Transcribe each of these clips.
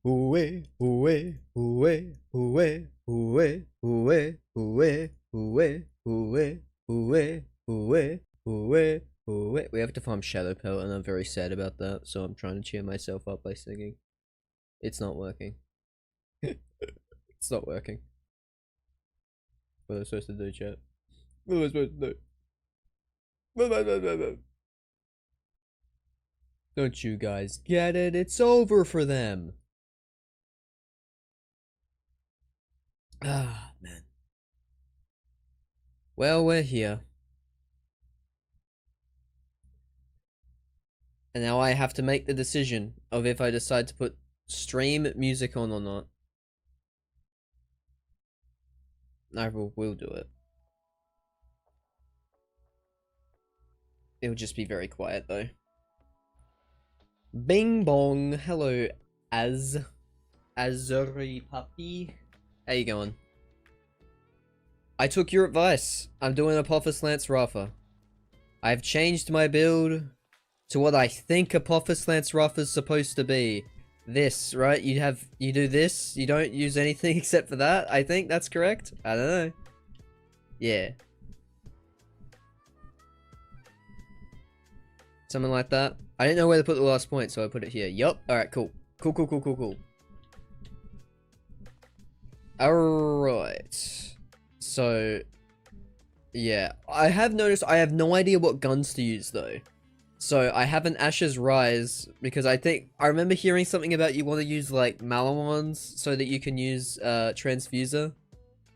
Uwe, uwe, uwe, uwe, uwe, uwe, uwe, uwe, uwe, uwe, uwe, uwe, uwe. We have to farm Shadow Pelt, and I'm very sad about that, so I'm trying to cheer myself up by singing. It's not working. It's not working. What am I supposed to do, chat? What am I supposed to do? What am I supposed to do? Don't you guys get it? It's over for them. Ah, man. Well, we're here. And now I have to make the decision of if I decide to put stream music on or not. I will do it. It'll just be very quiet though. Bing bong. Hello, Azuri puppy. How you going? I took your advice. I'm doing Apophis Lance Rafa. I've changed my build to what I think Apophis Lance Rafa is supposed to be. This, right? You do this. You don't use anything except for that. I think that's correct. I don't know. Yeah. Something like that. I didn't know where to put the last point, so I put it here. Yup. Alright, cool. Cool. Alright. So, yeah. I have noticed I have no idea what guns to use, though. So, I have an Ashes Rise, because I remember hearing something about you want to use, like, Malawans, so that you can use, Transfuser.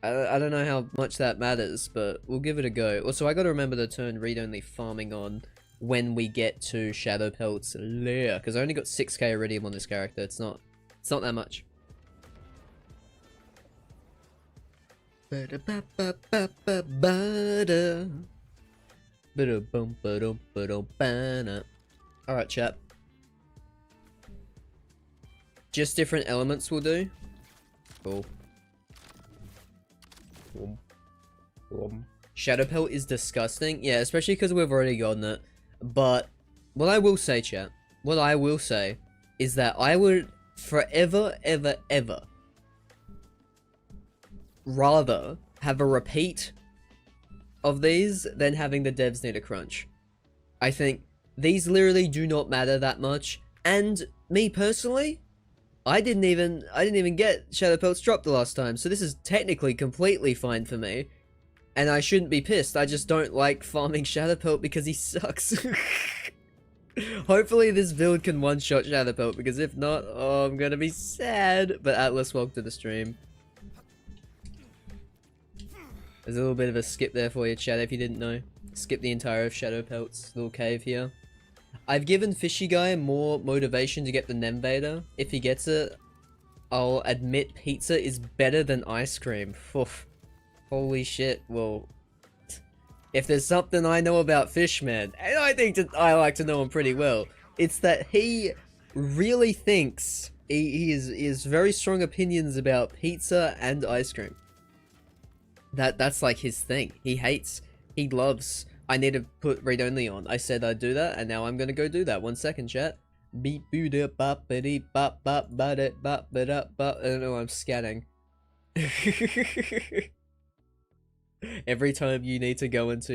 I don't know how much that matters, but we'll give it a go. Also, I gotta remember to turn read-only farming on when we get to Shadow Pelt's lair, because I only got 6k Iridium on this character. It's not that much. Alright, chat. Just different elements will do. Cool. Shadow Pelt is disgusting. Yeah, especially because we've already gotten it. But what I will say, chat, what I will say is that I would forever, ever rather have a repeat of these than having the devs need a crunch. I think these literally do not matter that much. And me personally, I didn't even get Shadow Pelts dropped the last time, so this is technically completely fine for me. And I shouldn't be pissed. I just don't like farming Shadow Pelt because he sucks. Hopefully this build can one-shot Shadow Pelt, because if not, oh, I'm gonna be sad. But Atlas, welcome to the stream. There's a little bit of a skip there for you, chat, if you didn't know. Skip the entire of Shadow Pelt's little cave here. I've given Fishy Guy more motivation to get the Nemvader. If he gets it, I'll admit pizza is better than ice cream. Oof. Holy shit, well, if there's something I know about Fishman, and I think that I like to know him pretty well, it's that he really thinks, he is very strong opinions about pizza and ice cream. That's like his thing. He loves, I need to put read-only on. I said I'd do that, and now I'm gonna go do that. 1 second, chat. Beep boo da bop ba dee bop bop ba da bop ba da bop. I don't know, I'm scanning. Every time you need to go into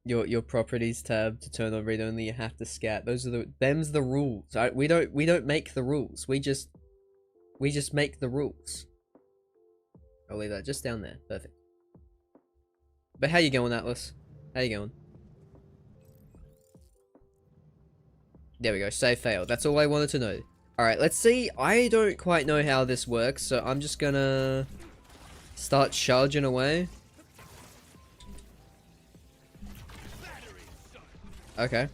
your properties tab to turn on read-only, you have to scat. Them's the rules. We don't make the rules. We just make the rules. I'll leave that just down there. Perfect. But how you going, Atlas? How you going? There we go. Save failed. That's all I wanted to know. Alright, let's see. I don't quite know how this works, so I'm just gonna start charging away. Okay.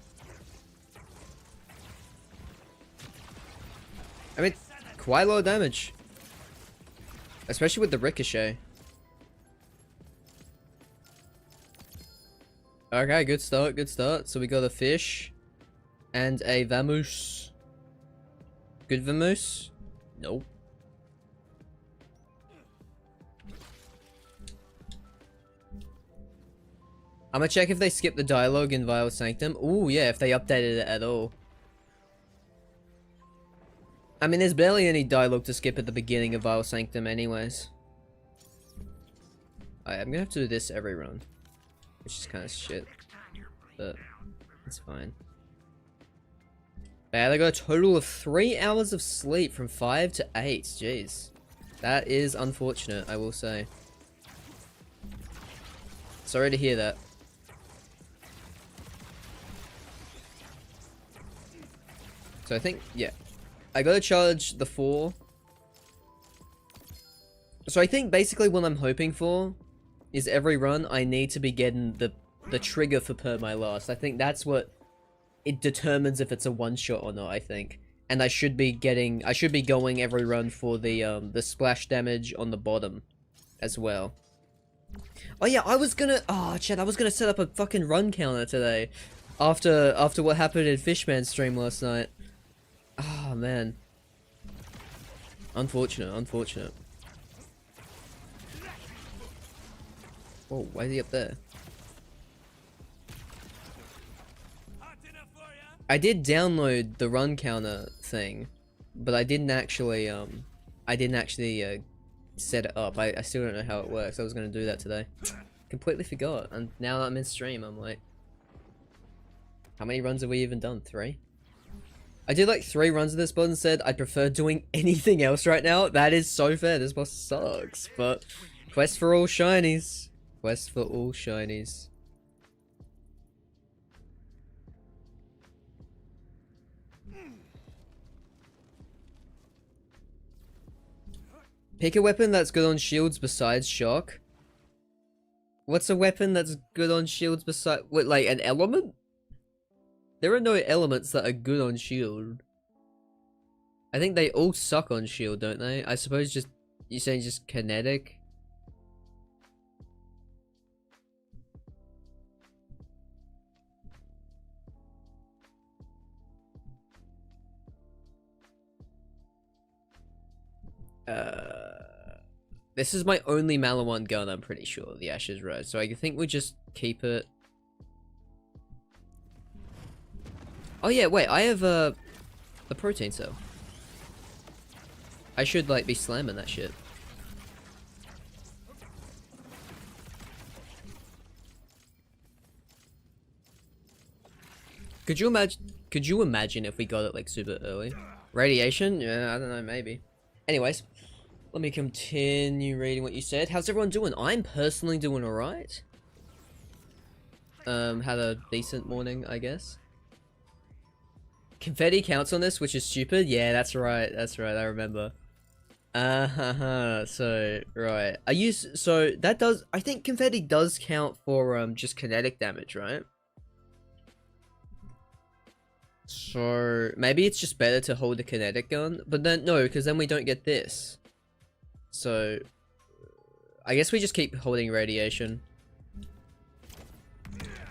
I mean, quite a lot of damage. Especially with the ricochet. Okay, good start, good start. So we got a fish and a vamoose. Good vamoose? Nope. I'm gonna check if they skipped the dialogue in Vile Sanctum. Ooh, yeah, if they updated it at all. I mean, there's barely any dialogue to skip at the beginning of Vile Sanctum anyways. I'm gonna have to do this every run. Which is kind of shit. But it's fine. Man, I got a total of 3 hours of sleep from 5 to 8. Jeez. That is unfortunate, I will say. Sorry to hear that. So I think, yeah. I gotta charge the 4. So I think basically what I'm hoping for is every run I need to be getting the trigger for per my last. I think that's what it determines if it's a one shot or not, I think. And I should be going every run for the splash damage on the bottom as well. Oh yeah, I was gonna set up a fucking run counter today after what happened in Fishman's stream last night. Oh man. Unfortunate. Oh, why is he up there? I did download the run counter thing, but I didn't actually set it up. I still don't know how it works. I was gonna do that today. Completely forgot, and now that I'm in stream, I'm like, how many runs have we even done? 3? I did like 3 runs of this boss and said I'd prefer doing anything else right now. That is so fair. This boss sucks, but quest for all shinies. Quest for all shinies. Pick a weapon that's good on shields besides shock. What's a weapon that's good on shields besides... What, like an element? There are no elements that are good on shield. I think they all suck on shield, don't they? I suppose just... You're saying just kinetic? This is my only Malawan gun, I'm pretty sure, the Ashes Red. So I think we just keep it. Oh yeah, wait, I have the protein cell. I should like be slamming that shit. Could you imagine if we got it like super early? Radiation? Yeah, I don't know, maybe. Anyways, let me continue reading what you said. How's everyone doing? I'm personally doing alright. Had a decent morning, I guess. Confetti counts on this, which is stupid. Yeah, that's right, I remember. So, right. So, that does, I think confetti does count for, just kinetic damage, right? So, maybe it's just better to hold a kinetic gun, but then, no, because then we don't get this. So, I guess we just keep holding radiation.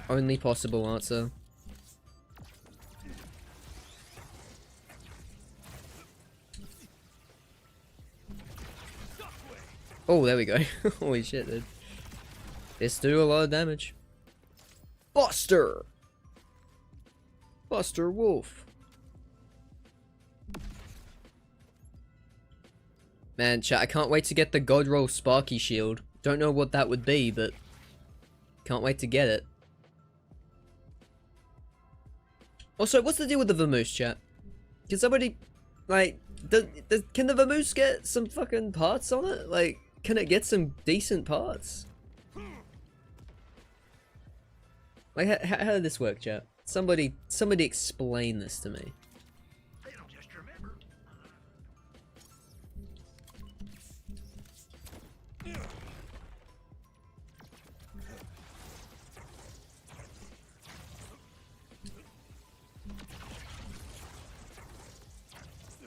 Only possible answer. Oh, there we go. Holy shit, dude. This do a lot of damage. Buster! Buster Wolf. Man, chat, I can't wait to get the God Roll Sparky Shield. Don't know what that would be, but can't wait to get it. Also, what's the deal with the Vamoose, chat? Can somebody, like, can the Vamoose get some fucking parts on it? Like, can it get some decent parts? Like, how did this work, chat? Somebody explain this to me.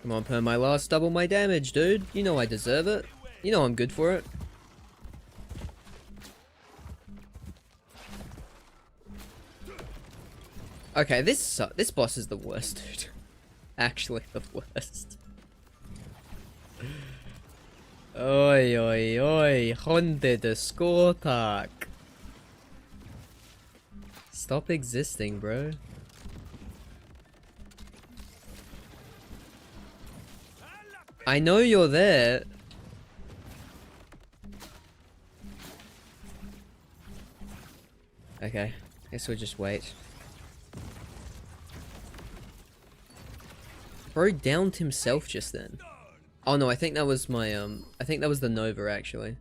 Come on, per my last, double my damage, dude. You know I deserve it. You know I'm good for it. Okay, this boss is the worst, dude. Actually, the worst. Oi, oi, oi. Honde de Skortak. Stop existing, bro. I know you're there. Okay, guess we'll just wait. Bro downed himself just then. Oh no, I think that was my, I think that was the Nova actually.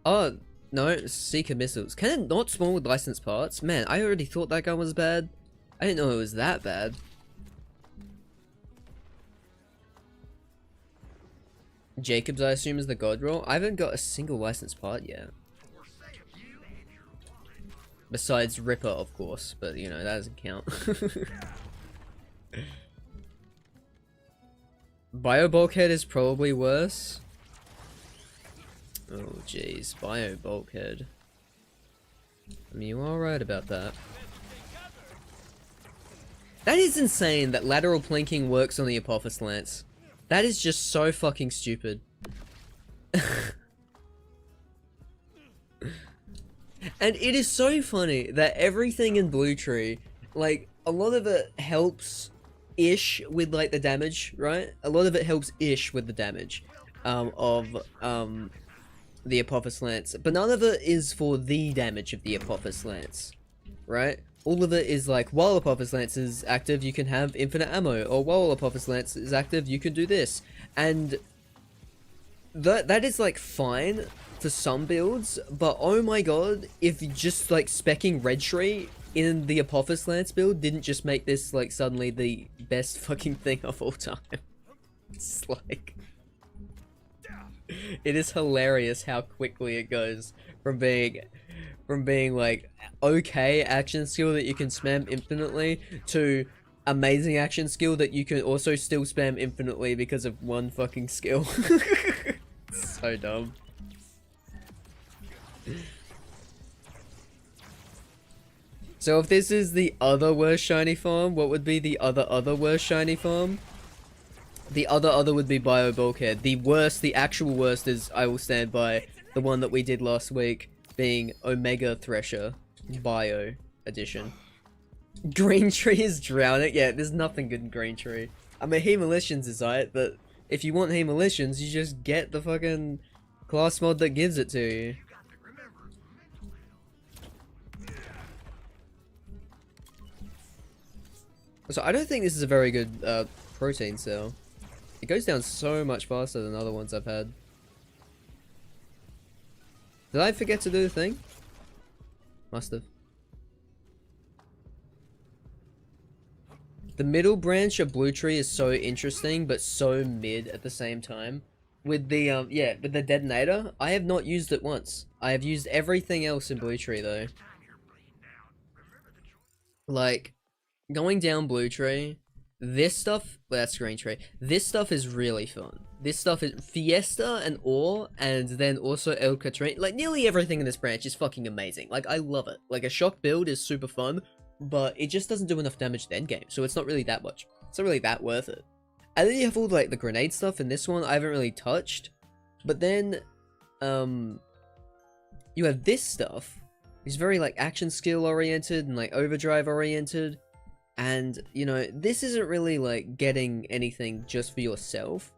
Oh, no, Seeker missiles. Can it not spawn with licensed parts? Man, I already thought that gun was bad. I didn't know it was that bad. Jacobs, I assume, is the god roll. I haven't got a single licensed part yet. Besides Ripper, of course, but you know, that doesn't count. Bio Bulkhead is probably worse. Oh jeez, Bio Bulkhead. I mean, you are right about that. That is insane that lateral plinking works on the Apophis Lance. That is just so fucking stupid. And it is so funny that everything in Blue Tree, like, a lot of it helps-ish with, like, the damage, right? A lot of it helps-ish with the damage of the Apophis Lance. But none of it is for the damage of the Apophis Lance, right? All of it is like, while Apophis Lance is active, you can have infinite ammo, or while Apophis Lance is active, you can do this. And that is, like, fine for some builds, but oh my god, if just, like, specking Red Tree in the Apophis Lance build didn't just make this, like, suddenly the best fucking thing of all time. It's like... It is hilarious how quickly it goes from being like okay action skill that you can spam infinitely to amazing action skill that you can also still spam infinitely because of one fucking skill. So dumb. So if this is the other worst shiny farm, what would be the other worst shiny farm? The other would be Bio Bulkhead. The worst, the actual worst is, I will stand by, the one that we did last week, being Bio-thresher Bio edition. Green Tree is drowning? Yeah, there's nothing good in Green Tree. I mean, Hemolitions is alright, but if you want Hemolitions, you just get the fucking class mod that gives it to you. So I don't think this is a very good protein cell. It goes down so much faster than other ones I've had. Did I forget to do the thing? Must have. The middle branch of Blue Tree is so interesting, but so mid at the same time. With the, yeah, with the detonator, I have not used it once. I have used everything else in Blue Tree, though. Like, going down Blue Tree, this stuff, well, that's Green Tree. This stuff is really fun. This stuff is Fiesta and Ore, and then also El Catrin. Like, nearly everything in this branch is fucking amazing. Like, I love it. Like, a shock build is super fun, but it just doesn't do enough damage to endgame, so it's not really that much. It's not really that worth it. And then you have all, like, the grenade stuff in this one I haven't really touched. But then, you have this stuff. It's very, like, action skill oriented and, like, overdrive oriented. And, you know, this isn't really, like, getting anything just for yourself.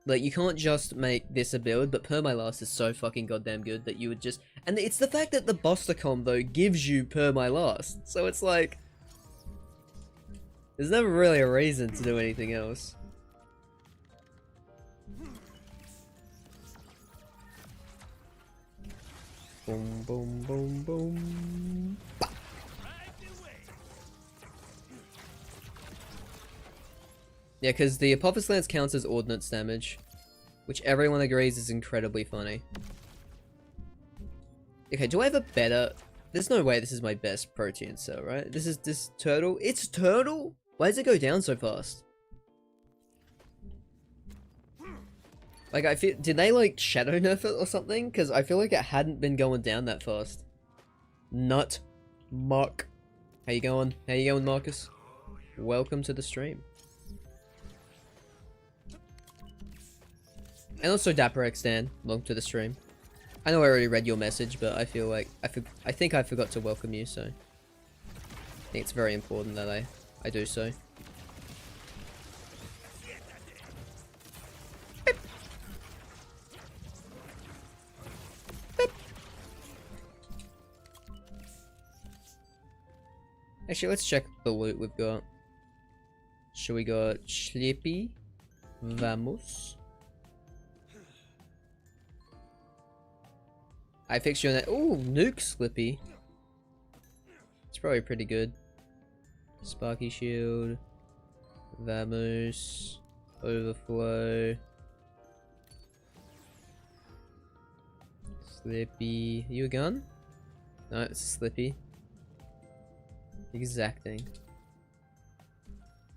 Like, you can't just make this a build, but Permylast is so fucking goddamn good that you would just... And it's the fact that the Buster combo gives you Permylast. So it's like... There's never really a reason to do anything else. Boom, boom, boom, boom. Bah. Yeah, because the Apophis Lance counts as ordnance damage, which everyone agrees is incredibly funny. Okay, do I have a better... There's no way this is my best protein cell, right? This is this turtle. It's turtle? Why does it go down so fast? Like, I feel... Did they, like, shadow nerf it or something? Because I feel like it hadn't been going down that fast. Nut. Muck. How you going? How you going, Marcus? Welcome to the stream. And also Dapper X Dan, welcome to the stream. I know I already read your message, but I feel like I think I forgot to welcome you, so I think it's very important that I do so. Actually, let's check the loot we've got. So we got Slippy. Vamos. I fixed your ooh, nuke Slippy. It's probably pretty good. Sparky shield. Vamos. Overflow. Slippy. You a gun? No, it's Slippy. Exacting.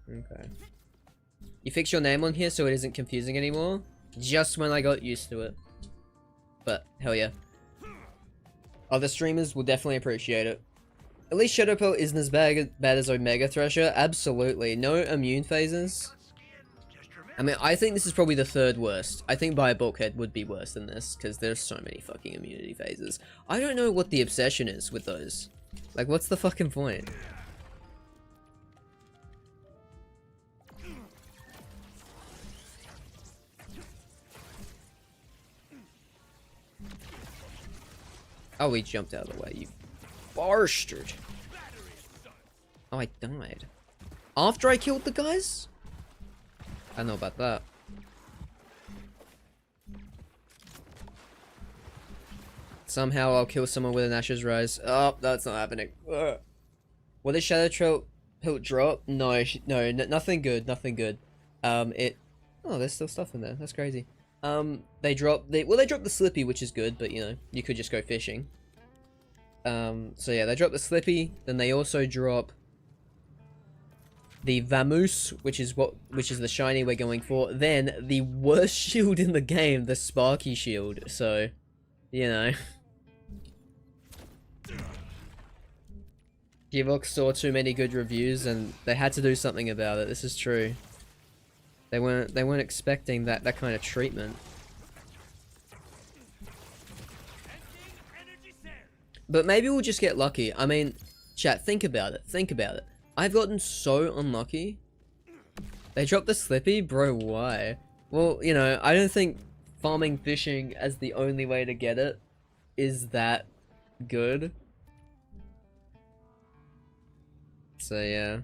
Okay. You fix your name on here so it isn't confusing anymore. Just when I got used to it. But, hell yeah. Other streamers will definitely appreciate it. At least Shadow Pelt isn't as bad as Omega Thresher. Absolutely. No immune phases. I mean, I think this is probably the third worst. I think Bio Bulkhead would be worse than this, because there's so many fucking immunity phases. I don't know what the obsession is with those. Like, what's the fucking point? Oh, he jumped out of the way, you bastard. Oh, I died. After I killed the guys? I don't know about that. Somehow I'll kill someone with an Ashes Rise. Oh, that's not happening. Ugh. Will the Shadow Pelt drop? No, nothing good, nothing good. Oh, there's still stuff in there. That's crazy. They drop the Slippy, which is good, but you know, you could just go fishing. So yeah, they drop the Slippy, then they also drop the Vamoose, which is the shiny we're going for. Then the worst shield in the game, the Sparky shield. So, you know. Gearbox saw too many good reviews and they had to do something about it. This is true. They weren't expecting that kind of treatment. But maybe we'll just get lucky. I mean, chat, think about it. Think about it. I've gotten so unlucky. They dropped the Slippy? Bro, why? Well, you know, I don't think farming fishing as the only way to get it is that good. So, yeah.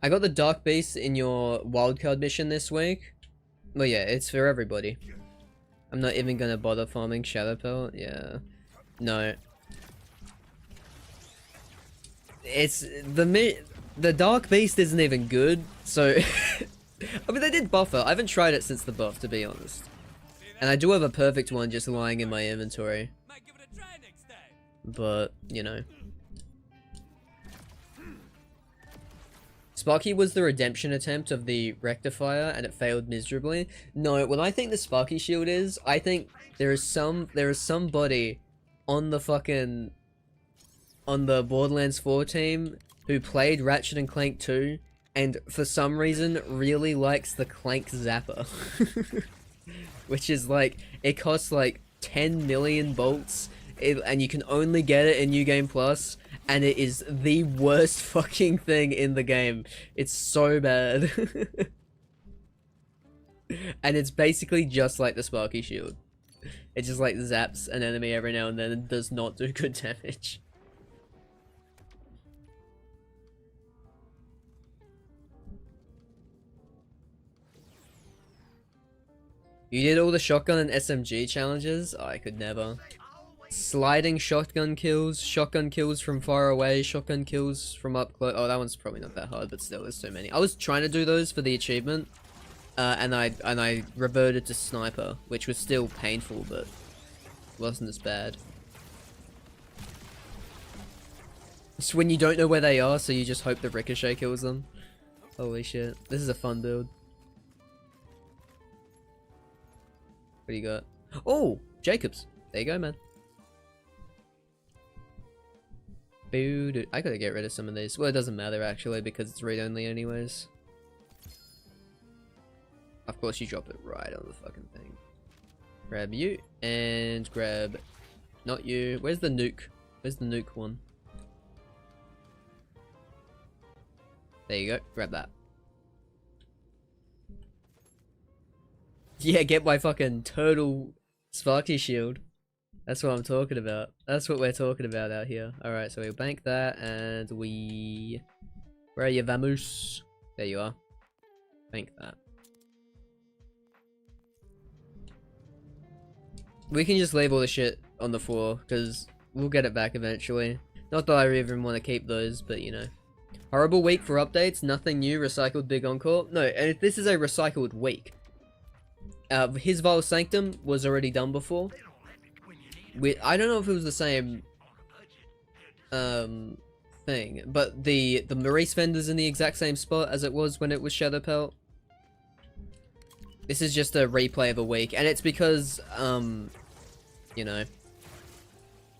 I got the Dark Beast in your wildcard mission this week. Well, yeah, it's for everybody. I'm not even gonna bother farming Shadow Pelt. Yeah. No. It's... The Dark Beast isn't even good, so... I mean, they did buff it. I haven't tried it since the buff, to be honest. And I do have a perfect one just lying in my inventory. But, you know. Sparky was the redemption attempt of the Rectifier, and it failed miserably. No, what I think the Sparky shield is, I think there is somebody on the Borderlands 4 team who played Ratchet and Clank 2, and for some reason really likes the Clank Zapper. Which is like, it costs like 10 million bolts, and you can only get it in New Game Plus. And it is the worst fucking thing in the game. It's so bad. And it's basically just like the Sparky shield. It just like zaps an enemy every now and then and does not do good damage. You did all the shotgun and SMG challenges? Oh, I could never. Sliding shotgun kills from far away, shotgun kills from up close. Oh, that one's probably not that hard, but still, there's so many. I was trying to do those for the achievement, and I reverted to sniper, which was still painful, but wasn't as bad. It's when you don't know where they are, so you just hope the ricochet kills them. Holy shit, this is a fun build. What do you got? Oh, Jacobs. There you go, man. Dude, I gotta get rid of some of these. Well, it doesn't matter actually because it's read-only anyways. Of course you drop it right on the fucking thing. Grab you, and grab... Not you. Where's the nuke? Where's the nuke one? There you go. Grab that. Yeah, get my fucking turtle Sparky shield. That's what I'm talking about. That's what we're talking about out here. Alright, so we'll bank that and we... Where are you, Vamoose? There you are. Bank that. We can just leave all the shit on the floor, because we'll get it back eventually. Not that I even want to keep those, but you know. Horrible week for updates, nothing new, recycled big encore. No, and this is a recycled week. His Vile Sanctum was already done before. I don't know if it was the same thing, but the Maurice vendor's in the exact same spot as it was when it was Shadow Pelt. This is just a replay of a week, and it's because, you know,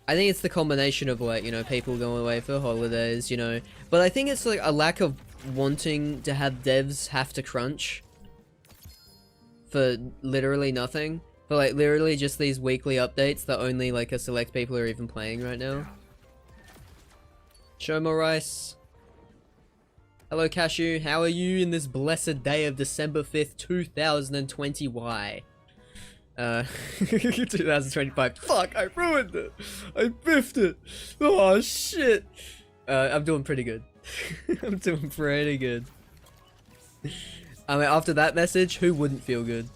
I think it's the combination of, like, you know, people going away for holidays, you know, but I think it's, like, a lack of wanting to have devs have to crunch for literally nothing, for, like, literally just these weekly updates that only, like, a select people are even playing right now. Shomo Rice. Hello Cashew, how are you in this blessed day of December 5th, 2020? Why? 2025. Fuck, I ruined it! I biffed it! Oh shit! I'm doing pretty good. I'm doing pretty good. I mean, after that message, who wouldn't feel good?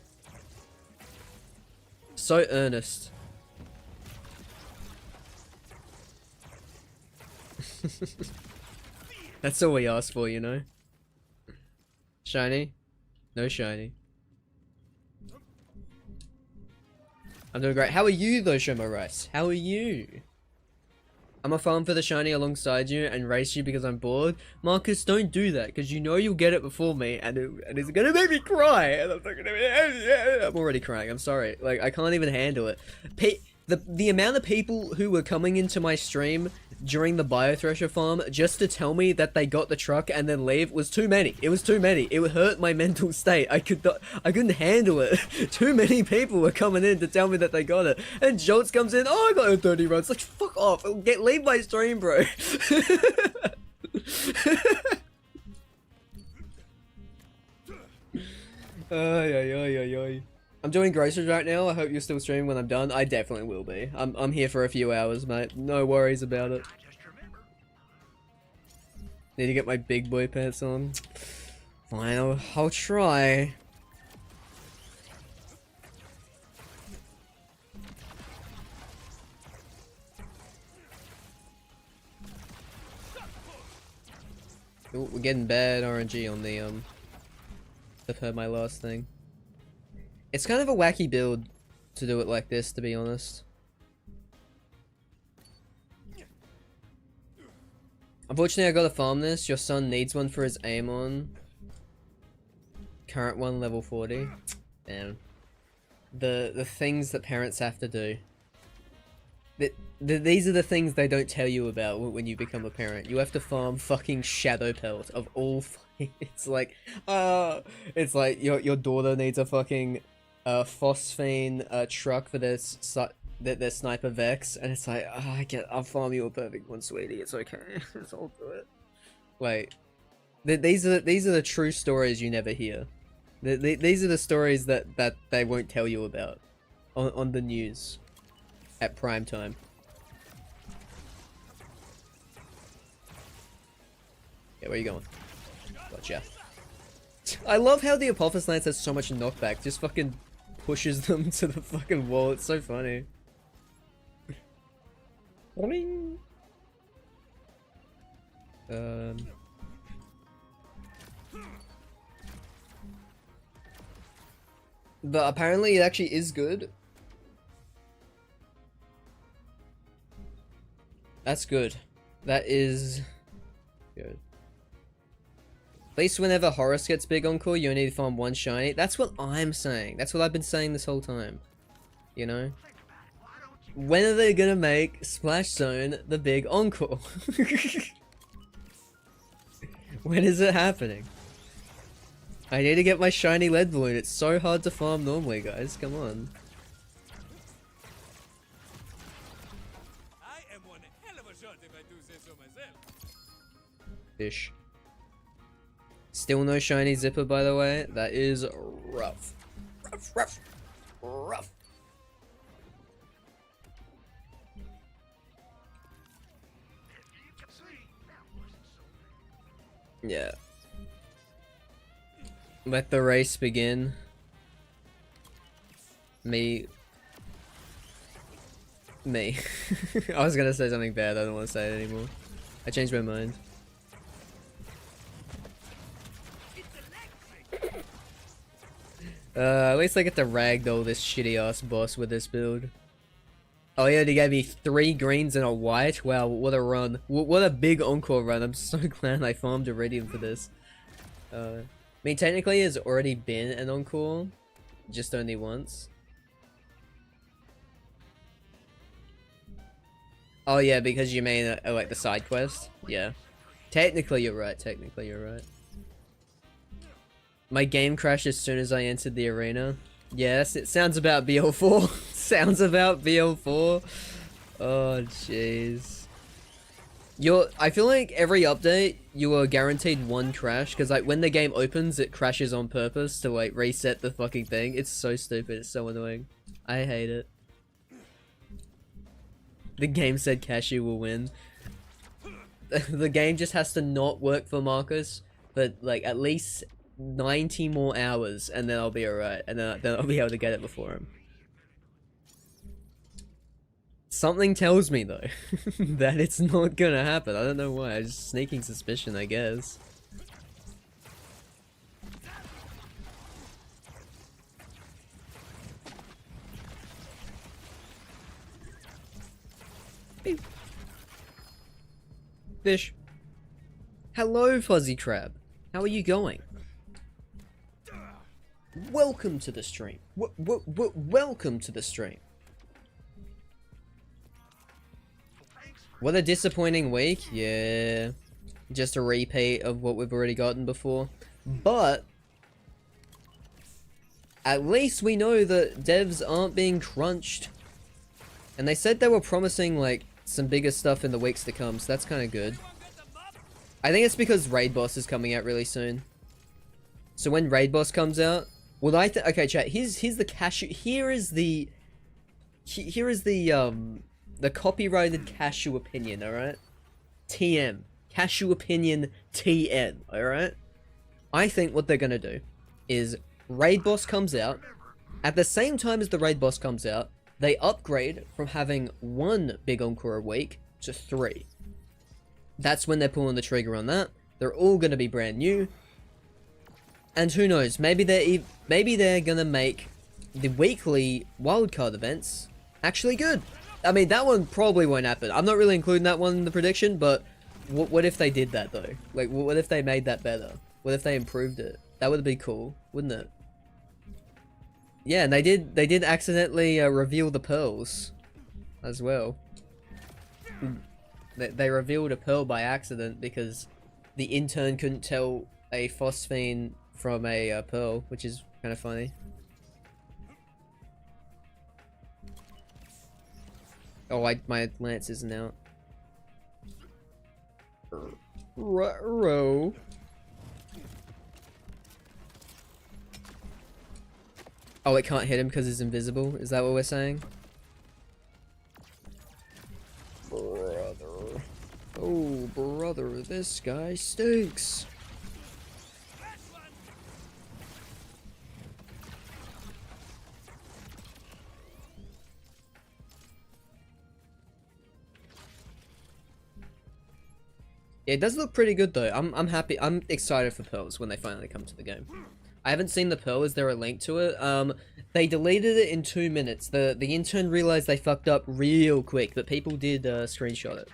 So earnest. That's all we asked for, you know? Shiny? No shiny. I'm doing great. How are you though, Shomo Rice? How are you? I'm a farm for the shiny alongside you and race you because I'm bored. Marcus, don't do that, because you know you'll get it before me and it's gonna make me cry. And I'm already crying, I'm sorry. Like, I can't even handle it. The amount of people who were coming into my stream during the Bio-thresher farm just to tell me that they got the truck and then leave was too many. It was too many. It would hurt my mental state. I couldn't handle it. Too many people were coming in to tell me that they got it. And Jolts comes in, oh, I got a 30 runs. Like, fuck off. Leave my stream, bro. Ay. I'm doing groceries right now. I hope you're still streaming when I'm done. I definitely will be. I'm here for a few hours, mate. No worries about it. Need to get my big boy pants on. Fine, I'll try. Ooh, we're getting bad RNG on the I've heard my last thing. It's kind of a wacky build to do it like this, to be honest. Unfortunately, I gotta farm this. Your son needs one for his aim on. Current one, level 40. Damn. The things that parents have to do. These are the things they don't tell you about when you become a parent. You have to farm fucking Shadow Pelt of all. It's like your daughter needs a fucking phosphine truck for their sniper Vex, and it's like, I'll farm you a perfect one, sweetie. It's okay. I'll do it. Wait, these are the true stories you never hear. These are the stories that they won't tell you about on the news at prime time. Yeah, where you going? Gotcha. I love how the Apophis Lance has so much knockback. Just fucking pushes them to the fucking wall. It's so funny. But apparently it actually is good. That's good. That is good. At least whenever Horus gets big on core, you only need to farm one shiny. That's what I'm saying. That's what I've been saying this whole time. You know? When are they gonna make Splash Zone the big encore? When is it happening? I need to get my shiny lead balloon. It's so hard to farm normally, guys. Come on. I am one hell of a shot if I do say so myself. Fish. Still no shiny zipper, by the way. That is rough. Rough. Yeah. Let the race begin. Me. I was gonna say something bad, I don't want to say it anymore. I changed my mind. At least I get to ragdoll this shitty ass boss with this build. Oh yeah, he gave me 3 greens and a white. Wow, what a run. What a big encore run. I'm so glad I farmed Iridium for this. I mean, technically it's already been an encore. Just only once. Oh yeah, because you mean like the side quest? Yeah. Technically you're right, technically you're right. My game crashed as soon as I entered the arena. Yes, it sounds about BL4. Sounds about BL4. Oh jeez. I feel like every update you are guaranteed 1 crash, because like when the game opens it crashes on purpose to like reset the fucking thing. It's so stupid, it's so annoying. I hate it. The game said Cashew will win. The game just has to not work for Marcus, but like at least 90 more hours and then I'll be alright, and then I'll be able to get it before him. Something tells me though that it's not gonna happen. I don't know why, just sneaking suspicion, I guess. Beep. Fish. Hello, Fuzzy Crab. How are you going? Welcome to the stream. Welcome to the stream. What a disappointing week. Yeah. Just a repeat of what we've already gotten before. But at least we know that devs aren't being crunched. And they said they were promising like some bigger stuff in the weeks to come, so that's kind of good. I think it's because Raid Boss is coming out really soon. So when Raid Boss comes out, well, okay, chat. Here's the cashew. Here is the copyrighted cashew opinion. All right, TM cashew opinion TN. All right. I think what they're gonna do is Raid Boss comes out at the same time as the Raid Boss comes out. They upgrade from having 1 big encore a week to 3. That's when they're pulling the trigger on that. They're all gonna be brand new. And who knows, maybe they're gonna make the weekly wildcard events actually good. I mean, that one probably won't happen. I'm not really including that one in the prediction, but what if they did that though? Like, what if they made that better? What if they improved it? That would be cool, wouldn't it? Yeah, and they did accidentally reveal the pearls as well. They revealed a pearl by accident because the intern couldn't tell a phosphine from a pearl, which is kind of funny. Oh, my lance isn't out. Row. Oh, it can't hit him because he's invisible? Is that what we're saying? Brother. Oh, brother, this guy stinks. It does look pretty good though. I'm happy. I'm excited for pearls when they finally come to the game. I haven't seen the pearl. Is there a link to it? They deleted it in 2 minutes. The intern realized they fucked up real quick, but people did screenshot it.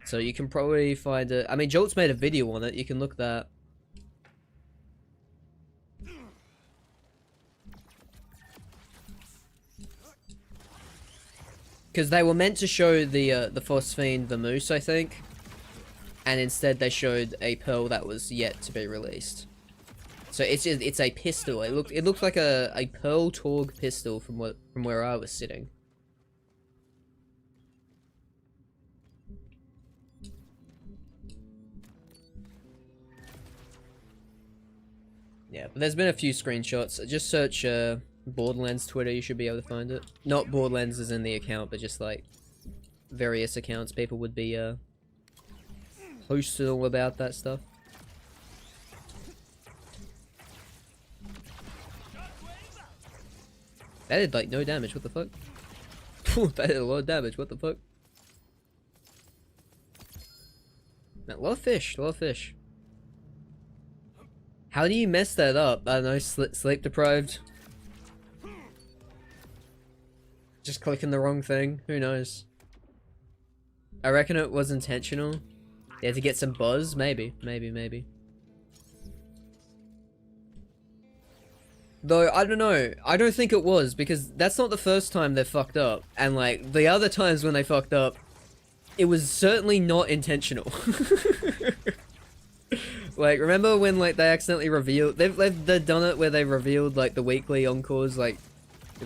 So you can probably find it. I mean, Jolt's made a video on it. You can look that. Because they were meant to show the phosphine, the moose, I think. And instead they showed a pearl that was yet to be released. So it's a pistol. It looked like a pearl Torg pistol from where I was sitting. Yeah, but there's been a few screenshots. Just search Borderlands Twitter, you should be able to find it. Not Borderlands as in the account, but just like various accounts people would be posted all about that stuff. That did like no damage, what the fuck? That did a lot of damage, what the fuck? A lot of fish, a lot of fish. How do you mess that up? I don't know, sleep deprived? Just clicking the wrong thing? Who knows? I reckon it was intentional. Yeah, to get some buzz? Maybe. Though, I don't know. I don't think it was, because that's not the first time they fucked up. And, like, the other times when they fucked up, it was certainly not intentional. Like, remember when, like, they accidentally revealed... They've done it where they revealed, like, the weekly encores, like,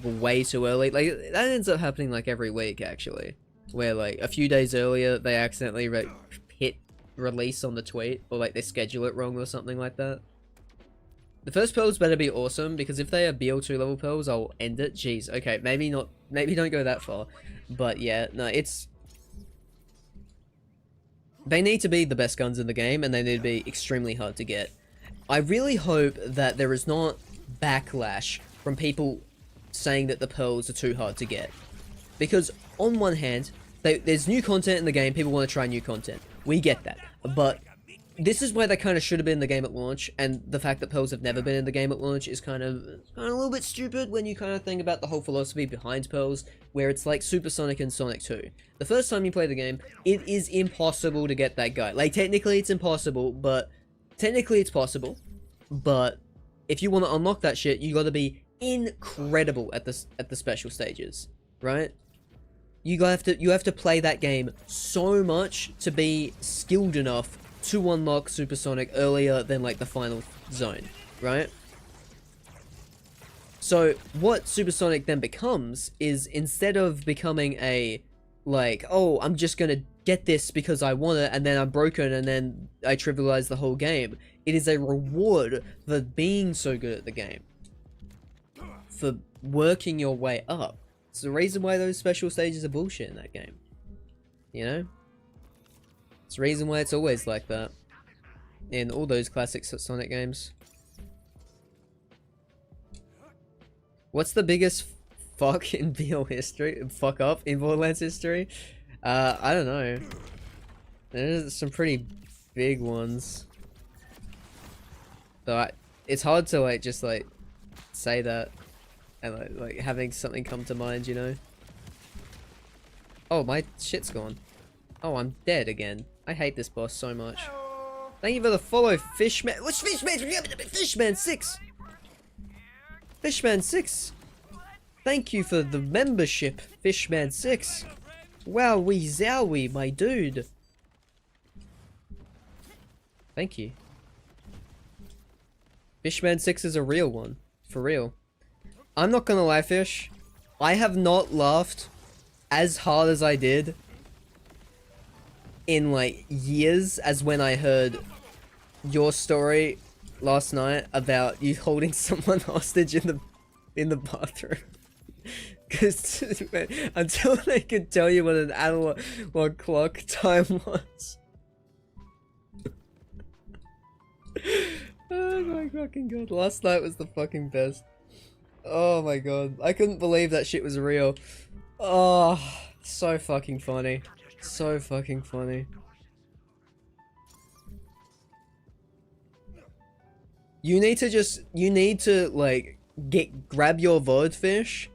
way too early. Like, that ends up happening, like, every week, actually. Where, like, a few days earlier, they accidentally hit release on the tweet. Or, like, they schedule it wrong or something like that. The first pearls better be awesome, because if they are BL2 level pearls, I'll end it. Jeez, okay, maybe not, maybe don't go that far. But yeah, no, it's... They need to be the best guns in the game, and they need to be extremely hard to get. I really hope that there is not backlash from people saying that the pearls are too hard to get. Because, on one hand, there's new content in the game, people want to try new content. We get that. But this is where they kind of should have been in the game at launch, and the fact that pearls have never been in the game at launch is kind of a little bit stupid when you kind of think about the whole philosophy behind pearls, where it's like Supersonic and Sonic 2. The first time you play the game, it is impossible to get that guy. Like, technically it's impossible, but... Technically it's possible, but if you want to unlock that shit, you gotta be incredible at the special stages, right? You have to play that game so much to be skilled enough to unlock Supersonic earlier than, like, the final zone, right? So, what Supersonic then becomes is, instead of becoming a, like, oh, I'm just gonna get this because I want it, and then I'm broken, and then I trivialize the whole game, it is a reward for being so good at the game. For working your way up. It's the reason why those special stages are bullshit in that game. You know? It's the reason why it's always like that. In all those classic Sonic games. What's the biggest fuck in BL history? Fuck up in Borderlands history? I don't know. There's some pretty big ones. Though it's hard to, like, just, like, say that. And, like having something come to mind, you know? Oh, my shit's gone. Oh, I'm dead again. I hate this boss so much. Thank you for the follow, Fishman. What's Fishman? Fishman 6. Fishman 6. Thank you for the membership, Fishman 6. Wowee zowie, my dude. Thank you. Fishman 6 is a real one. For real. I'm not gonna lie, Fish. I have not laughed as hard as I did in, like, years as when I heard your story last night about you holding someone hostage in the bathroom. Because until they could tell you what an analog clock time was. Oh my fucking god. Last night was the fucking best. Oh my god. I couldn't believe that shit was real. Oh, so fucking funny. So fucking funny. You need to like grab your VOD fish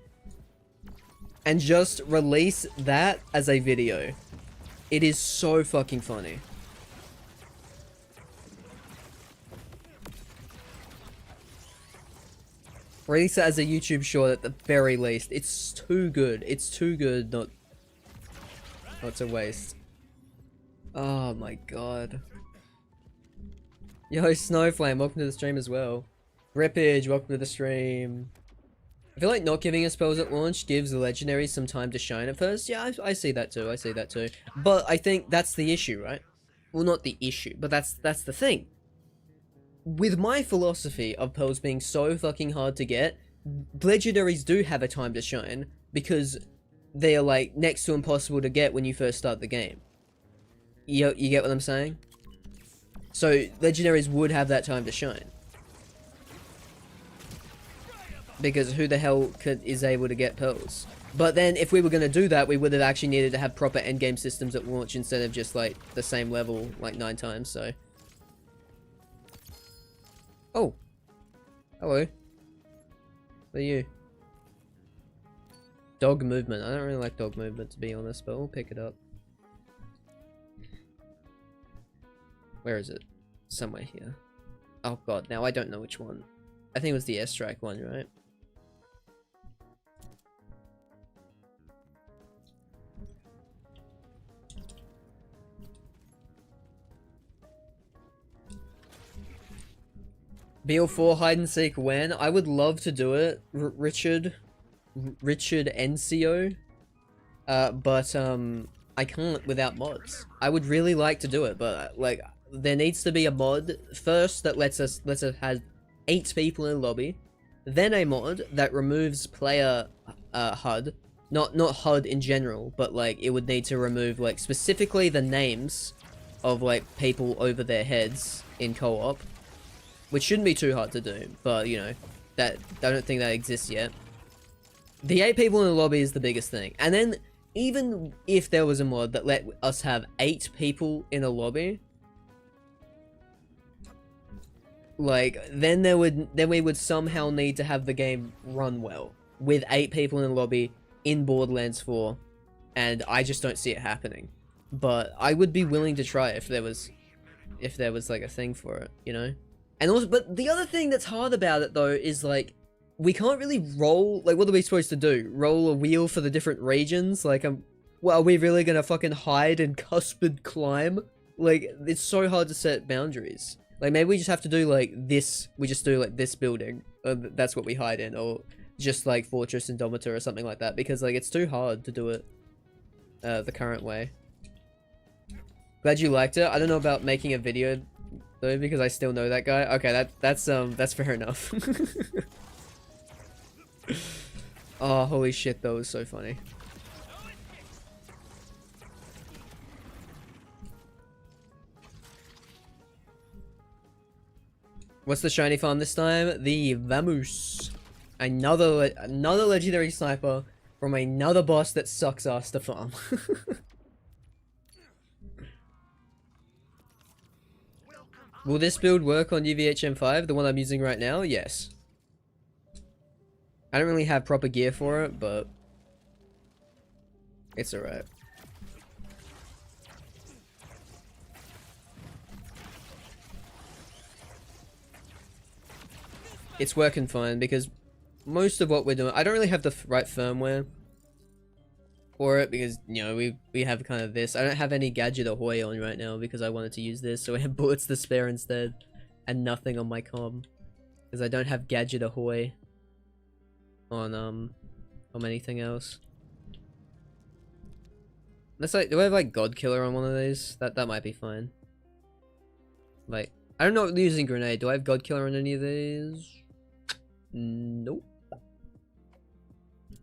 and just release that as a video. It is so fucking funny. Release it as a YouTube short at the very least. It's too good. It's too good not to waste. Oh my god. Yo, Snowflame, welcome to the stream as well. Rippage, welcome to the stream. I feel like not giving us spells at launch gives the legendaries some time to shine at first. Yeah, I see that too. I see that too. But I think that's the issue, right? Well, not the issue, but that's the thing. With my philosophy of pearls being so fucking hard to get, legendaries do have a time to shine because they are, like, next to impossible to get when you first start the game. You get what I'm saying? So legendaries would have that time to shine. Because who the hell is able to get pearls? But then if we were going to do that, we would have actually needed to have proper endgame systems at launch instead of just like the same level like 9 times, so. Oh. Hello. What are you? Dog movement. I don't really like dog movement to be honest, but we'll pick it up. Where is it? Somewhere here. Oh god, now I don't know which one. I think it was the airstrike one, right? BL4 hide and seek when? I would love to do it, Richard NCO. But I can't without mods. I would really like to do it, but like there needs to be a mod first that lets us have 8 people in a lobby, then a mod that removes player HUD, not HUD in general, but like it would need to remove like specifically the names of like people over their heads in co-op. Which shouldn't be too hard to do, but you know, I don't think that exists yet. The 8 people in the lobby is the biggest thing. And then, even if there was a mod that let us have 8 people in a lobby, like, then we would somehow need to have the game run well. With 8 people in the lobby, in Borderlands 4, and I just don't see it happening. But I would be willing to try it if there was like a thing for it, you know? And also, but the other thing that's hard about it though is like, we can't really roll, like what are we supposed to do? Roll a wheel for the different regions? Like, well, are we really gonna fucking hide and cuspid climb? Like, it's so hard to set boundaries. Like, maybe we just have to do like this, we just do like this building, that's what we hide in, or just like Fortress Indomitor or something like that, because like, it's too hard to do it the current way. Glad you liked it. I don't know about making a video though, because I still know that guy. Okay, that's fair enough. Oh, holy shit, that was so funny. What's the shiny farm this time? The Vamoose. Another legendary sniper from another boss that sucks ass to farm. Will this build work on UVHM5, the one I'm using right now? Yes. I don't really have proper gear for it, but it's alright. It's working fine because most of what we're doing, I don't really have the right firmware for it because, you know, we have kind of this. I don't have any Gadget Ahoy on right now because I wanted to use this, so I have Bullets to Spare instead and nothing on my comm because I don't have Gadget Ahoy on anything else. Let's like, do I have like God Killer on one of these? That might be fine. Like, I don't know using grenade. Do I have God Killer on any of these? Nope.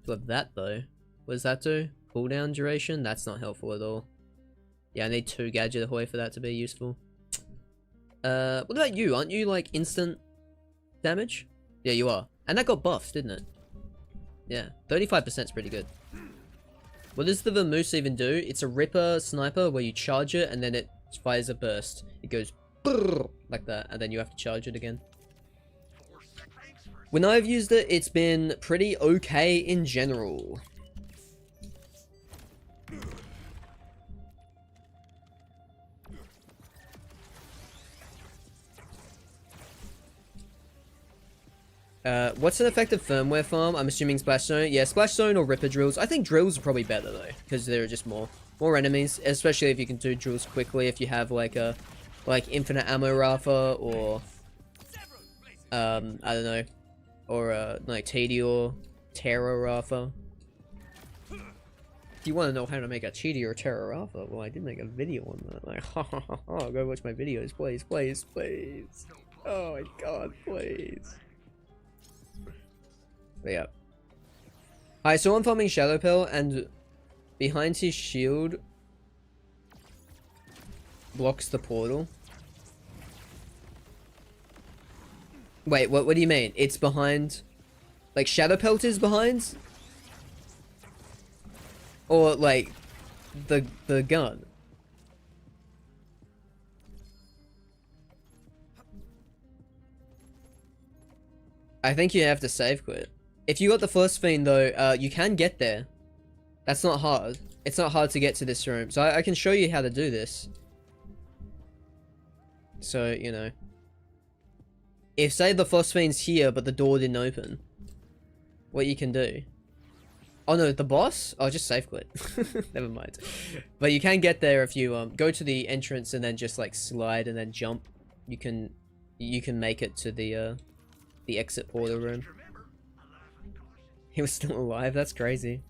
Do I have that though? What does that do? Cooldown duration? That's not helpful at all. Yeah, I need 2 Gadget Ahoy for that to be useful. What about you? Aren't you like instant damage? Yeah, you are. And that got buffed, didn't it? Yeah, 35% is pretty good. What does the Vamoose even do? It's a Ripper sniper where you charge it and then it fires a burst. It goes like that, and then you have to charge it again. When I've used it, it's been pretty okay in general. What's an effective firmware farm? I'm assuming Splash Zone. Yeah, Splash Zone or Ripper drills. I think drills are probably better though, because there are just more enemies, especially if you can do drills quickly. If you have like a infinite ammo Rafa or I don't know, or like Tedior Terra Rafa. If you want to know how to make a Tedior Terra Rafa, well, I did make a video on that. Like, go watch my videos, please, please, please. Oh my god, please. But yeah. I saw him farming Shadow Pearl, and behind his shield blocks the portal. Wait, what do you mean? It's behind like Shadow Pelt is behind, or like the gun. I think you have to save quit. If you got the first fiend though, you can get there. That's not hard. It's not hard to get to this room. So I can show you how to do this. So, you know. If, say, the phosphines here, but the door didn't open. What you can do. Oh no, the boss? Oh, just save quit. Never mind. But you can get there if you go to the entrance and then just like slide and then jump. You can make it to the exit portal room. He was still alive? That's crazy.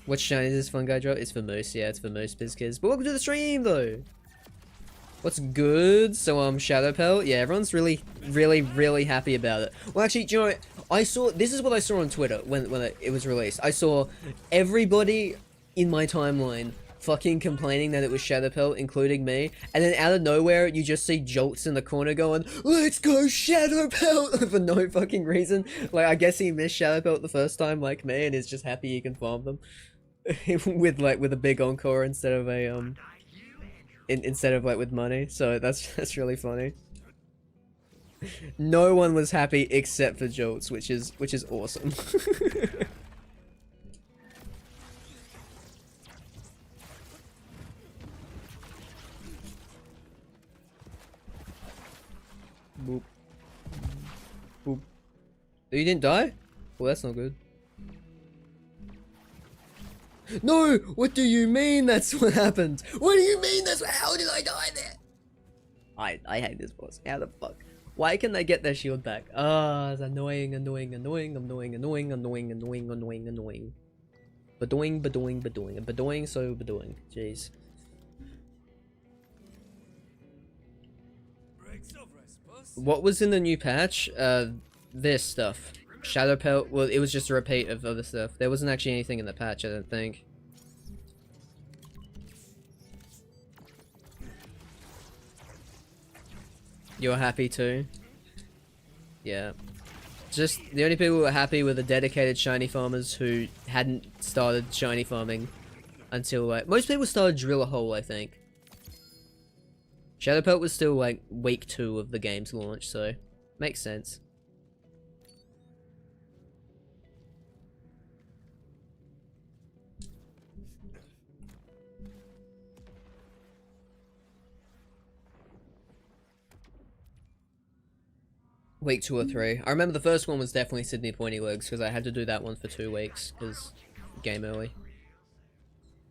What shiny is this fun guy drop? It's for Moose, yeah, it's for Moose Bizkids. But welcome to the stream though! What's good? So Shadow Pelt, yeah, everyone's really happy about it. Well actually, do you know what? I saw, this is what I saw on Twitter when it was released. I saw everybody in my timeline fucking complaining that it was Shadow Pelt, including me, and then out of nowhere you just see Jolts in the corner going, "Let's go Shadow Pelt!" for no fucking reason. Like, I guess he missed Shadow Pelt the first time like me and is just happy he can farm them. with a big encore instead of a instead of like with money. So that's really funny. No one was happy except for Jolts, which is awesome. Boop. Boop. You didn't die? Well, that's not good. No! What do you mean that's what happened? What do you mean that's what— how did I die there? I hate this boss. How the fuck? Why can they get their shield back? Ah, it's annoying. Badoing, so badoing. Jeez. What was in the new patch? This stuff. Shadow Pelt, well, it was just a repeat of other stuff. There wasn't actually anything in the patch, I don't think. You're happy too? Yeah. Just, the only people who were happy were the dedicated shiny farmers who hadn't started shiny farming until, like, most people started Drill a Hole, I think. Shadow Pelt was still, like, week 2 of the game's launch, so makes sense. Week 2 or 3. I remember the first one was definitely Sydney Pointy Legs, because I had to do that one for 2 weeks, because game early.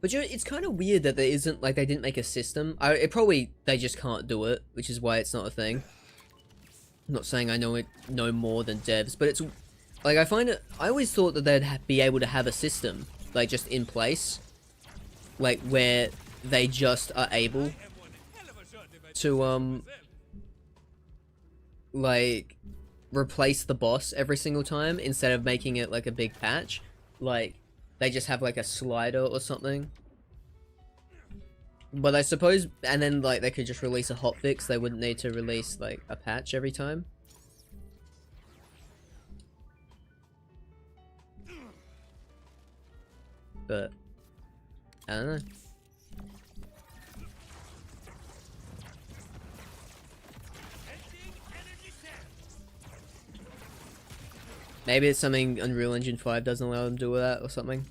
But you know, it's kind of weird that there isn't, like, they didn't make a system. They just can't do it, which is why it's not a thing. I'm not saying I know more than devs, but it's, like, I always thought that they'd be able to have a system, like, just in place. Like, where they just are able to, like, replace the boss every single time instead of making it like a big patch. Like, they just have like a slider or something. But I suppose, and then like they could just release a hotfix. They wouldn't need to release like a patch every time. But I don't know. Maybe it's something Unreal Engine 5 doesn't allow them to do with that or something.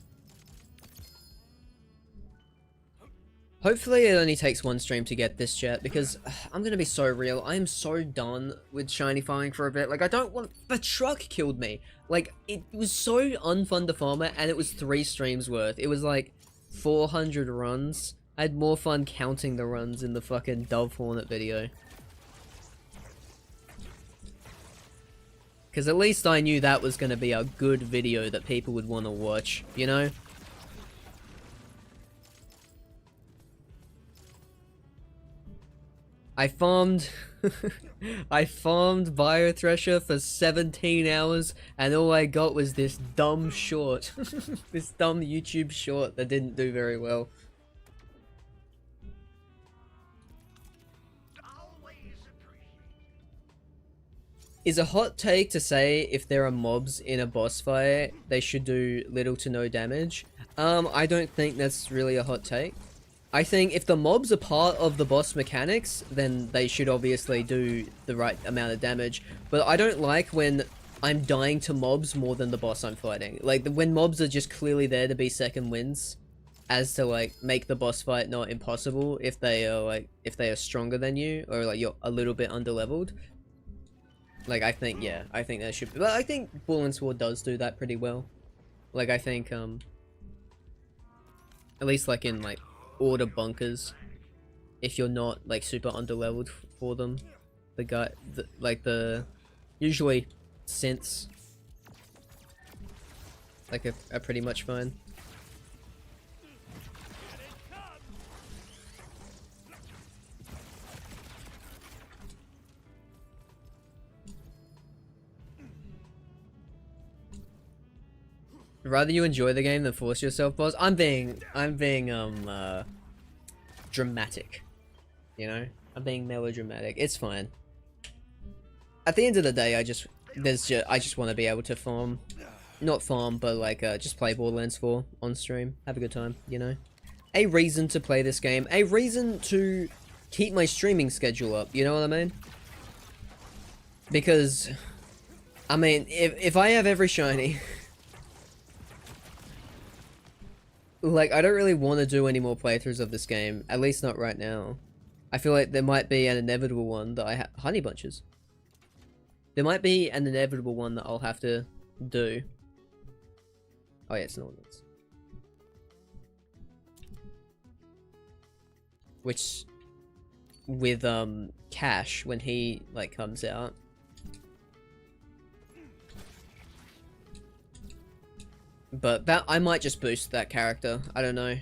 Hopefully it only takes 1 stream to get this, chat, because I'm gonna be so real. I am so done with shiny farming for a bit. Like, I don't want— the truck killed me. Like, it was so unfun to farm it, and it was 3 streams worth. It was like 400 runs. I had more fun counting the runs in the fucking Dove Hornet video. Because at least I knew that was going to be a good video that people would want to watch, you know? I farmed Bio-thresher for 17 hours and all I got was this dumb short. This dumb YouTube short that didn't do very well. is a hot take to say if there are mobs in a boss fight, they should do little to no damage. I don't think that's really a hot take. I think if the mobs are part of the boss mechanics, then they should obviously do the right amount of damage. But I don't like when I'm dying to mobs more than the boss I'm fighting. Like, when mobs are just clearly there to be second wins, as to, like, make the boss fight not impossible if they are, like, if they are stronger than you, or, like, you're a little bit underleveled. Like, I think, yeah, I think that should be. But I think Ball and Sword does do that pretty well. Like, I think, at least, like, in, like, order bunkers, if you're not, like, super underleveled for them, the guy, usually synths, like, are pretty much fine. Rather you enjoy the game than force yourself, boss. I'm being dramatic, you know? I'm being melodramatic. It's fine. At the end of the day, I just want to be able to farm, not farm, but like just play Borderlands 4 on stream, have a good time, you know? A reason to play this game, a reason to keep my streaming schedule up, you know what I mean? Because, I mean, if I have every shiny, like, I don't really want to do any more playthroughs of this game, at least not right now. I feel like there might be an inevitable one that I have. Honey bunches. There might be an inevitable one that I'll have to do. Oh yeah, it's an ordinance. Which, with Cash, when he like comes out. But that, I might just boost that character. I don't know.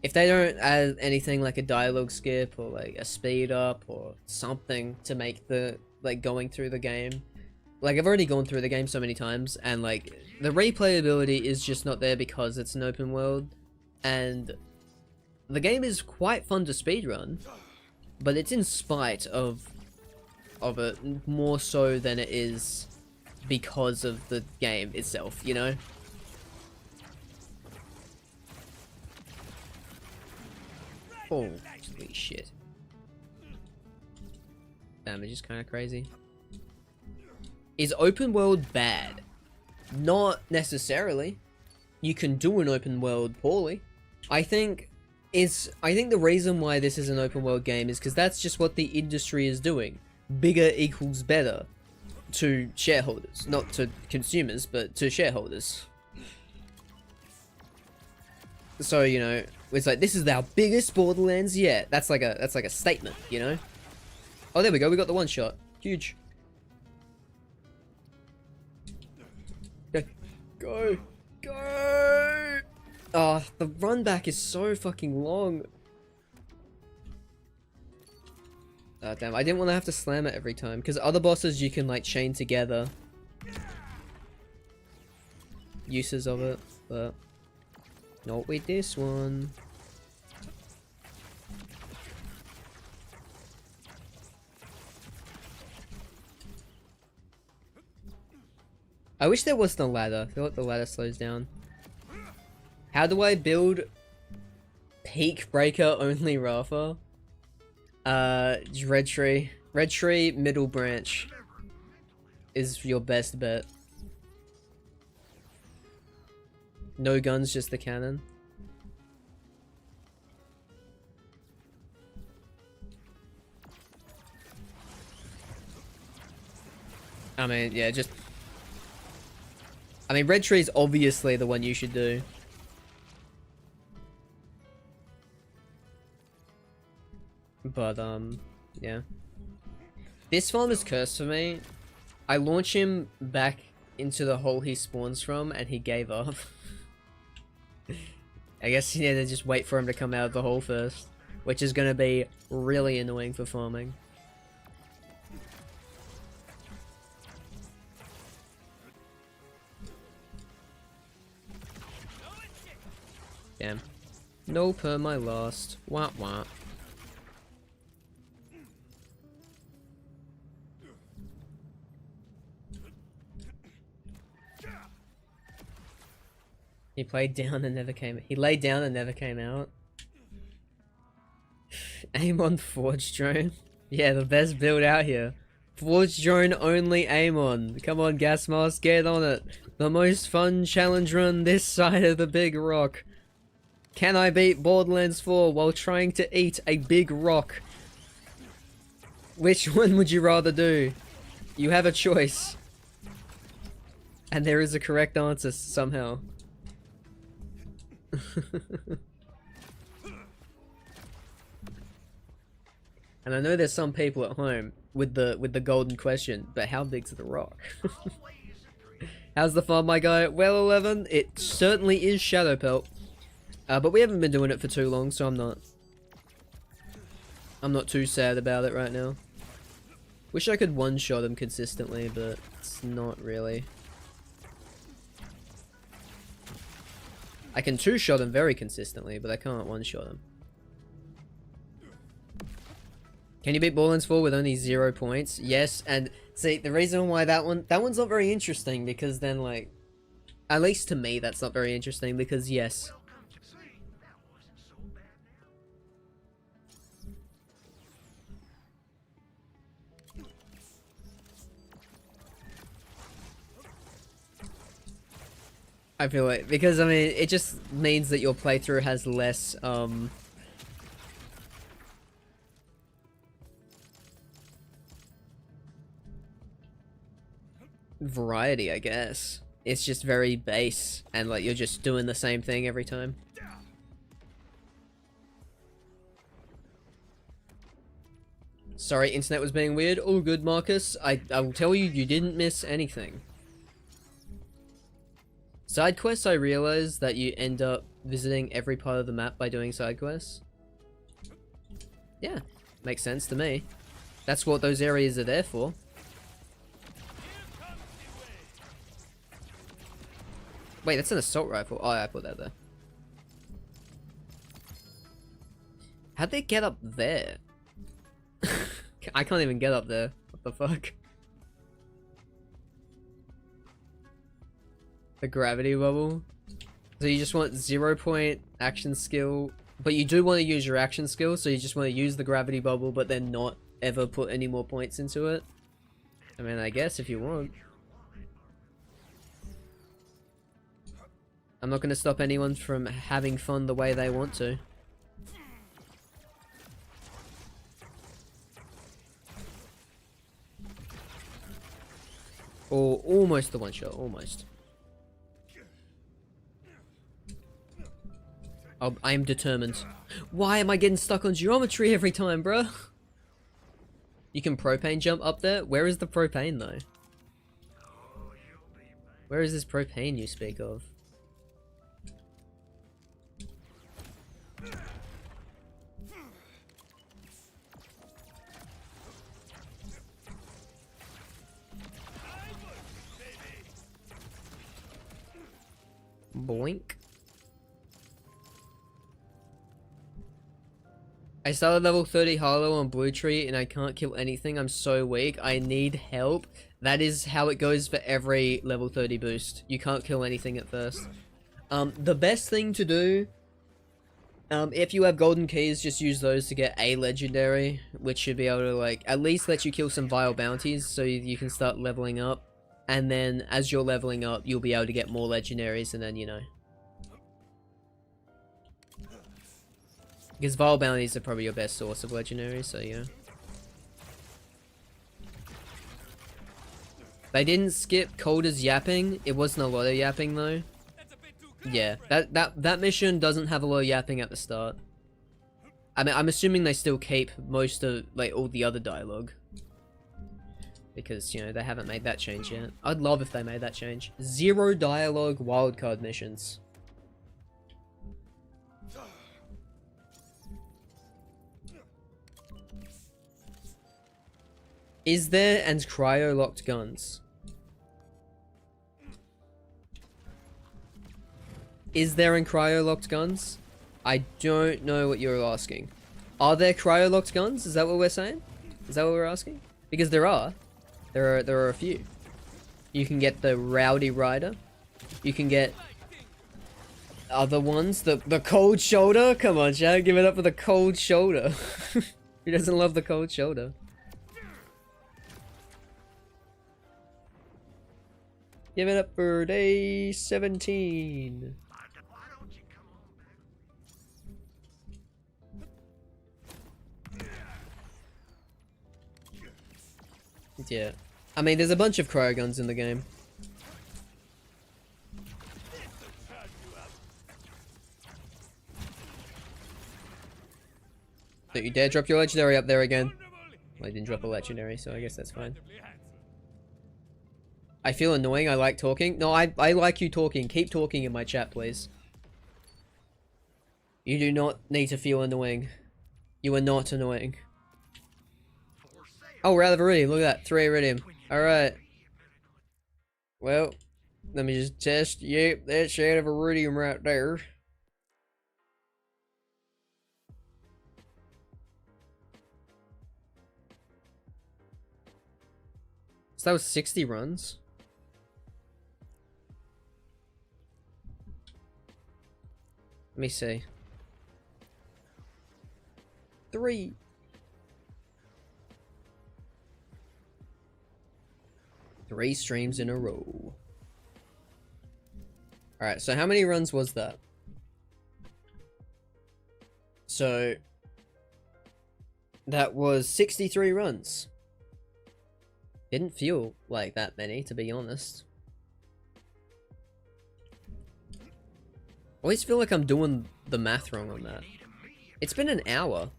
If they don't add anything like a dialogue skip or like a speed up or something to make the like going through the game. Like, I've already gone through the game so many times and like the replayability is just not there because it's an open world, and the game is quite fun to speedrun, but it's in spite of it more so than it is because of the game itself, you know? Holy shit. Damage is kind of crazy. Is open world bad? Not necessarily. You can do an open world poorly. I think the reason why this is an open world game is because that's just what the industry is doing. Bigger equals better to shareholders. Not to consumers, but to shareholders. So, you know, it's like, this is our biggest Borderlands yet. That's like a statement, you know? Oh, there we go. We got the one shot. Huge. Okay. Go. Go. Oh, the run back is so fucking long. Oh, damn. I didn't want to have to slam it every time. Because other bosses you can, like, chain together. Uses of it, but not with this one. I wish there wasn't a ladder. I feel like the ladder slows down. How do I build peak breaker only Rafa? Red tree. Red tree, middle branch is your best bet. No guns, just the cannon. I mean, yeah, just... I mean, red tree is obviously the one you should do. But, yeah. This farm is cursed for me. I launch him back into the hole he spawns from, and he gave up. I guess you need to just wait for him to come out of the hole first, which is going to be really annoying for farming. Damn. No perm I lost. Wah wah. He played down and never came. He laid down and never came out. Aim on Forge Drone. Yeah, the best build out here. Forge Drone only aim on. Come on, Gas Mask, get on it. The most fun challenge run this side of the big rock. Can I beat Borderlands 4 while trying to eat a big rock? Which one would you rather do? You have a choice. And there is a correct answer somehow. And I know there's some people at home with the golden question, but how big's the rock? How's the farm, my guy? Well, 11, it certainly is Shadow Pelt. But we haven't been doing it for too long, so I'm not too sad about it right now. Wish I could one-shot him consistently, but it's not really. I can two-shot him very consistently, but I can't one-shot him. Can you beat Borderlands 4 with only 0 points? Yes, and see, the reason why that one's not very interesting, because then, like, at least to me, that's not very interesting, because yes. I feel like, because I mean, it just means that your playthrough has less, variety, I guess. It's just very base, and like, you're just doing the same thing every time. Sorry, internet was being weird. All good, Marcus. I will tell you, you didn't miss anything. Side quests, I realized that you end up visiting every part of the map by doing side quests. Yeah, makes sense to me. That's what those areas are there for. Wait, that's an assault rifle. Oh, I put that there. How'd they get up there? I can't even get up there. What the fuck? The gravity bubble. So you just want 0 point action skill, but you do want to use your action skill, so you just want to use the gravity bubble, but then not ever put any more points into it. I mean, I guess if you want. I'm not going to stop anyone from having fun the way they want to. Or almost the one shot, almost. I am determined. Why am I getting stuck on geometry every time, bruh? You can propane jump up there? Where is the propane, though? Where is this propane you speak of? Boink. I started level 30 Harlow on Blue Tree and I can't kill anything. I'm so weak. I need help. That is how it goes for every level 30 boost. You can't kill anything at first. The best thing to do, if you have golden keys, just use those to get a legendary, which should be able to, like, at least let you kill some vile bounties so you can start leveling up. And then as you're leveling up, you'll be able to get more legendaries, and then, you know. Because vile bounties are probably your best source of legendaries, so yeah. They didn't skip Calder's yapping. It wasn't a lot of yapping though. Yeah, that mission doesn't have a lot of yapping at the start. I mean, I'm assuming they still keep most of, like, all the other dialogue. Because, you know, they haven't made that change yet. I'd love if they made that change. 0 dialogue wildcard missions. Is there and cryo-locked guns? Is there and cryo-locked guns? I don't know what you're asking. Are there cryo-locked guns? Is that what we're saying? Is that what we're asking? Because there are. There are a few. You can get the Rowdy Rider. You can get other ones, the cold shoulder. Come on, Chad, give it up for the cold shoulder. Who doesn't love the cold shoulder? Give it up for day 17. Yeah. I mean, there's a bunch of cryo guns in the game. Don't you dare drop your legendary up there again. Well, I didn't drop a legendary, so I guess that's fine. I feel annoying. I like talking. No, I like you talking. Keep talking in my chat, please. You do not need to feel annoying. You are not annoying. Oh, we're out of iridium. Look at that. 3 iridium. Alright. Well, let me just test. Yep, that's out of iridium right there. So that was 60 runs? Let me see. 3. Three streams in a row. Alright, so how many runs was that? So that was 63 runs. Didn't feel like that many, to be honest. Always feel like I'm doing the math wrong on that. It's been an hour.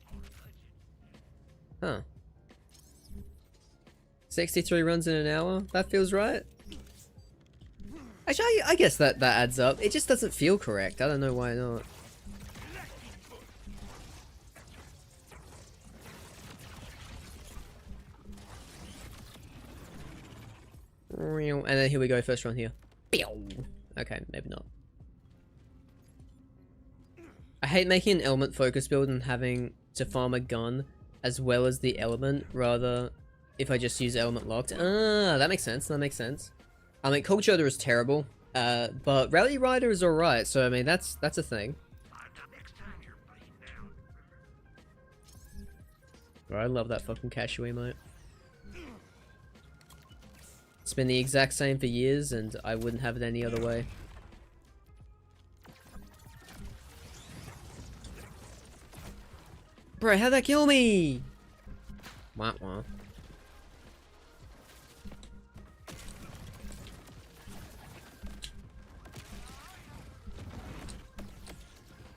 Huh. 63 runs in an hour? That feels right? Actually, I guess that adds up. It just doesn't feel correct. I don't know why not. And then here we go, first run here. Okay, maybe not. I hate making an element focus build and having to farm a gun as well as the element, rather if I just use element locked. Ah, that makes sense, that makes sense. I mean, Cold Shoulder is terrible, but Rally Rider is alright, so I mean, that's a thing. Bro, I love that fucking Cashew emote. It's been the exact same for years, and I wouldn't have it any other way. Bro, how'd that kill me? Wah wah.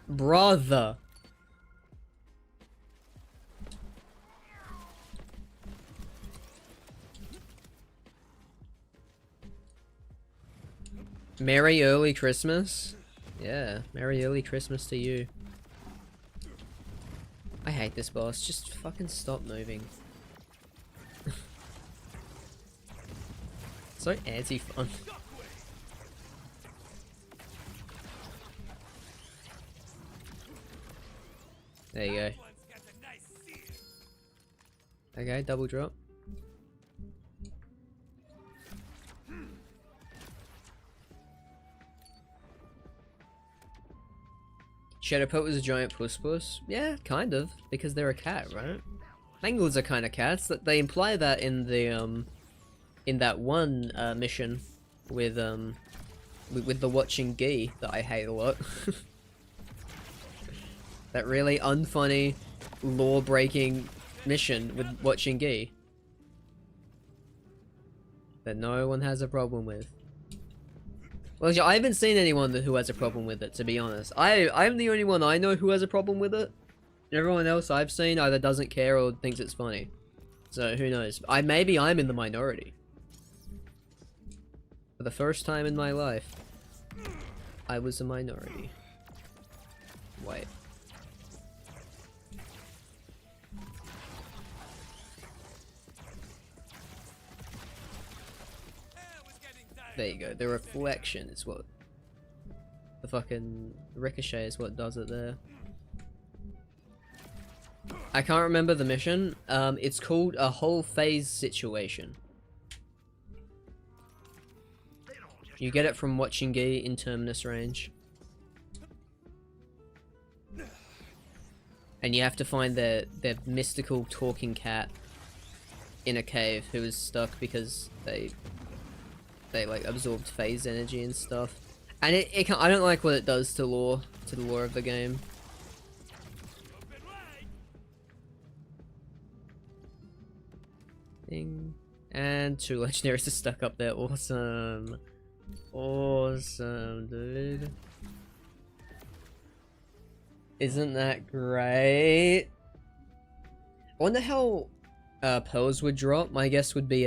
Brother. Merry early Christmas? Yeah, Merry early Christmas to you. I hate this boss, just fucking stop moving. So anti-fun. There you go. Okay, double drop. Shadowpelt was a giant puss. Yeah, kind of, because they're a cat, right? Mangles are kind of cats. They imply that in the in that one mission with the watching Gee that I hate a lot. That really unfunny, law-breaking mission with watching Gee that no one has a problem with. Well, I haven't seen anyone who has a problem with it, to be honest. I'm the only one I know who has a problem with it. Everyone else I've seen either doesn't care or thinks it's funny. So, who knows? Maybe I'm in the minority. For the first time in my life, I was a minority. Wait. There you go, the reflection is what... The fucking ricochet is what does it there. I can't remember the mission. It's called a whole phase situation. You get it from watching Gee in Terminus range. And you have to find their mystical talking cat in a cave who is stuck because they like absorbed phase energy and stuff. And it can, I don't like what it does to the lore of the game. Ding. And 2 legendaries are stuck up there. Awesome. Awesome, dude. Isn't that great? I wonder how pearls would drop. My guess would be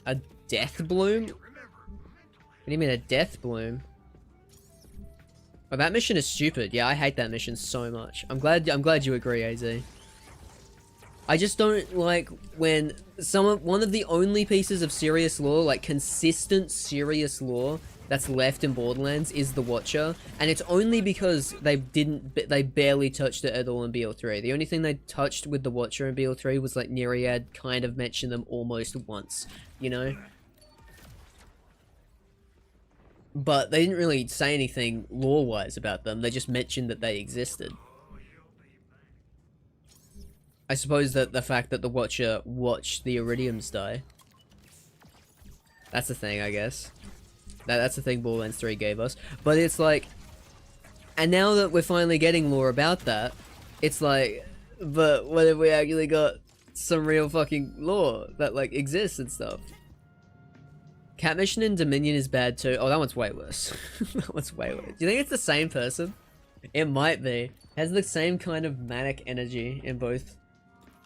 a death bloom. What do you mean a death bloom? Oh, that mission is stupid. Yeah, I hate that mission so much. I'm glad you agree, AZ. I just don't like when one of the only pieces of serious lore, like consistent serious lore that's left in Borderlands is the Watcher, and it's only because they barely touched it at all in BL3. The only thing they touched with the Watcher in BL3 was like Nereid kind of mentioned them almost once, you know? But they didn't really say anything lore-wise about them, they just mentioned that they existed. I suppose that the fact that the Watcher watched the Iridiums die. That's the thing, I guess. That's the thing Borderlands 3 gave us. But it's like... And now that we're finally getting lore about that, it's like... But what if we actually got some real fucking lore that, like, exists and stuff? Cat Mission in Dominion is bad too. Oh, that one's way worse. That one's way worse. Do you think it's the same person? It might be. It has the same kind of manic energy in both.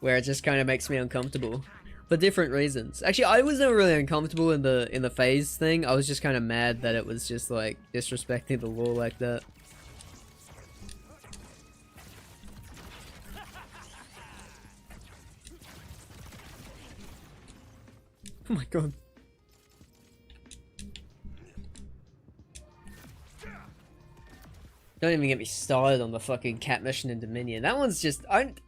Where it just kind of makes me uncomfortable. For different reasons. Actually, I was never really uncomfortable in the phase thing. I was just kind of mad that it was just like disrespecting the lore like that. Oh my god. Don't even get me started on the fucking cat mission in Dominion. That one's just...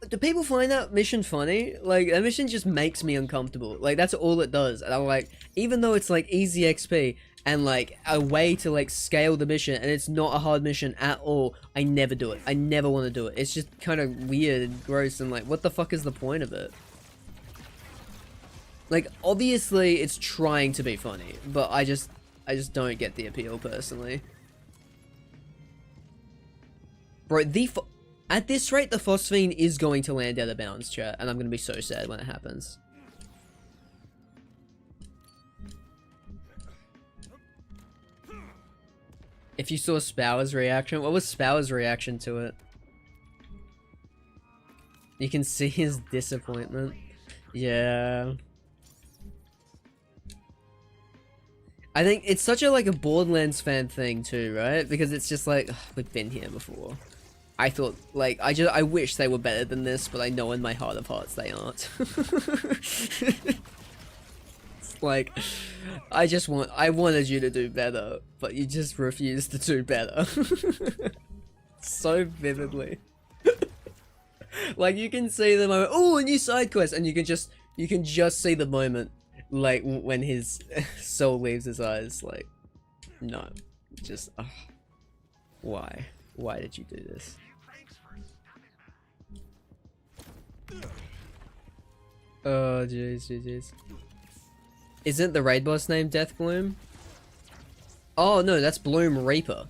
do people find that mission funny? Like, that mission just makes me uncomfortable. Like, that's all it does. And I'm like, even though it's like easy XP and like a way to like scale the mission and it's not a hard mission at all, I never do it. I never want to do it. It's just kind of weird and gross and like, what the fuck is the point of it? Like, obviously it's trying to be funny, but I just don't get the appeal personally. Bro, at this rate, the Phosphine is going to land out of bounds, chat, and I'm going to be so sad when it happens. If you saw Spower's reaction, what was Spower's reaction to it? You can see his disappointment. Yeah. I think it's such a, like, a Borderlands fan thing too, right? Because it's just like, ugh, we've been here before. I thought, like, I wish they were better than this, but I know in my heart of hearts they aren't. It's like, I wanted you to do better, but you just refused to do better. So vividly. Like, you can see the moment, oh, a new side quest, and you can just see the moment, like, when his soul leaves his eyes, like, no, just, why? Why did you do this? Oh, jeez. Isn't the raid boss named Death Bloom? Oh, no, that's Bloom Reaper.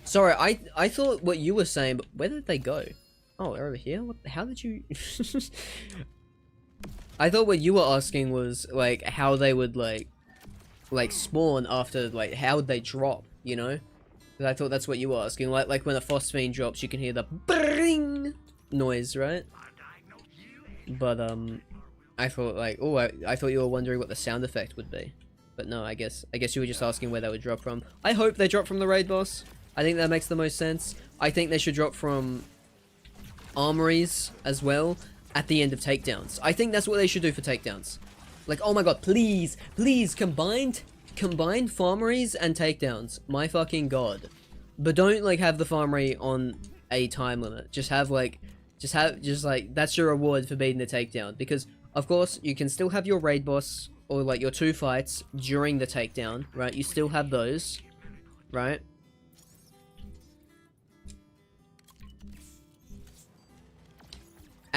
Sorry, I thought what you were saying, but where did they go? Oh, they're over here? What, how did you... I thought what you were asking was, like, how they would, like spawn after, like, how would they drop, you know? Because I thought that's what you were asking. Like when a phosphine drops, you can hear the bring noise, right? But, I thought, like, oh, I thought you were wondering what the sound effect would be. But no, I guess you were just asking where they would drop from. I hope they drop from the raid boss. I think that makes the most sense. I think they should drop from armories as well at the end of takedowns. I think that's what they should do for takedowns. Like, oh my god, please, combine farmeries and takedowns. My fucking god. But don't, like, have the farmery on a time limit. Just have, like, that's your reward for beating the takedown. Because, of course, you can still have your raid boss, or, like, your 2 fights during the takedown, right? You still have those, right?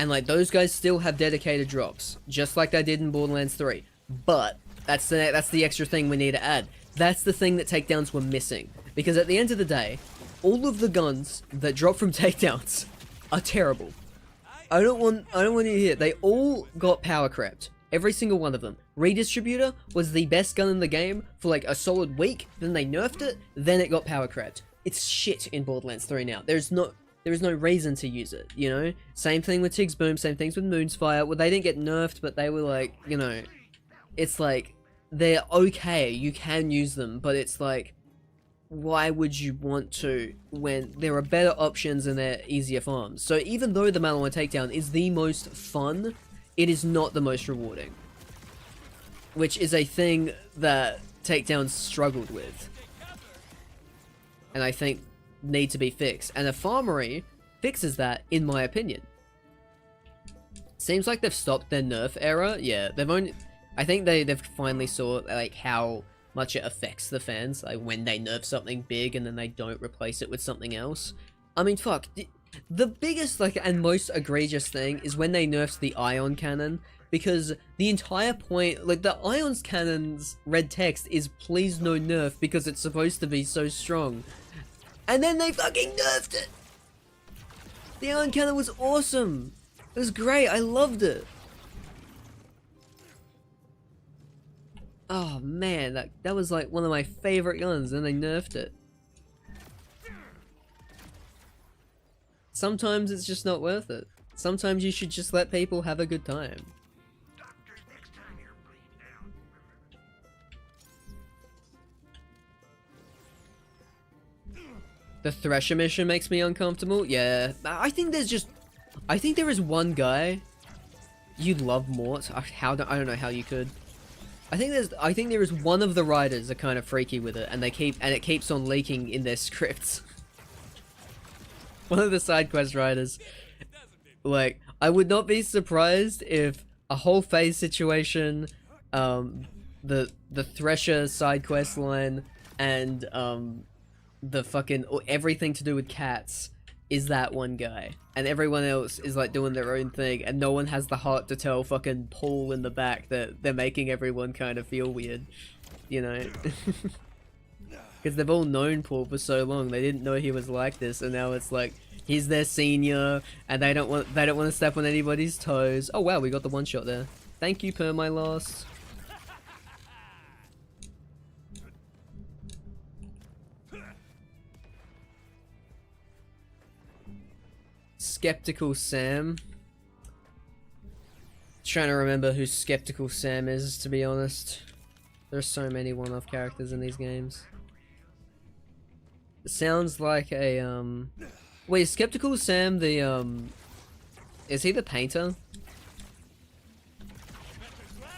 And like those guys still have dedicated drops, just like they did in Borderlands 3. But that's the extra thing we need to add. That's the thing that takedowns were missing. Because at the end of the day, all of the guns that drop from takedowns are terrible. I don't want you to hear. They all got power crept. Every single one of them. Redistributor was the best gun in the game for like a solid week, then they nerfed it, then it got power crept. It's shit in Borderlands 3 now. There is no reason to use it, you know? Same thing with Tig's Boom, same things with Moon's Fire. Well, they didn't get nerfed, but they were like, you know, it's like, they're okay, you can use them, but it's like, why would you want to when there are better options and they're easier farms? So even though the Malinois takedown is the most fun, it is not the most rewarding. Which is a thing that takedowns struggled with. And I think need to be fixed. And a farmery fixes that, in my opinion. Seems like they've stopped their nerf era. Yeah, I think they've finally saw like how much it affects the fans, like when they nerf something big and then they don't replace it with something else. I mean, fuck, the biggest like and most egregious thing is when they nerfed the ion cannon, because the entire point, like the ions cannon's red text is please no nerf because it's supposed to be so strong, and then they fucking nerfed it. The ion cannon was awesome. It was great. I loved it. Oh man, that was like one of my favorite guns, and they nerfed it. Sometimes it's just not worth it. Sometimes you should just let people have a good time. The Thresher mission makes me uncomfortable. Yeah, I think there is one guy you'd love more. I don't know how you could. I think there is one of the writers are kind of freaky with it, and it keeps on leaking in their scripts. One of the side quest writers, like, I would not be surprised if a whole phase situation, the Thresher side quest line, and the fucking everything to do with cats is that one guy, and everyone else is like doing their own thing, and no one has the heart to tell fucking Paul in the back that they're making everyone kind of feel weird, you know? Because they've all known Paul for so long, they didn't know he was like this, and now it's like he's their senior, and they don't want to step on anybody's toes. Oh wow, we got the one shot there. Thank you, per my loss. Skeptical Sam. Trying to remember who Skeptical Sam is, to be honest. There's so many one-off characters in these games. It sounds like a wait, is Skeptical Sam the is he the painter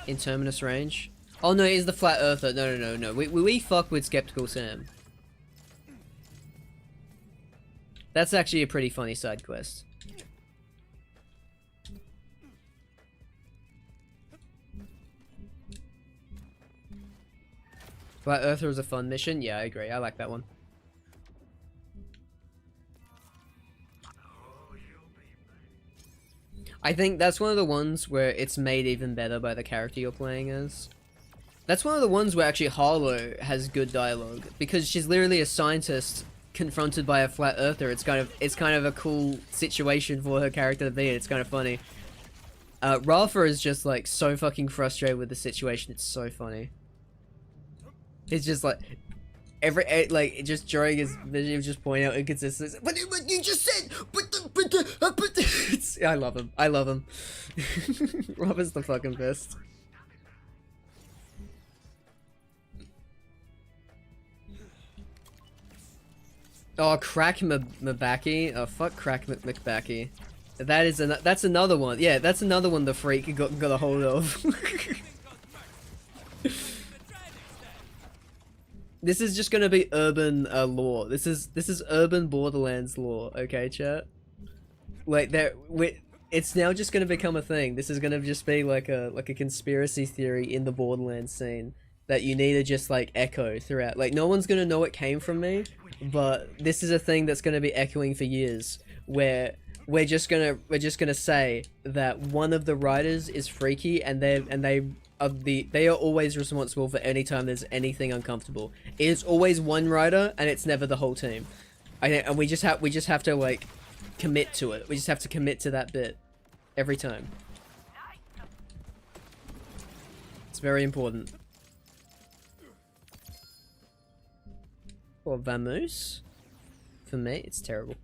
in Terminus Range? Oh no, he's the Flat Earther. No. We fuck with Skeptical Sam. That's actually a pretty funny side quest. Flat Earther is a fun mission. Yeah, I agree. I like that one. I think that's one of the ones where it's made even better by the character you're playing as. That's one of the ones where actually Harlow has good dialogue, because she's literally a scientist confronted by a Flat Earther. It's kind of a cool situation for her character to be in. It's kind of funny. Rafa is just like so fucking frustrated with the situation. It's so funny. It's just like just during his vision, just pointing out inconsistencies. But you just said, I love him. I love him. Rafa's the fucking best. Oh, Crack Mabaki. Oh, fuck Crack McBacky. That's another one. Yeah, that's another one the freak got a hold of. This is just gonna be urban lore. This is urban Borderlands lore. Okay, chat. Like it's now just gonna become a thing. This is gonna just be like a conspiracy theory in the Borderlands scene that you need to just like echo throughout. Like no one's gonna know it came from me, but this is a thing that's gonna be echoing for years. Where we're just gonna say that one of the riders is freaky, and they are always responsible for any time there's anything uncomfortable. It's always one rider, and it's never the whole team. And we just have to like commit to it. We just have to commit to that bit every time. It's very important. Or Vamoose. For me, it's terrible.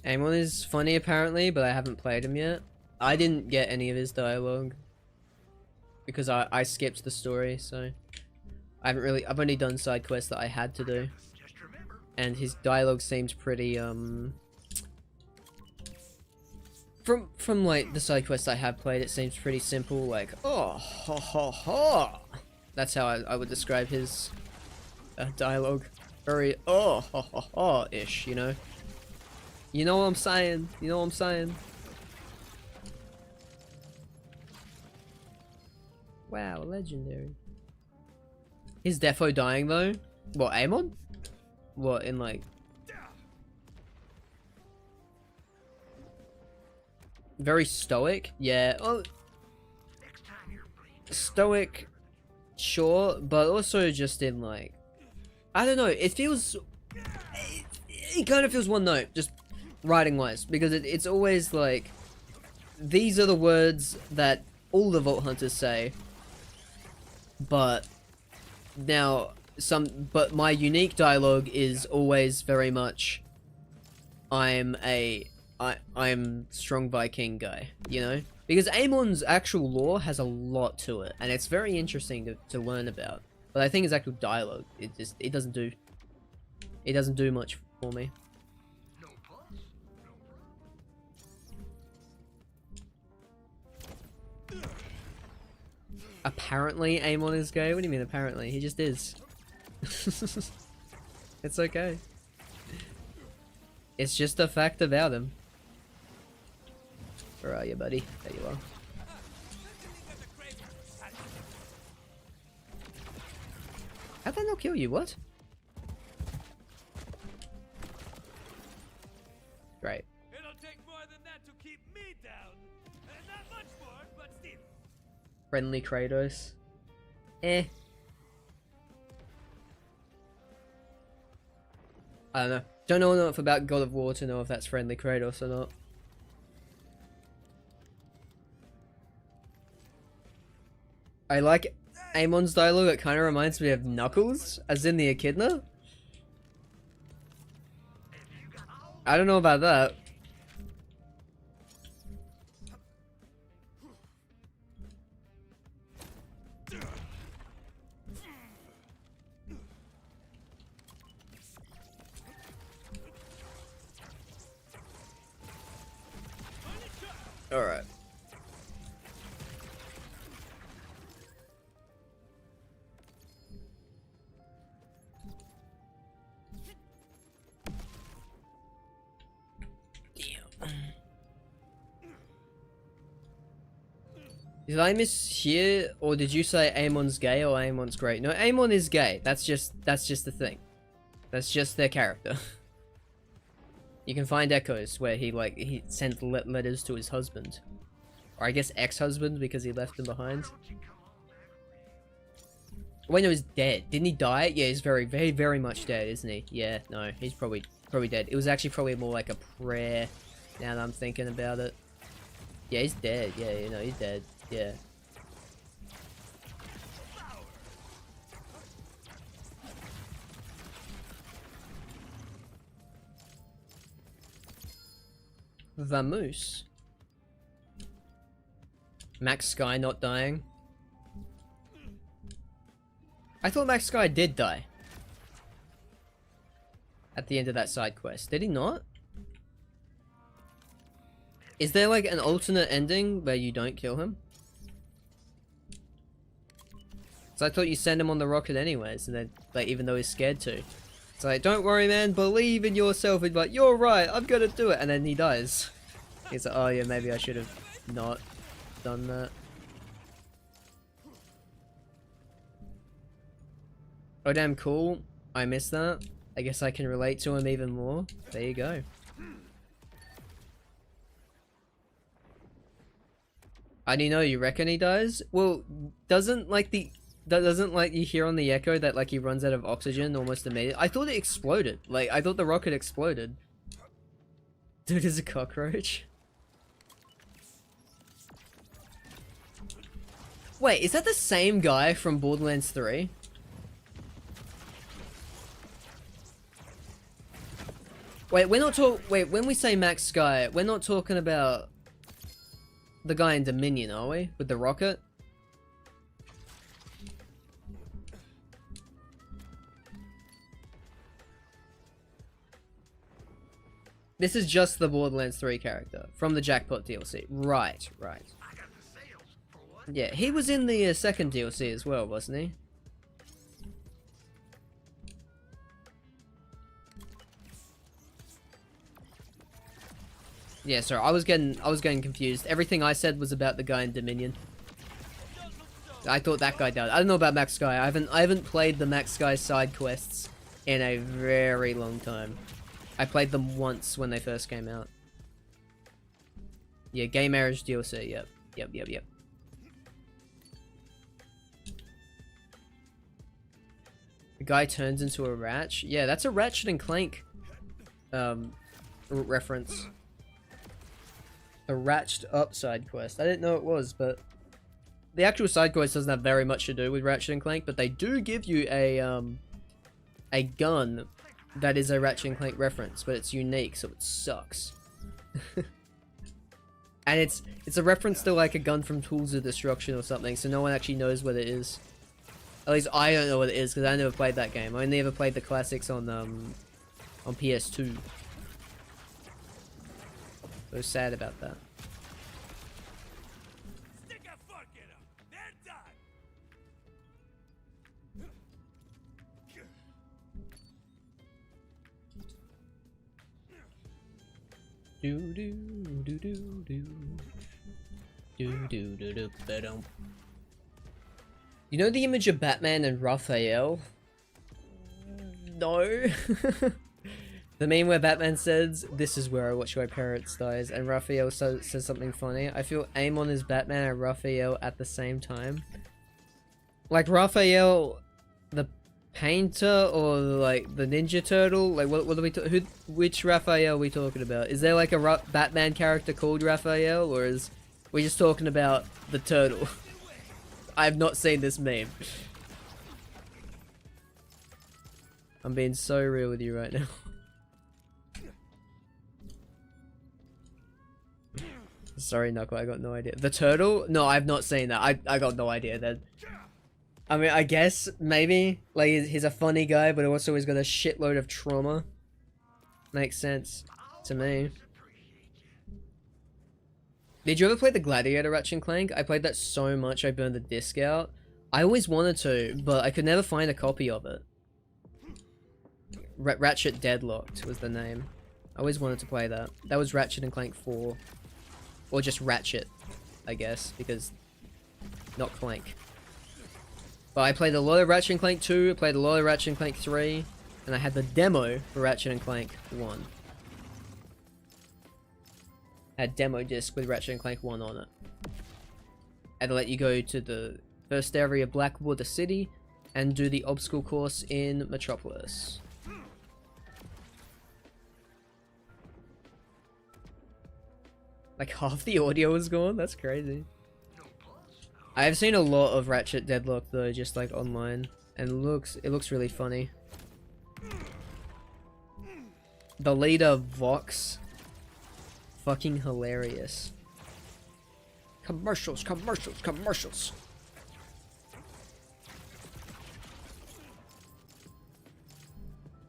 Amon is funny apparently, but I haven't played him yet. I didn't get any of his dialogue because I skipped the story, so I've only done side quests that I had to do. And his dialogue seemed pretty from like the side quests I have played, it seems pretty simple, like oh ha ha ha. That's how I would describe his dialogue. Very oh ha ha ha ish, you know. You know what I'm saying? You know what I'm saying? Wow, legendary. Is Defo dying though? What, Amon? What, in like... Very stoic? Yeah. Oh, stoic, sure, but also just in like... I don't know, it feels... It kind of feels one note, just writing wise, because it's always like... These are the words that all the Vault Hunters say, but now but my unique dialogue is always very much I'm strong Viking guy, you know? Because Amon's actual lore has a lot to it, and it's very interesting to learn about. But I think his actual dialogue, it doesn't do much for me. Apparently Amon is gay? What do you mean apparently? He just is. It's okay. It's just a fact about him. Where are you, buddy? There you are. How'd that not kill you? What? Great. It'll take more than that to keep me down. Not much more, but still. Friendly Kratos. Eh. I don't know. Don't know enough about God of War to know if that's friendly Kratos or not. I like Amon's dialogue. It kind of reminds me of Knuckles, as in the Echidna. I don't know about that. Alright. Did I mishear, or did you say Amon's gay or Amon's great? No, Amon is gay. That's just the thing. That's just their character. You can find echoes where he sent letters to his husband, or I guess ex-husband because he left him behind. Wait, no, he's dead. Didn't he die? Yeah, he's very, very, very much dead, isn't he? Yeah, no, he's probably dead. It was actually probably more like a prayer. Now that I'm thinking about it. Yeah, he's dead. Yeah, you know, he's dead. Yeah. Vamoose. Max Sky not dying. I thought Max Sky did die. At the end of that side quest. Did he not? Is there like an alternate ending where you don't kill him? So I thought you send him on the rocket anyways, and then, like, even though he's scared to. It's like, don't worry man, believe in yourself, and like, you're right, I'm gonna do it, and then he dies. He's like, oh yeah, maybe I should have not done that. Oh damn, cool. I missed that. I guess I can relate to him even more. There you go. I do know, you reckon he dies? Well, doesn't like you hear on the echo that like he runs out of oxygen almost immediately? I thought it exploded. Like, I thought the rocket exploded. Dude is a cockroach. Wait, is that the same guy from Borderlands 3? Wait, when we say Max Sky, we're not talking about the guy in Dominion, are we? With the rocket? This is just the Borderlands 3 character from the Jackpot DLC. Right, right. Yeah, he was in the second DLC as well, wasn't he? Yeah, sorry, I was getting confused. Everything I said was about the guy in Dominion. I thought that guy died. I don't know about Max Sky. I haven't played the Max Sky side quests in a very long time. I played them once when they first came out. Yeah, Gay Marriage DLC. Yep. The guy turns into a Ratch. Yeah, that's a Ratchet and Clank reference. A Ratchet Up side quest. I didn't know it was, but the actual side quest doesn't have very much to do with Ratchet and Clank, but they do give you a gun that is a Ratchet and Clank reference, but it's unique, so it sucks. And it's a reference to like a gun from Tools of Destruction or something, so no one actually knows what it is. At least I don't know what it is because I never played that game. I only ever played the classics on PS2. So sad about that. Stick a fork in 'em. They're done. Do do do do do do do do do ba-dum. You know the image of Batman and Raphael? No. The meme where Batman says, "This is where I watch my parents dies," and Raphael says something funny. I feel Amon is Batman and Raphael at the same time. Like Raphael, the painter, or like the Ninja Turtle? Like what are we? Which Raphael are we talking about? Is there like a Batman character called Raphael, or is we just talking about the turtle? I have not seen this meme. I'm being so real with you right now. Sorry, Knuckle, I got no idea. The turtle? No, I've not seen that. I got no idea then. I mean, I guess, maybe. Like, he's a funny guy, but also he's got a shitload of trauma. Makes sense to me. Did you ever play the Gladiator Ratchet and Clank? I played that so much I burned the disc out. I always wanted to, but I could never find a copy of it. Ratchet Deadlocked was the name. I always wanted to play that. That was Ratchet and Clank 4. Or just Ratchet, I guess, because not Clank. But I played a lot of Ratchet and Clank 2, I played a lot of Ratchet and Clank 3, and I had the demo for Ratchet and Clank 1. Had demo disc with Ratchet and Clank 1 on it. And to let you go to the first area of Blackwater City and do the obstacle course in Metropolis. Like half the audio is gone? That's crazy. I have seen a lot of Ratchet Deadlock though, just like online, and it looks really funny. The leader Vox, fucking hilarious. Commercials, commercials, commercials.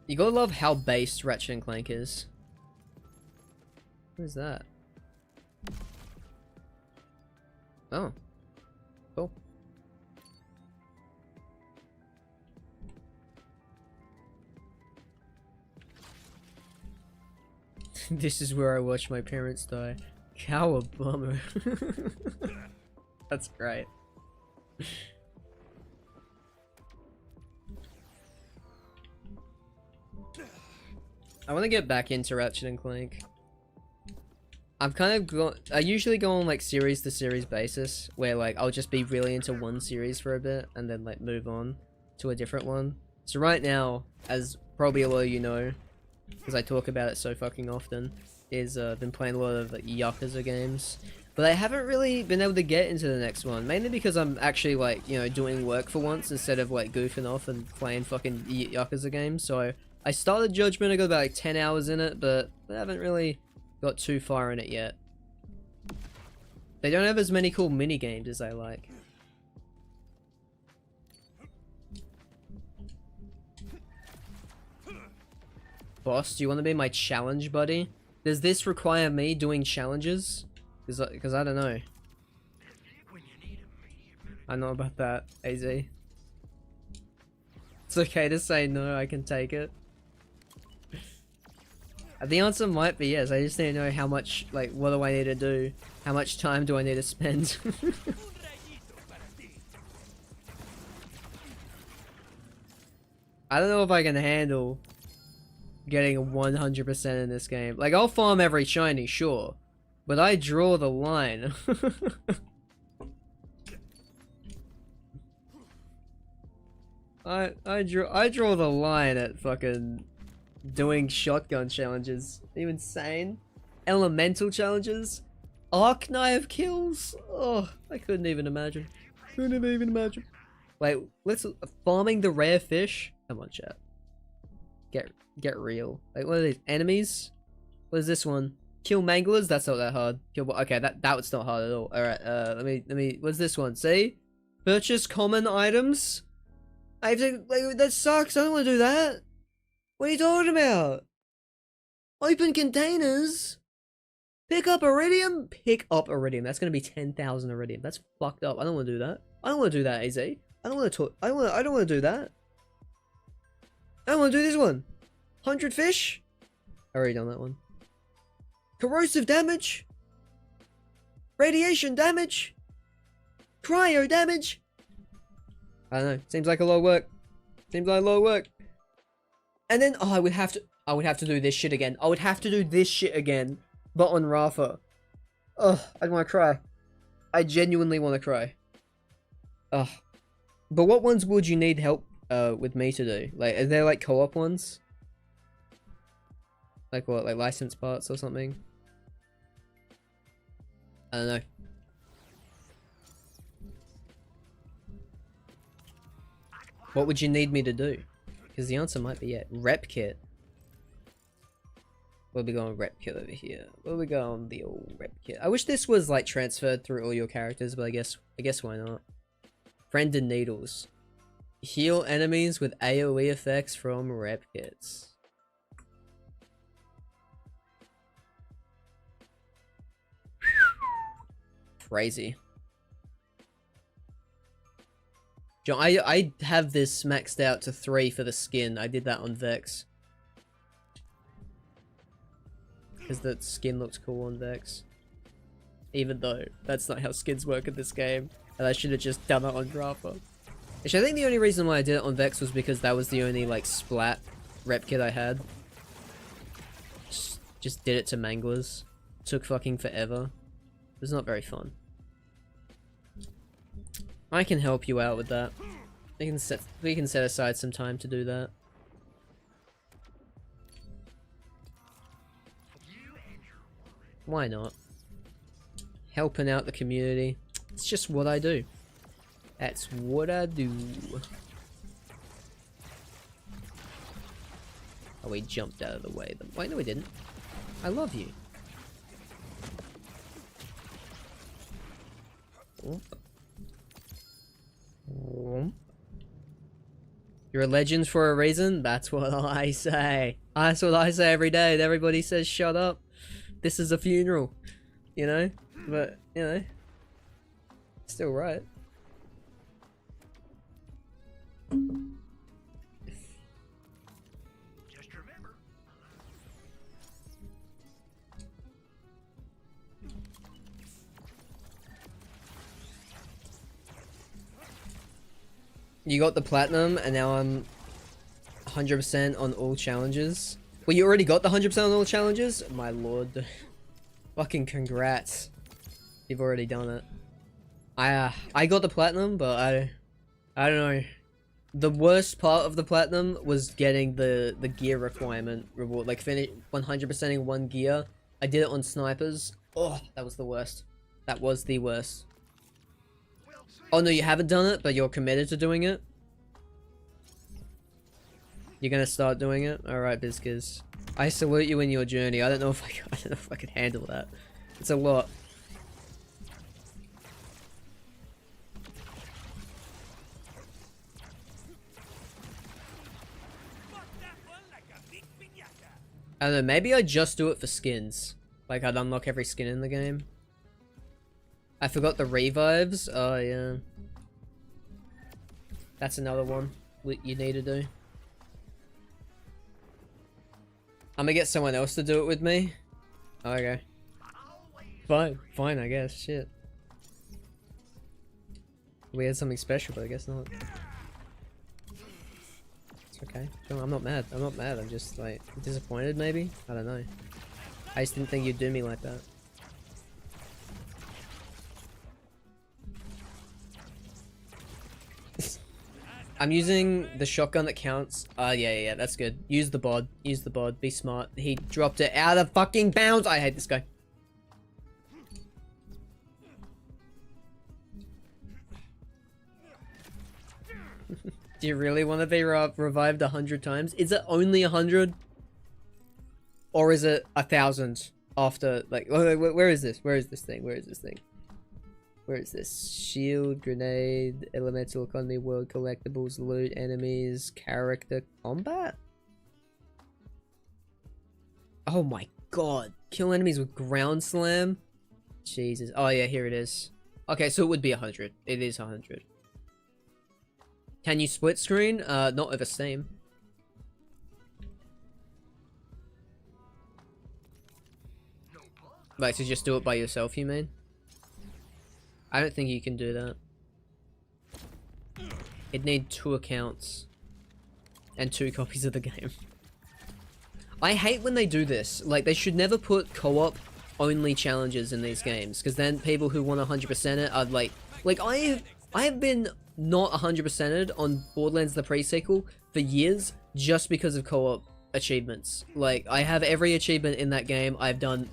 You gotta love how based Ratchet and Clank is. What is that? Oh. Cool. This is where I watch my parents die. How a bummer. That's great. I want to get back into Ratchet and Clank. I've kind of gone. I usually go on like series to series basis, where like I'll just be really into one series for a bit and then like move on to a different one. So right now, as probably a lot of you know, because I talk about it so fucking often, is been playing a lot of like, Yakuza games. But I haven't really been able to get into the next one, mainly because I'm actually like, you know, doing work for once instead of like goofing off and playing fucking Yakuza games. So I started Judgment, I got about like 10 hours in it, but I haven't really got too far in it yet. They don't have as many cool mini games as I like. Boss, do you want to be my challenge buddy? Does this require me doing challenges? Because I don't know. I know about that, AZ. It's okay to say no, I can take it. The answer might be yes, I just need to know how much, like, what do I need to do? How much time do I need to spend? I don't know if I can handle getting 100% in this game. Like, I'll farm every shiny, sure. But I draw the line. I draw the line at fucking doing shotgun challenges. Are you insane? Elemental challenges? Arc knife kills? Oh, I couldn't even imagine. Couldn't even imagine. Wait, let's farming the rare fish? Come on, chat. Get real. Like, what are these? Enemies? What is this one? Kill manglers? That's not that hard. Kill, okay, that's not hard at all. Alright, let me, what's this one? See? Purchase common items? I have to, like, that sucks. I don't want to do that. What are you talking about? Open containers? Pick up iridium? Pick up iridium. That's gonna be 10,000 iridium. That's fucked up. I don't want to do that. I don't want to do that, AZ. I don't want to talk. I don't want to do that. I don't want to do this one. 100 fish? I already done that one. Corrosive damage? Radiation damage? Cryo damage? I don't know. Seems like a lot of work. Seems like a lot of work. And then, oh, I would have to do this shit again. I would have to do this shit again, but on Rafa. Ugh, I'd want to cry. I genuinely want to cry. Ugh. But what ones would you need help with me to do? Like, are there like co-op ones? Like what, like license parts or something? I don't know. What would you need me to do? Because the answer might be yeah. Rep kit. We'll be going rep kit over here. We'll be going the old rep kit. I wish this was like transferred through all your characters, but I guess why not? Friend and needles. Heal enemies with AoE effects from rep kits. Crazy. John, I have this maxed out to 3 for the skin. I did that on Vex. Because the skin looks cool on Vex. Even though that's not how skins work in this game. And I should have just done it on Rafa. Actually, I think the only reason why I did it on Vex was because that was the only, like, splat rep kit I had. Just did it to manglers. Took fucking forever. It was not very fun. I can help you out with that. We can set aside some time to do that. Why not? Helping out the community. It's just what I do. That's what I do. Oh, we jumped out of the way. Wait, no we didn't. I love you. You're a legend for a reason? That's what I say. That's what I say every day. Everybody says shut up. This is a funeral. You know? But, you know. Still right. Just remember. You got the platinum, and now I'm 100% on all challenges. Well, you already got the 100% on all challenges? My lord. Fucking congrats. You've already done it. I got the platinum, but I don't know. The worst part of the platinum was getting the gear requirement reward. Like, finish 100%ing one gear. I did it on snipers. Oh, that was the worst. That was the worst. Oh no, you haven't done it, but you're committed to doing it? You're gonna start doing it? Alright, Bizkiz. I salute you in your journey. I don't know if I could handle that. It's a lot. I don't know, maybe I just do it for skins. Like, I'd unlock every skin in the game. I forgot the revives. Oh, yeah. That's another one you need to do. I'm gonna get someone else to do it with me. Okay. Fine, I guess. Shit. We had something special, but I guess not. It's okay. I'm not mad. I'm just, like, disappointed, maybe? I don't know. I just didn't think you'd do me like that. I'm using the shotgun that counts. Yeah, that's good. Use the bod. Use the bod. Be smart. He dropped it out of fucking bounds. I hate this guy. Do you really want to be revived 100 times? Is it only 100? Or is it 1,000 after, like, where is this? Where is this thing? Where is this thing? Where is this? Shield, grenade, elemental economy, world collectibles, loot, enemies, character, combat? Oh my god. Kill enemies with ground slam? Jesus. Oh yeah, here it is. Okay, so it would be 100. It is 100. Can you split screen? Not over Steam. Like, to just do it by yourself, you mean? I don't think you can do that. It'd need 2 accounts. And 2 copies of the game. I hate when they do this. Like, they should never put co-op only challenges in these games. Because then people who want 100% it are like... Like, I have been not 100%ed on Borderlands the pre-sequel for years just because of co-op achievements. Like, I have every achievement in that game. I've done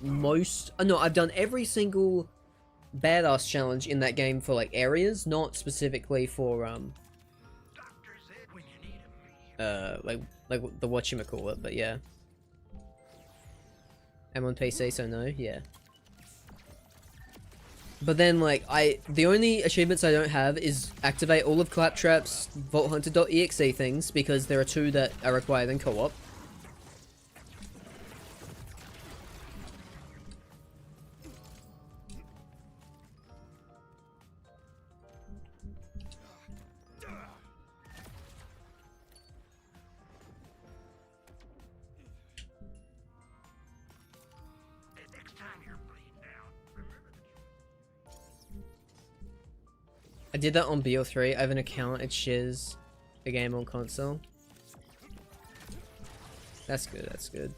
I've done every single badass challenge in that game for, like, areas, not specifically for, like the whatchamacallit, but yeah. I'm on PC, so no, yeah. But then, like, the only achievements I don't have is activate all of Claptrap's VaultHunter.exe things, because there are 2 that are required in co-op. I did that on BO3. I have an account. It shares the game on console. That's good. That's good.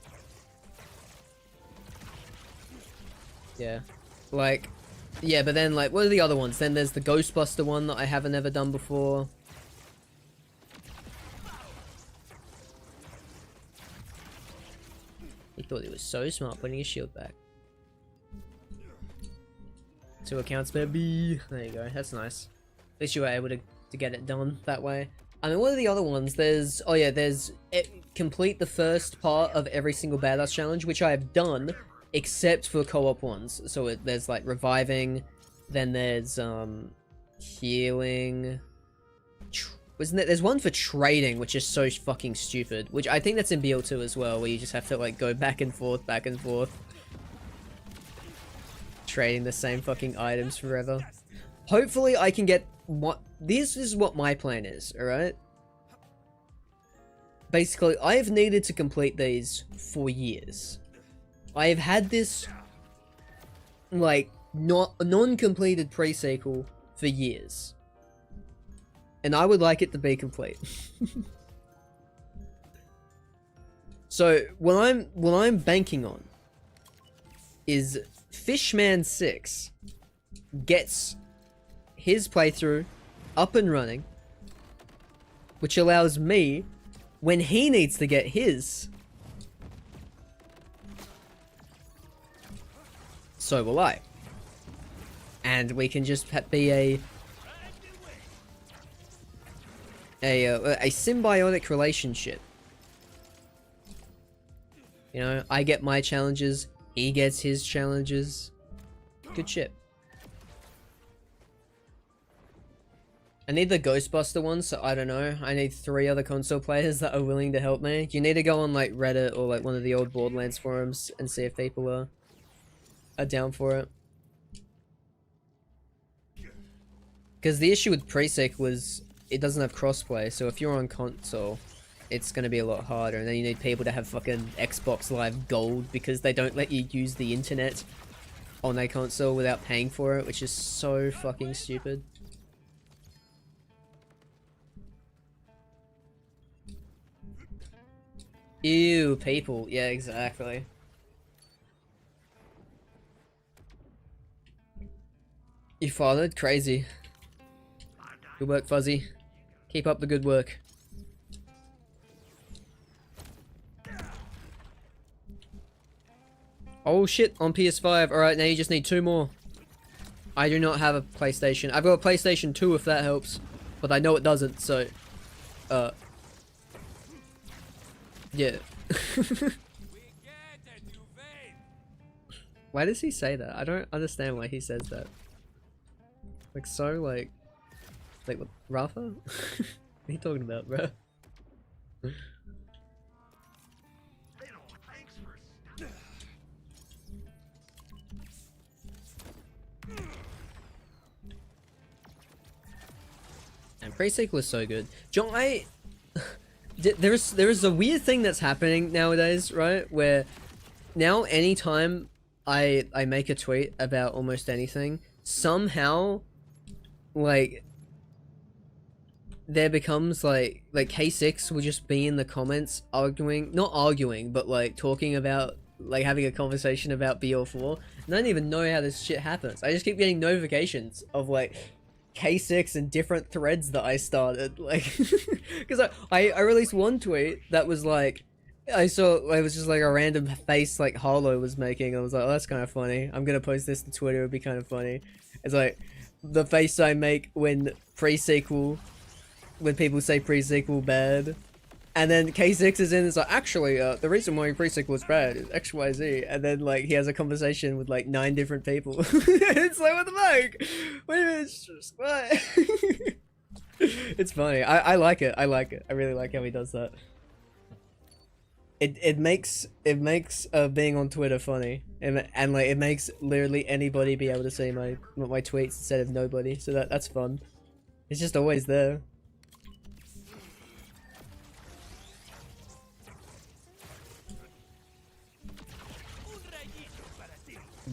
Yeah. Like, yeah, but then, like, what are the other ones? Then there's the Ghostbuster one that I haven't ever done before. He thought he was so smart putting his shield back. 2 accounts, baby. There you go. That's nice. At least you were able to get it done that way. I mean, what are the other ones? There's... Oh yeah, there's... complete the first part of every single badass challenge, which I have done, except for co-op ones. So there's, like, reviving, then there's, healing... Wasn't there? There's one for trading, which is so fucking stupid. Which I think that's in BL2 as well, where you just have to, like, go back and forth, trading the same fucking items forever. Hopefully I can get what... This is what my plan is, alright? Basically, I have needed to complete these for years. I have had this, like, non-completed pre-sequel for years. And I would like it to be complete. So what I'm banking on is Fishman6 gets his playthrough up and running, which allows me, when he needs to get his, so will I. And we can just be a symbiotic relationship. You know, I get my challenges, he gets his challenges. Good shit. I need the Ghostbuster one, so I don't know. I need 3 other console players that are willing to help me. You need to go on like Reddit or like one of the old Borderlands forums and see if people are down for it. Because the issue with Pre-Sec was it doesn't have crossplay, so if you're on console, it's gonna be a lot harder, and then you need people to have fucking Xbox Live Gold because they don't let you use the internet on a console without paying for it, which is so fucking stupid. Ew, people. Yeah, exactly. You followed? Crazy. Good work, Fuzzy. Keep up the good work. Oh shit, on PS5. Alright, now you just need 2 more. I do not have a PlayStation. I've got a PlayStation 2 if that helps. But I know it doesn't, so... yeah. Why does he say that? I don't understand why he says that. Like, so, like... Like, what, Rafa? What are you talking about, bro? And Pre-Sequel was so good. John, there is a weird thing that's happening nowadays, right? Where now anytime I make a tweet about almost anything, somehow, like, there becomes like K6 will just be in the comments arguing, not arguing, but like talking about, like having a conversation about BL4. And I don't even know how this shit happens. I just keep getting notifications of like K6 and different threads that I started, like, because I released one tweet that was like, I saw, it was just like a random face like Harlow was making. I was like, oh, that's kind of funny. I'm gonna post this to Twitter, it'd be kind of funny. It's like the face I make when pre-sequel, when people say pre-sequel bad, and then K6 is in, it's like, actually, the reason why pre-sequel is bad is XYZ, and then like he has a conversation with like 9 different people. It's like, what the fuck? Wait a minute, it's just, what? It's funny. I like it. I like it. I really like how he does that. It makes being on Twitter funny, and like it makes literally anybody be able to see my tweets instead of nobody. So that's fun. It's just always there.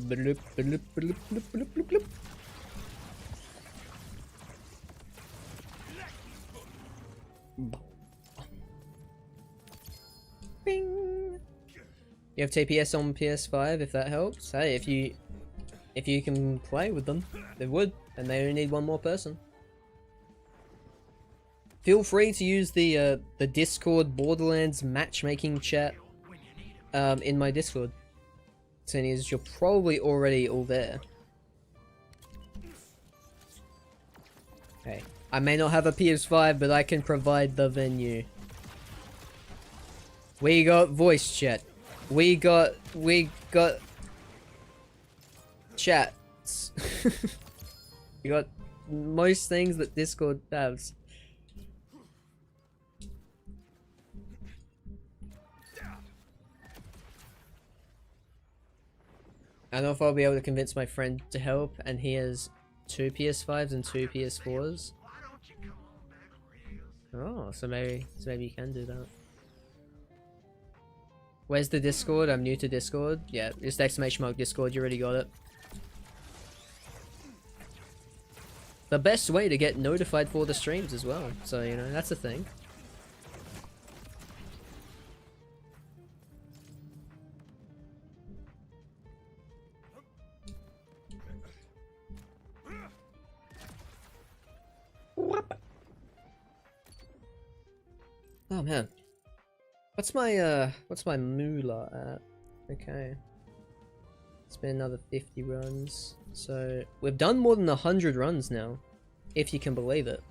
Bloop, bloop, bloop, bloop, bloop, bloop, bloop. Bing. You have TPS on PS5 if that helps. Hey, if you can play with them, they would, and they only need 1 more person. Feel free to use the Discord Borderlands matchmaking chat in my Discord. Seeing as you're probably already all there. Hey, I may not have a PS5, but I can provide the venue. We got voice chat. We got chats. We got most things that Discord has. I don't know if I'll be able to convince my friend to help, and he has 2 PS5s and 2 PS4s. Oh, so maybe you can do that. Where's the Discord? I'm new to Discord. Yeah, just exclamation mark Discord, you already got it. The best way to get notified for the streams as well, so you know, that's a thing. Oh man. What's my moolah at? Okay. It's been another 50 runs. So we've done more than 100 runs now, if you can believe it.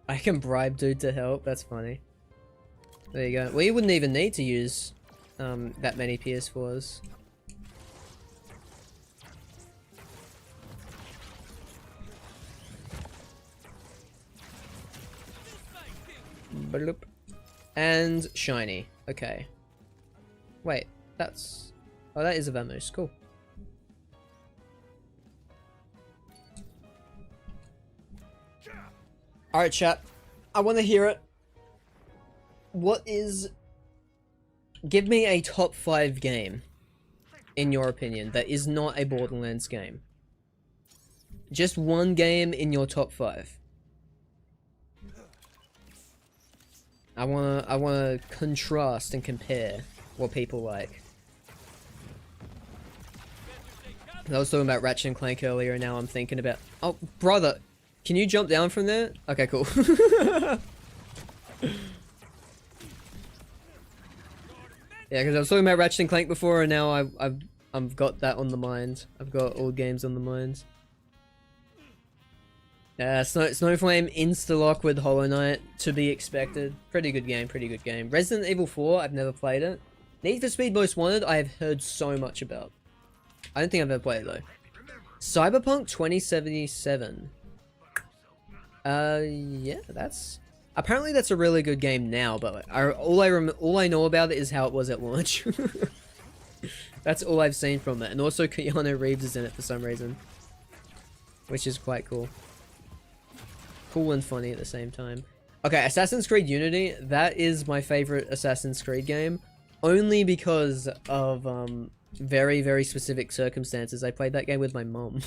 I can bribe dude to help. That's funny. There you go. We wouldn't even need to use that many PS4s. Bloop. And shiny. Okay. Wait, that's... Oh, that is a Vamoose. Cool. Alright, chat. I want to hear it. What is... Give me a top 5 game, in your opinion, that is not a Borderlands game. Just one game in your top 5. I wanna contrast and compare what people like. I was talking about Ratchet and Clank earlier, and now I'm thinking about... Oh, brother! Can you jump down from there? Okay, cool. Yeah, because I was talking about Ratchet and Clank before, and now I've got that on the mind. I've got all games on the mind. Snowflame insta-lock with Hollow Knight, to be expected. Pretty good game, pretty good game. Resident Evil 4, I've never played it. Need for Speed Most Wanted, I have heard so much about. I don't think I've ever played it though. Cyberpunk 2077. Yeah, that's... Apparently that's a really good game now, but all I know about it is how it was at launch. That's all I've seen from it. And also Keanu Reeves is in it for some reason. Which is quite cool. Cool and funny at the same time. Okay, Assassin's Creed Unity, that is my favorite Assassin's Creed game. Only because of, very, very specific circumstances. I played that game with my mom.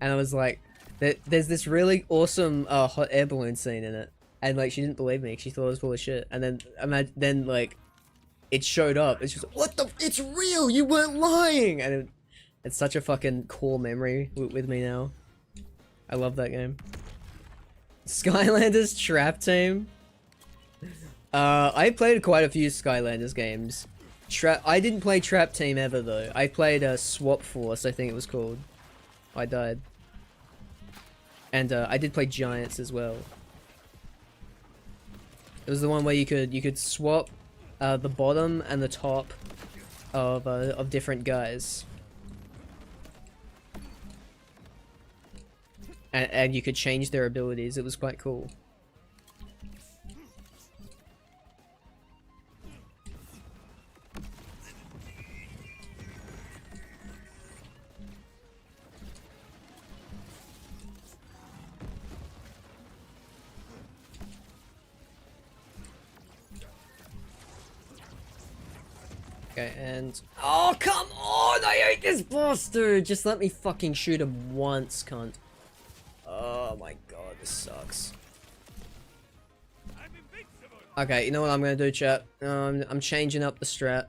And I was like, there's this really awesome hot air balloon scene in it. And like, she didn't believe me. She thought it was full of shit. And then like, it showed up. It's just, what the, it's real! You weren't lying! And it's such a fucking core memory with me now. I love that game. Skylanders Trap Team. I played quite a few Skylanders games. I didn't play Trap Team ever though. I played Swap Force, I think it was called. I died. And I did play Giants as well. It was the one where you could swap the bottom and the top of different guys. And you could change their abilities. It was quite cool. Okay, and... Oh, come on! I hate this bastard! Just let me fucking shoot him once, cunt. Oh my god, this sucks. Okay, you know what I'm gonna do, chat? I'm changing up the strat.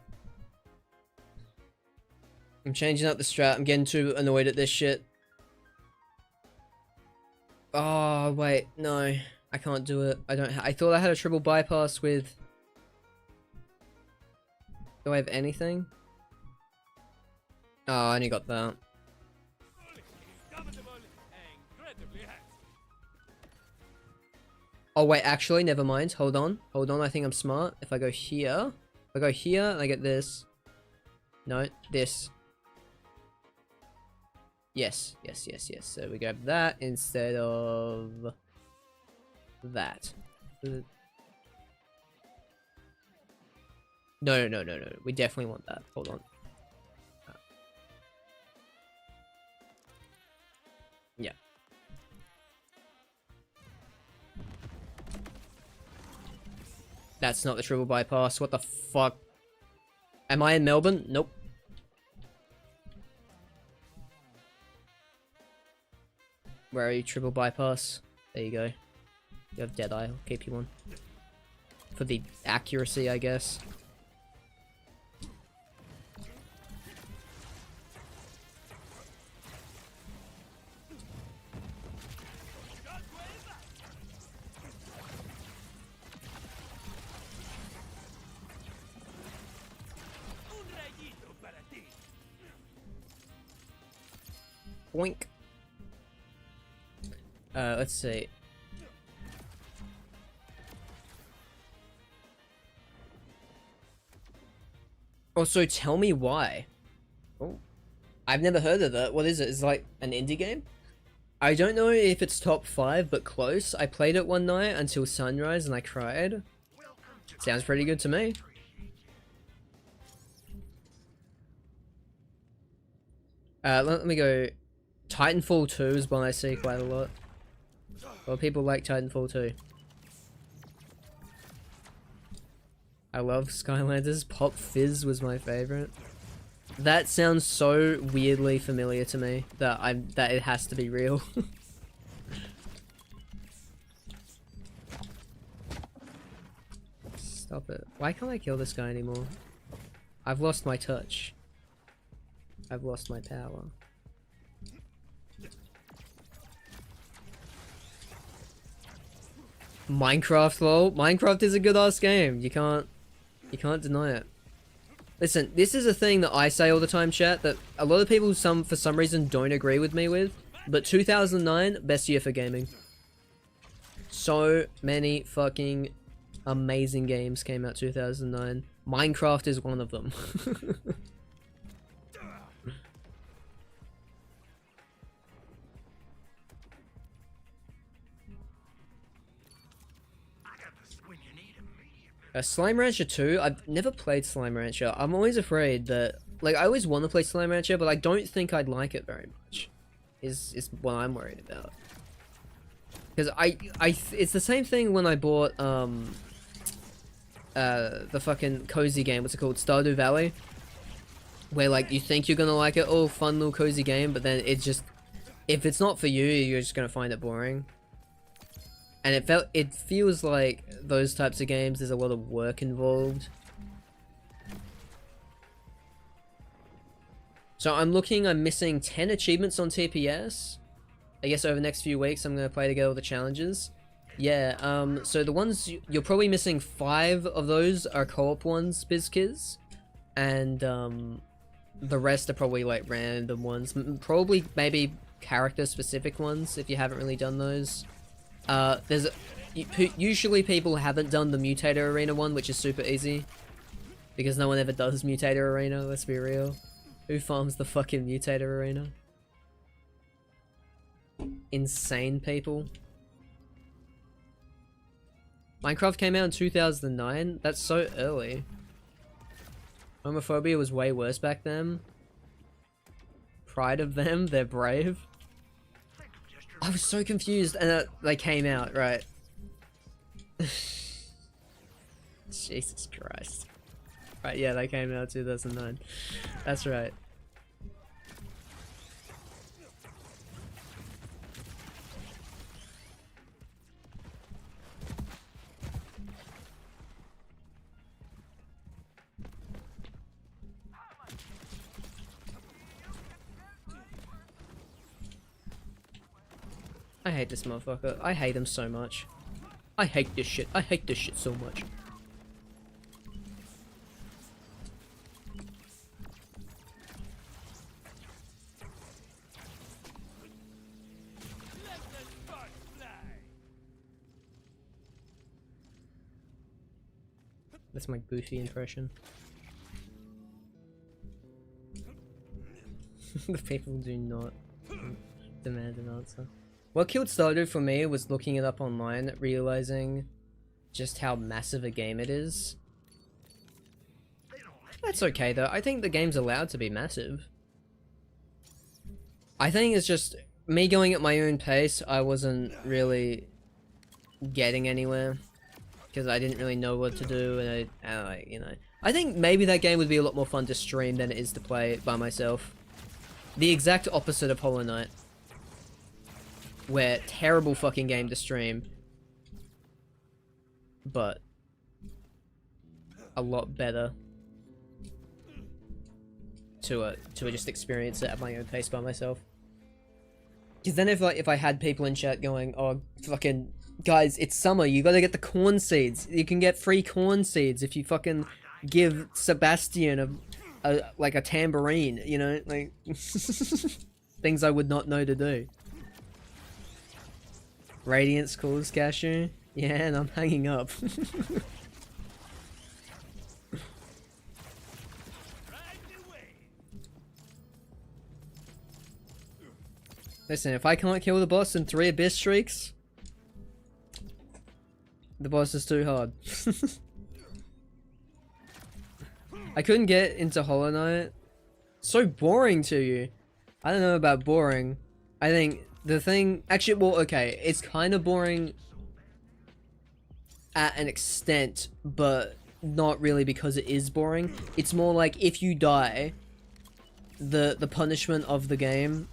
I'm getting too annoyed at this shit. Oh, wait, no. I can't do it. I thought I had a triple bypass with... Do I have anything? Oh, I only got that. Oh wait, actually, never mind. Hold on, I think I'm smart. If I go here, and I get this. No, this. Yes. So we grab that instead of that. No. We definitely want that. Hold on. Yeah. That's not the triple bypass. What the fuck? Am I in Melbourne? Nope. Where are you? Triple bypass. There you go. You have Deadeye. I'll keep you on. For the accuracy, I guess. Let's see. Also, tell me why. Oh, I've never heard of that. What is it? Is it like an indie game? I don't know if it's top 5, but close. I played it one night until sunrise and I cried. Sounds pretty good to me. Let me go. Titanfall 2 is one I see quite a lot. Well, people like Titanfall 2. I love Skylanders. Pop Fizz was my favorite. That sounds so weirdly familiar to me that it has to be real. Stop it. Why can't I kill this guy anymore? I've lost my touch. I've lost my power. Minecraft, lol. Minecraft is a good ass game. You can't deny it. Listen, this is a thing that I say all the time, chat, that a lot of people for some reason don't agree with me with, but 2009, best year for gaming. So many fucking amazing games came out 2009. Minecraft is one of them. Slime Rancher 2, I've never played Slime Rancher. I'm always afraid that, like, I always want to play Slime Rancher, but I don't think I'd like it very much. Is what I'm worried about. Because it's the same thing when I bought, the fucking cozy game, what's it called, Stardew Valley? Where, like, you think you're gonna like it, oh, fun little cozy game, but then it just, if it's not for you, you're just gonna find it boring. And it feels like those types of games, there's a lot of work involved. So I'm missing 10 achievements on TPS. I guess over the next few weeks I'm gonna play to get all the challenges. Yeah, so the ones, you're probably missing 5 of those are co-op ones, BizKiz. And, the rest are probably like random ones. Probably maybe character specific ones if you haven't really done those. Usually people haven't done the Mutator Arena one, which is super easy. Because no one ever does Mutator Arena, let's be real. Who farms the fucking Mutator Arena? Insane people. Minecraft came out in 2009? That's so early. Homophobia was way worse back then. Pride of them, they're brave. I was so confused, and they came out, right? Jesus Christ. Right, yeah, they came out 2009. That's right. I hate this motherfucker. I hate him so much. I hate this shit. I hate this shit so much. Let the sparks fly. That's my Goofy impression. The people do not demand an answer. What killed Stardew for me was looking it up online, realizing just how massive a game it is. That's okay though, I think the game's allowed to be massive. I think it's just me going at my own pace, I wasn't really getting anywhere. Because I didn't really know what to do, and I, you know. I think maybe that game would be a lot more fun to stream than it is to play it by myself. The exact opposite of Hollow Knight. Where terrible fucking game to stream, but a lot better to just experience it at my own pace by myself. Because then if I had people in chat going, oh fucking guys, it's summer, you gotta get the corn seeds. You can get free corn seeds if you fucking give Sebastian like a tambourine, you know, like things I would not know to do. Radiance calls Cashew. Yeah, and I'm hanging up. Listen, if I can't kill the boss in 3 Abyss streaks, the boss is too hard. I couldn't get into Hollow Knight. So boring to you. I don't know about boring. I think the thing... Actually, well, okay. It's kind of boring at an extent, but not really because it is boring. It's more like if you die, the punishment of the game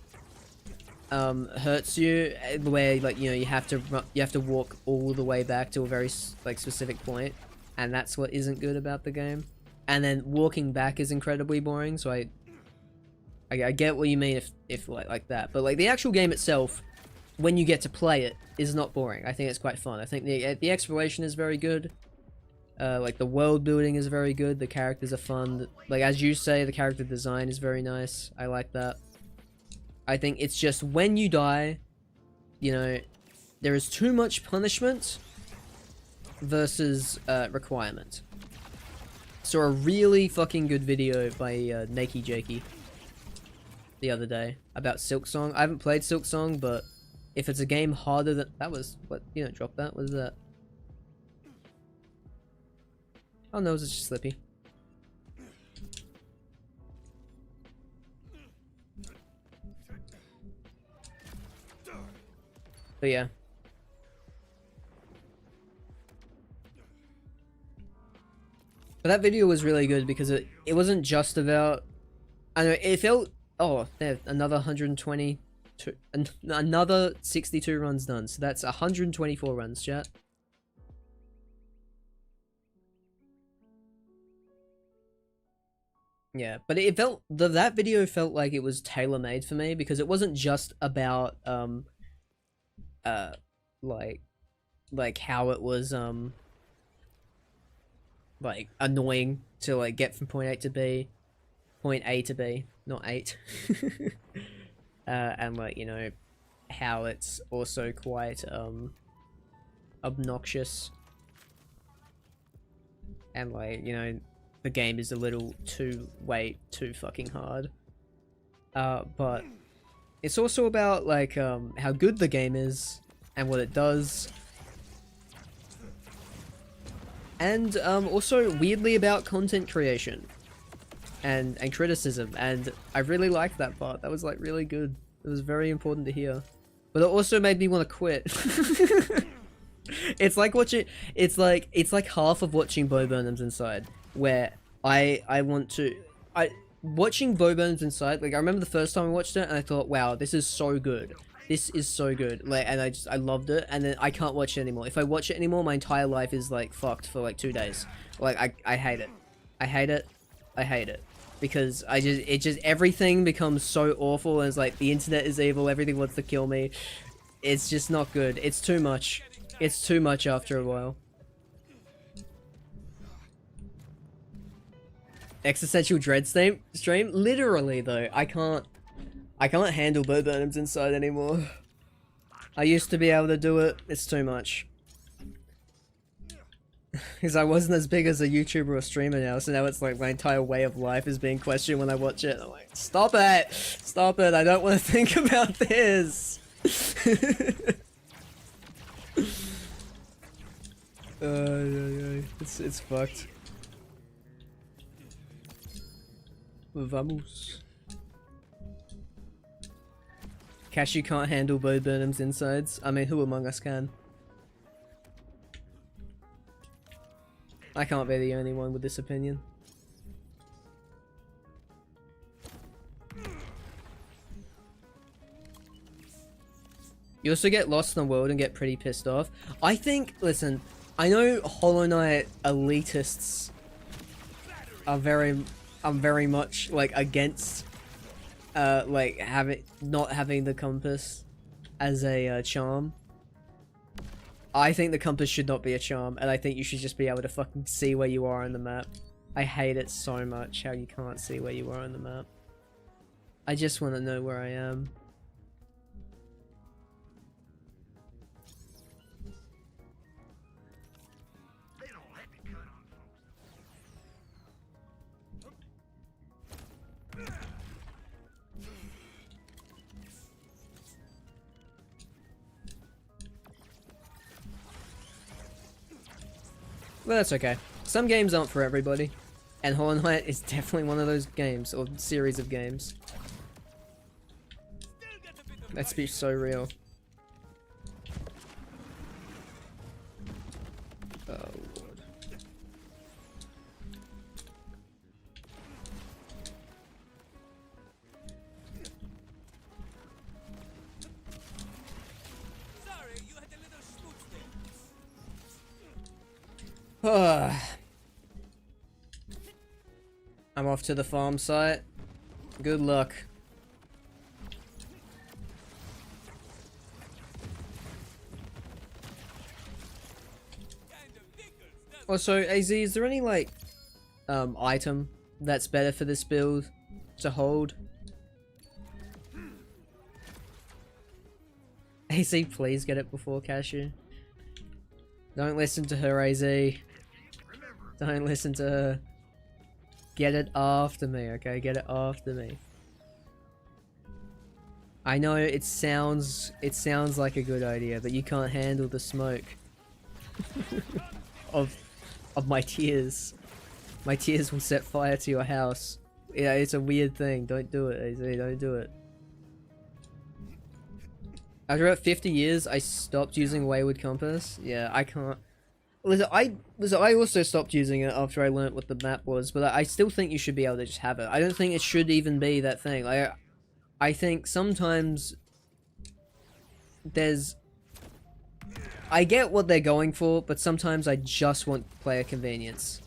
hurts you, where like, you know, you have to walk all the way back to a very like specific point, and that's what isn't good about the game. And then walking back is incredibly boring, so I get what you mean if like that, but like the actual game itself, when you get to play it, is not boring. I think it's quite fun. I think the exploration is very good. Like the world building is very good. The characters are fun. Like as you say, the character design is very nice. I like that. I think it's just when you die, you know, there is too much punishment versus requirement. Saw a really fucking good video by Nakey Jakey the other day about Silksong. I haven't played Silksong, but if it's a game harder than... That was... What? You don't drop that? What is that? Oh no, it's just Slippy. But yeah. But that video was really good because it wasn't just about... I know, it felt... Oh, there, another 120... Another 62 runs done. So that's 124 runs, chat. Yeah, but it felt... that video felt like it was tailor-made for me because it wasn't just about, like how it was, like, annoying to, like, get from point A to B. Point A to B, not 8. And, like, you know, how it's also quite, obnoxious. And, like, you know, the game is a little too fucking hard. But it's also about, like, how good the game is and what it does. And, also weirdly about content creation and criticism, and I really liked that part. That was, like, really good. It was very important to hear. But it also made me want to quit. It's like watching... It's like half of watching Bo Burnham's Inside, where I want to... Watching Bo Burnham's Inside, like, I remember the first time I watched it, and I thought, wow, this is so good. This is so good. Like, and I loved it, and then I can't watch it anymore. If I watch it anymore, my entire life is, like, fucked for, like, 2 days. Like, I hate it. I hate it. I hate it. Because everything becomes so awful, and it's like, the internet is evil, everything wants to kill me. It's just not good. It's too much. It's too much after a while. Existential Dread stream? Literally, though, I can't handle Bo Burnham's Inside anymore. I used to be able to do it. It's too much. Because I wasn't as big as a YouTuber or streamer now, so now it's like my entire way of life is being questioned when I watch it. I'm like, stop it! Stop it! I don't want to think about this! It's fucked. Vamos. Cashew can't handle Bo Burnham's insides. I mean, who among us can? I can't be the only one with this opinion. You also get lost in the world and get pretty pissed off. I think, listen, I know Hollow Knight elitists are very much, like, against, like, not having the compass as a, charm. I think the compass should not be a charm, and I think you should just be able to fucking see where you are on the map. I hate it so much, how you can't see where you are on the map. I just want to know where I am. But that's okay. Some games aren't for everybody. And Hollow Knight is definitely one of those games, or series of games. Let's be so real. Oh lord. Sorry, you had a little schmooze there. I'm off to the farm site. Good luck. Kind of tickles, doesn't Also, AZ, is there any like item that's better for this build to hold? AZ, please get it before Cashew. Don't listen to her, AZ. Don't listen to her. Get it after me, okay? Get it after me. I know it sounds like a good idea, but you can't handle the smoke of my tears. My tears will set fire to your house. Yeah, it's a weird thing. Don't do it, AZ. Don't do it. After about 50 years, I stopped using Wayward Compass. Yeah, I can't. Listen, I also stopped using it after I learnt what the map was, but I still think you should be able to just have it. I don't think it should even be that thing. Like, I think sometimes there's... I get what they're going for, but sometimes I just want player convenience.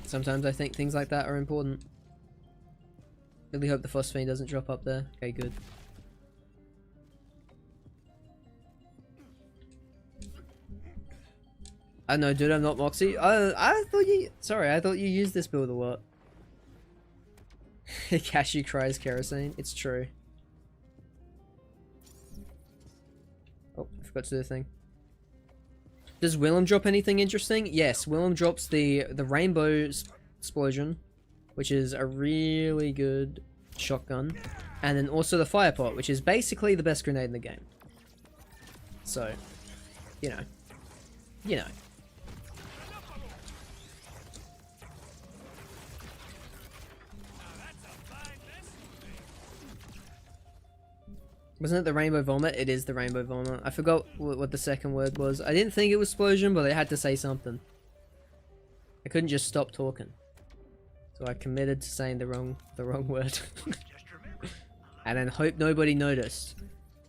Sometimes I think things like that are important. Really hope the phosphine doesn't drop up there. Okay, good. I know, dude, I'm not Moxie. I thought you... Sorry, I thought you used this build a lot. Cashew cries kerosene. It's true. Oh, I forgot to do the thing. Does Willem drop anything interesting? Yes, Willem drops the rainbow explosion, which is a really good shotgun, and then also the fire pot, which is basically the best grenade in the game. So, you know. Wasn't it the rainbow vomit? It is the rainbow vomit. I forgot what the second word was. I didn't think it was explosion, but I had to say something. I couldn't just stop talking. So I committed to saying the wrong word. And then hope nobody noticed.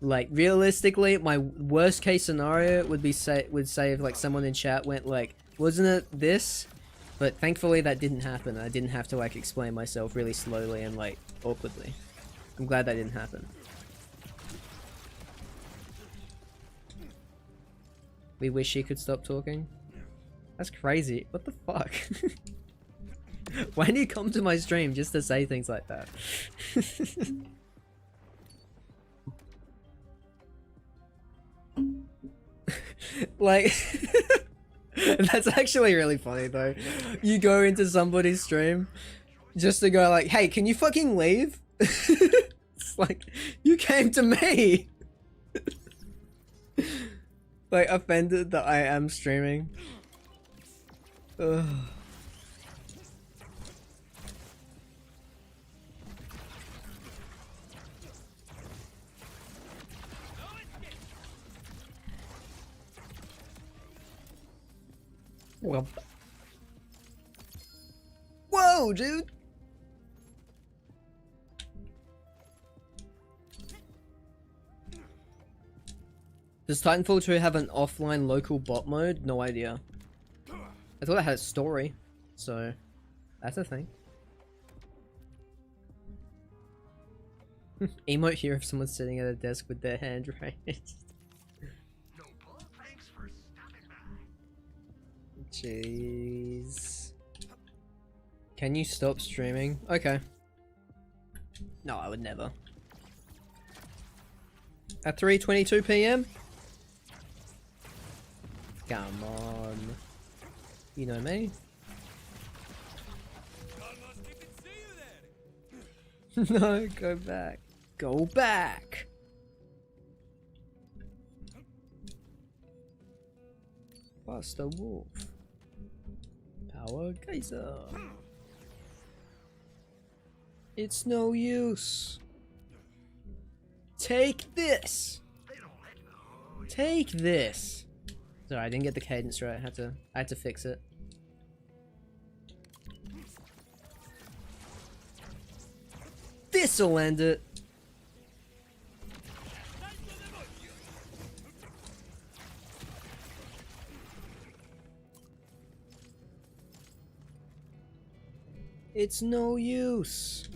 Like, realistically, my worst case scenario would say if like someone in chat went like, wasn't it this? But thankfully that didn't happen. I didn't have to like explain myself really slowly and like awkwardly. I'm glad that didn't happen. We wish he could stop talking. That's crazy. What the fuck? Why do you come to my stream just to say things like that? Like, that's actually really funny though. You go into somebody's stream just to go like, hey, can you fucking leave? It's like, you came to me! Like, offended that I am streaming. Ugh. Well. Whoa, dude! Does Titanfall 2 have an offline local bot mode? No idea. I thought it had a story, so that's a thing. Emote here if someone's sitting at a desk with their hand raised. Jeez. Can you stop streaming? Okay. No, I would never. At 3:22 PM? Come on. You know me. Almost didn't see you there. No, go back. Go back! Buster Wolf. Power Geyser. It's no use. Take this! Take this! Sorry, I didn't get the cadence right. I had to fix it. This'll end it! It's no use.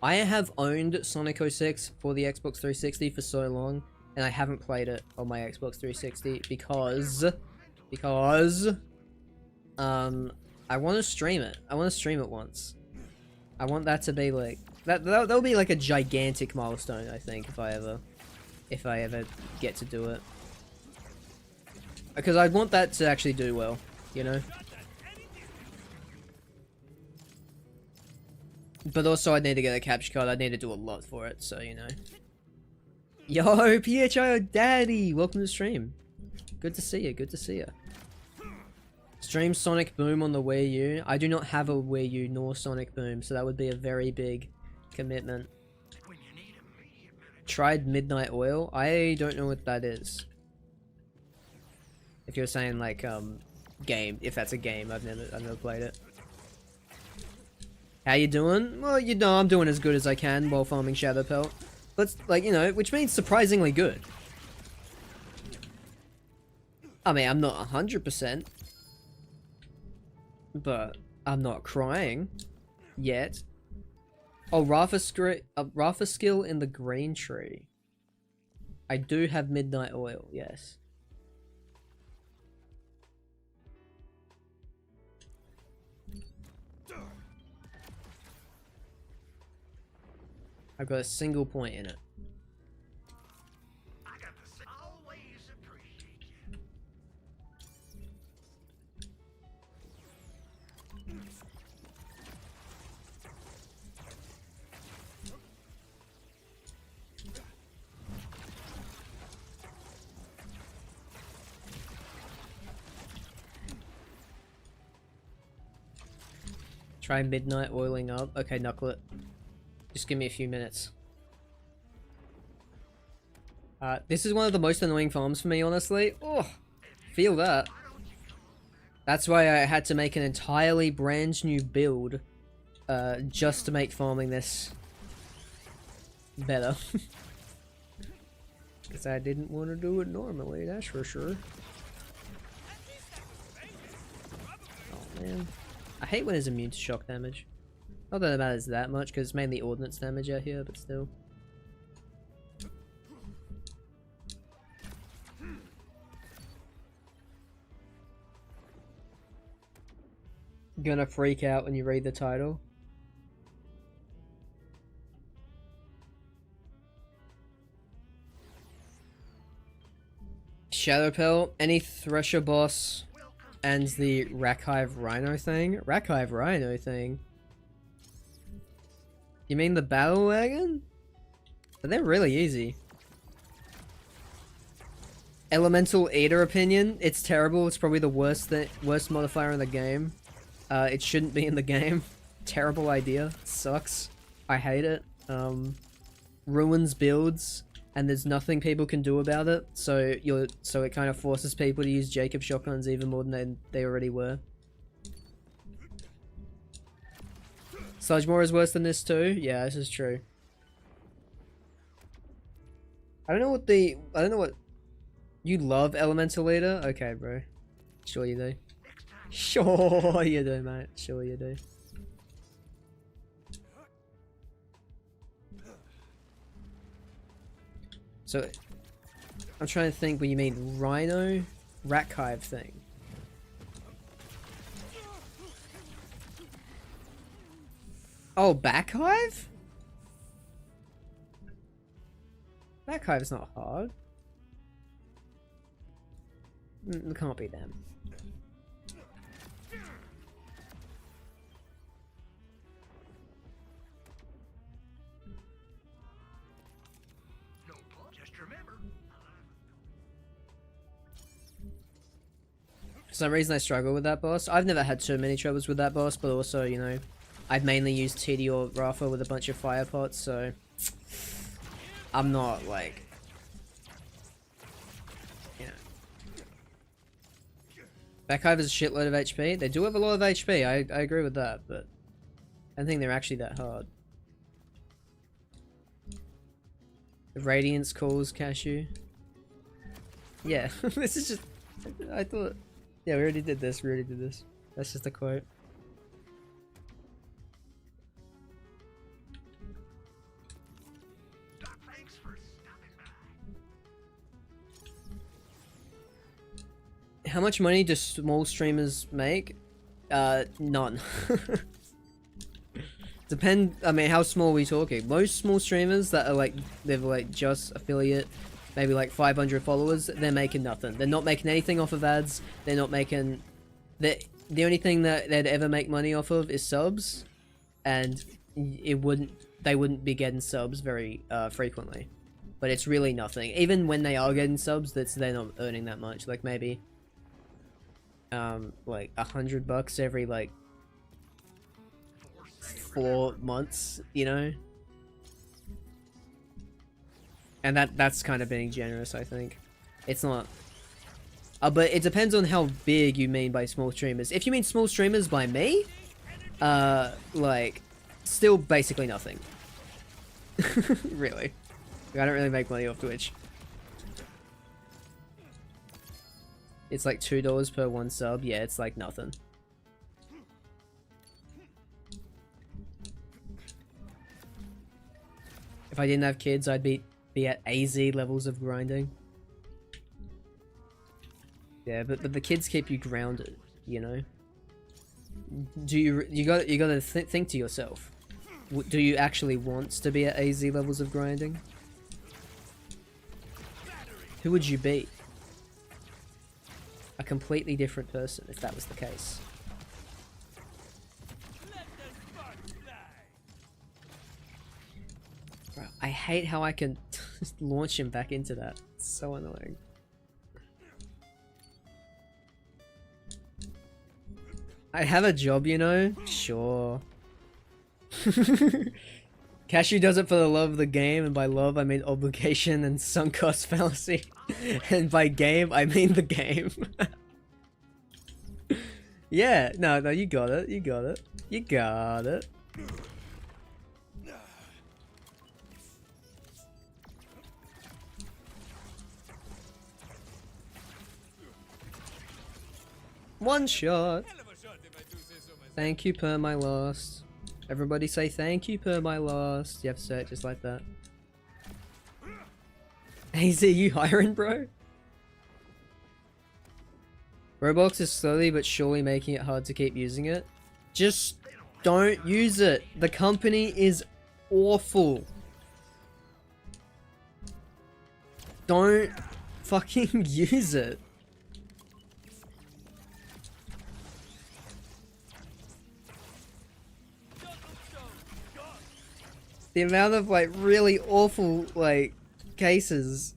I have owned Sonic 06 for the Xbox 360 for so long, and I haven't played it on my Xbox 360 because I want to stream it. I want to stream it once. I want that to be like that'll be like a gigantic milestone, I think, if I ever get to do it. Because I want that to actually do well, you know? But also I need to get a capture card, I need to do a lot for it, so you know. Yo, PHIO Daddy! Welcome to the stream. Good to see you, good to see you. Stream Sonic Boom on the Wii U. I do not have a Wii U nor Sonic Boom, so that would be a very big commitment. Tried Midnight Oil? I don't know what that is. If you're saying like game, if that's a game, I've never played it. How you doing? Well, you know, I'm doing as good as I can while farming Shadow Pelt. But like, you know, which means surprisingly good. I mean, I'm not 100%, but I'm not crying yet. Oh, Rafa skill in the green tree. I do have Midnight Oil, yes. I've got a single point in it. I got to always appreciate you. Try midnight oiling up. Okay, knuckle it. Just give me a few minutes. This is one of the most annoying farms for me, honestly. Oh, feel that. That's why I had to make an entirely brand new build, just to make farming this better. Because I didn't want to do it normally, that's for sure. Oh man. I hate when it's immune to shock damage. Not that it matters that much, because it's mainly ordnance damage out here, but still. Gonna freak out when you read the title. Shadowpelt, any Thresher boss, and the Rackhive Rhino thing? Rackhive Rhino thing? You mean the Battle Wagon? But they're really easy. Elemental Eater opinion, it's terrible, it's probably the worst modifier in the game. It shouldn't be in the game. Terrible idea, sucks. I hate it. Ruins builds, and there's nothing people can do about it, so it kind of forces people to use Jacob shotguns even more than they already were. Sludgemore is worse than this too? Yeah, this is true. I don't know what... You love Elemental Leader? Okay, bro. Sure you do. Sure you do, mate. Sure you do. So, I'm trying to think what you mean. Rhino? Rackhive thing. Oh, Backhive? Backhive's not hard. It can't be them. No problem. Just remember. For some reason I struggle with that boss. I've never had too many troubles with that boss, but also, you know, I've mainly used TD or Rafa with a bunch of fire pots, so I'm not like, you know. Backhive has a shitload of HP. They do have a lot of HP, I agree with that, but I don't think they're actually that hard. The Radiance calls Cashew. Yeah, this is just, I thought, yeah, we already did this, That's just a quote. Thanks for stopping by. How much money do small streamers make? None. I mean, how small are we talking? Most small streamers that are like, they're like just affiliate, maybe like 500 followers, they're making nothing. They're not making anything off of ads. They're not making, the only thing that they'd ever make money off of is subs, and they wouldn't be getting subs very frequently. But it's really nothing. Even when they are getting subs, they're not earning that much. Like maybe like $100 every like 4 months, you know? And that's kind of being generous, I think. It's not... but it depends on how big you mean by small streamers. If you mean small streamers by me, like, still basically nothing. Really. I don't really make money off Twitch. It's like $2 per 1 sub. Yeah, it's like nothing. If I didn't have kids, I'd be at AZ levels of grinding. Yeah, but the kids keep you grounded, you know. You gotta think to yourself. Do you actually want to be at AZ levels of grinding? Who would you be? A completely different person if that was the case. Let the sparks fly. Bro, I hate how I can just launch him back into that. It's so annoying. I have a job, you know? Sure. Cashew does it for the love of the game, and by love I mean obligation and sunk cost fallacy. And by game I mean the game. Yeah, no, you got it, you got it. You got it. One shot. Hell of a shot if I do say so myself. Thank you per my lost. Everybody say thank you per my lost. You have to say it just like that. AZ, you hiring, bro? Roblox is slowly but surely making it hard to keep using it. Just don't use it. The company is awful. Don't fucking use it. The amount of like really awful like cases,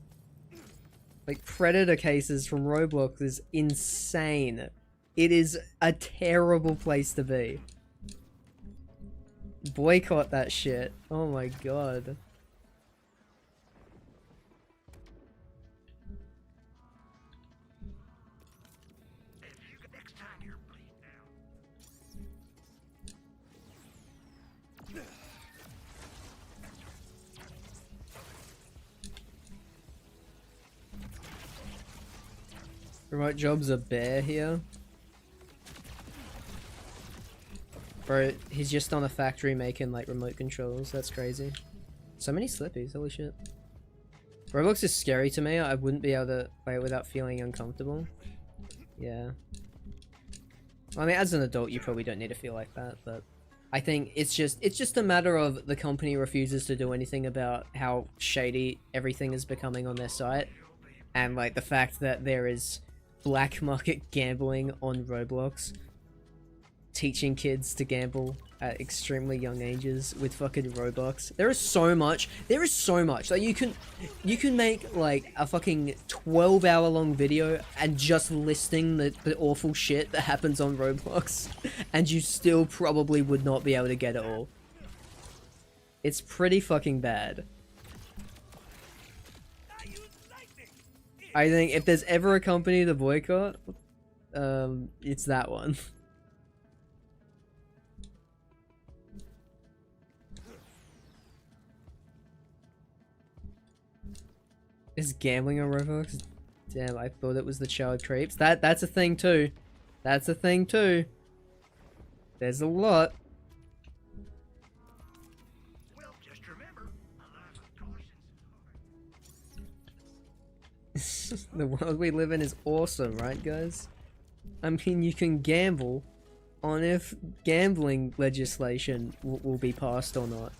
like predator cases from Roblox is insane. It is a terrible place to be. Boycott that shit. Oh my god. Next time you're bleeding out. Remote job's a bear here. Bro, he's just on a factory making like remote controls. That's crazy. So many slippies, holy shit. Roblox is scary to me. I wouldn't be able to play it without feeling uncomfortable. Yeah. I mean, as an adult, you probably don't need to feel like that, but I think it's just a matter of the company refuses to do anything about how shady everything is becoming on their site, and like the fact that there is black market gambling on Roblox, teaching kids to gamble at extremely young ages with fucking Robux. There is so much. Like you can make like a fucking 12-hour long video and just listing the awful shit that happens on Roblox, and you still probably would not be able to get it all. It's pretty fucking bad. I think if there's ever a company to boycott, it's that one. Is gambling on Roblox? Damn, I thought it was the child creeps. That's a thing too. That's a thing too. There's a lot. Well, just remember, alive with caution. The world we live in is awesome, right, guys? I mean, you can gamble on if gambling legislation will be passed or not.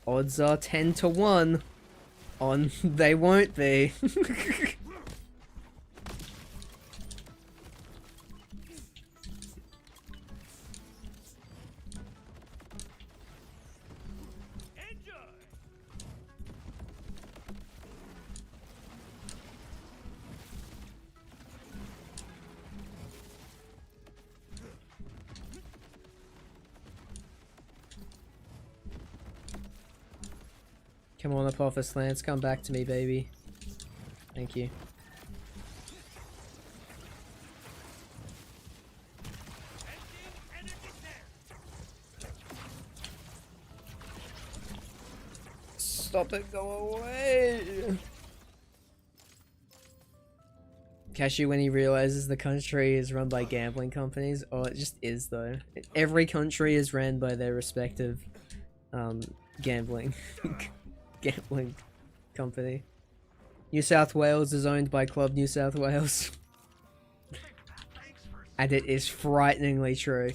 Odds are 10 to 1 on they won't be. Come on, Apophis Lance, come back to me, baby. Thank you. Stop it, go away! Cashew, when he realizes the country is run by gambling companies, oh, it just is though. Every country is ran by their respective gambling gambling company. New South Wales is owned by Club New South Wales. And it is frighteningly true.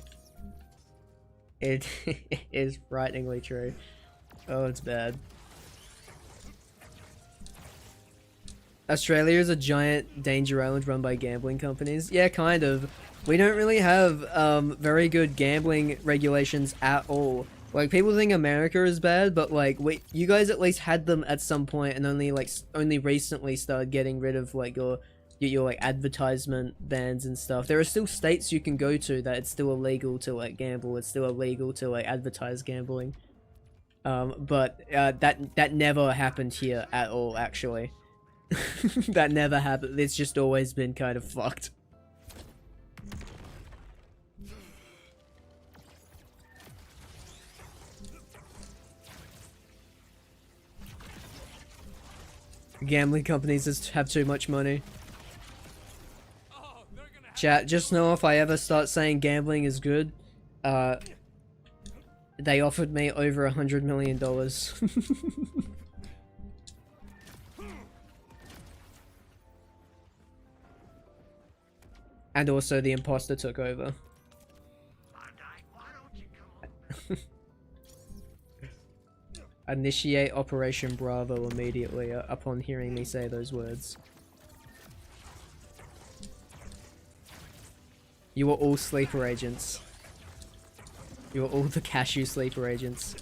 It is frighteningly true. Oh, it's bad. Australia is a giant danger island run by gambling companies. Yeah, kind of. We don't really have very good gambling regulations at all. Like, people think America is bad, but like, you guys at least had them at some point, and only recently started getting rid of like your like advertisement bans and stuff. There are still states you can go to that it's still illegal to like gamble. It's still illegal to like advertise gambling. But that never happened here at all, actually. That never happened. It's just always been kind of fucked. Gambling companies just have too much money. Chat, just know if I ever start saying gambling is good, they offered me over $100 million. And also the imposter took over. Initiate Operation Bravo immediately upon hearing me say those words. You were all sleeper agents. You were all the cashew sleeper agents.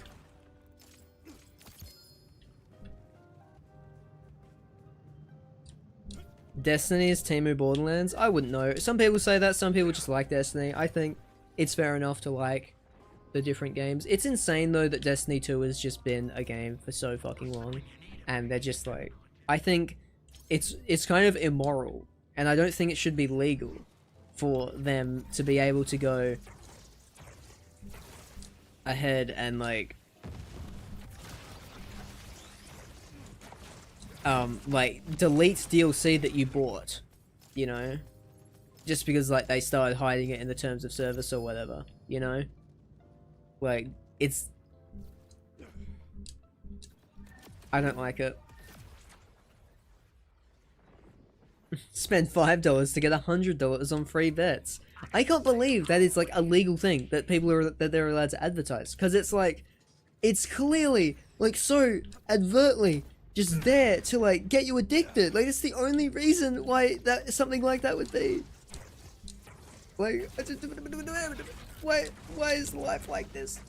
Destiny is Temu Borderlands? I wouldn't know. Some people say that, some people just like Destiny. I think it's fair enough to like the different games. It's insane though that Destiny 2 has just been a game for so fucking long, and they're just like, I think it's kind of immoral, and I don't think it should be legal for them to be able to go ahead and like delete DLC that you bought, you know, just because like they started hiding it in the terms of service or whatever, you know. Like, it's... I don't like it. Spend $5 to get $100 on free bets. I can't believe that is like a legal thing that they're allowed to advertise. Because it's like, it's clearly, like so overtly just there to like get you addicted. Like it's the only reason why that something like that would be. Like, why is life like this?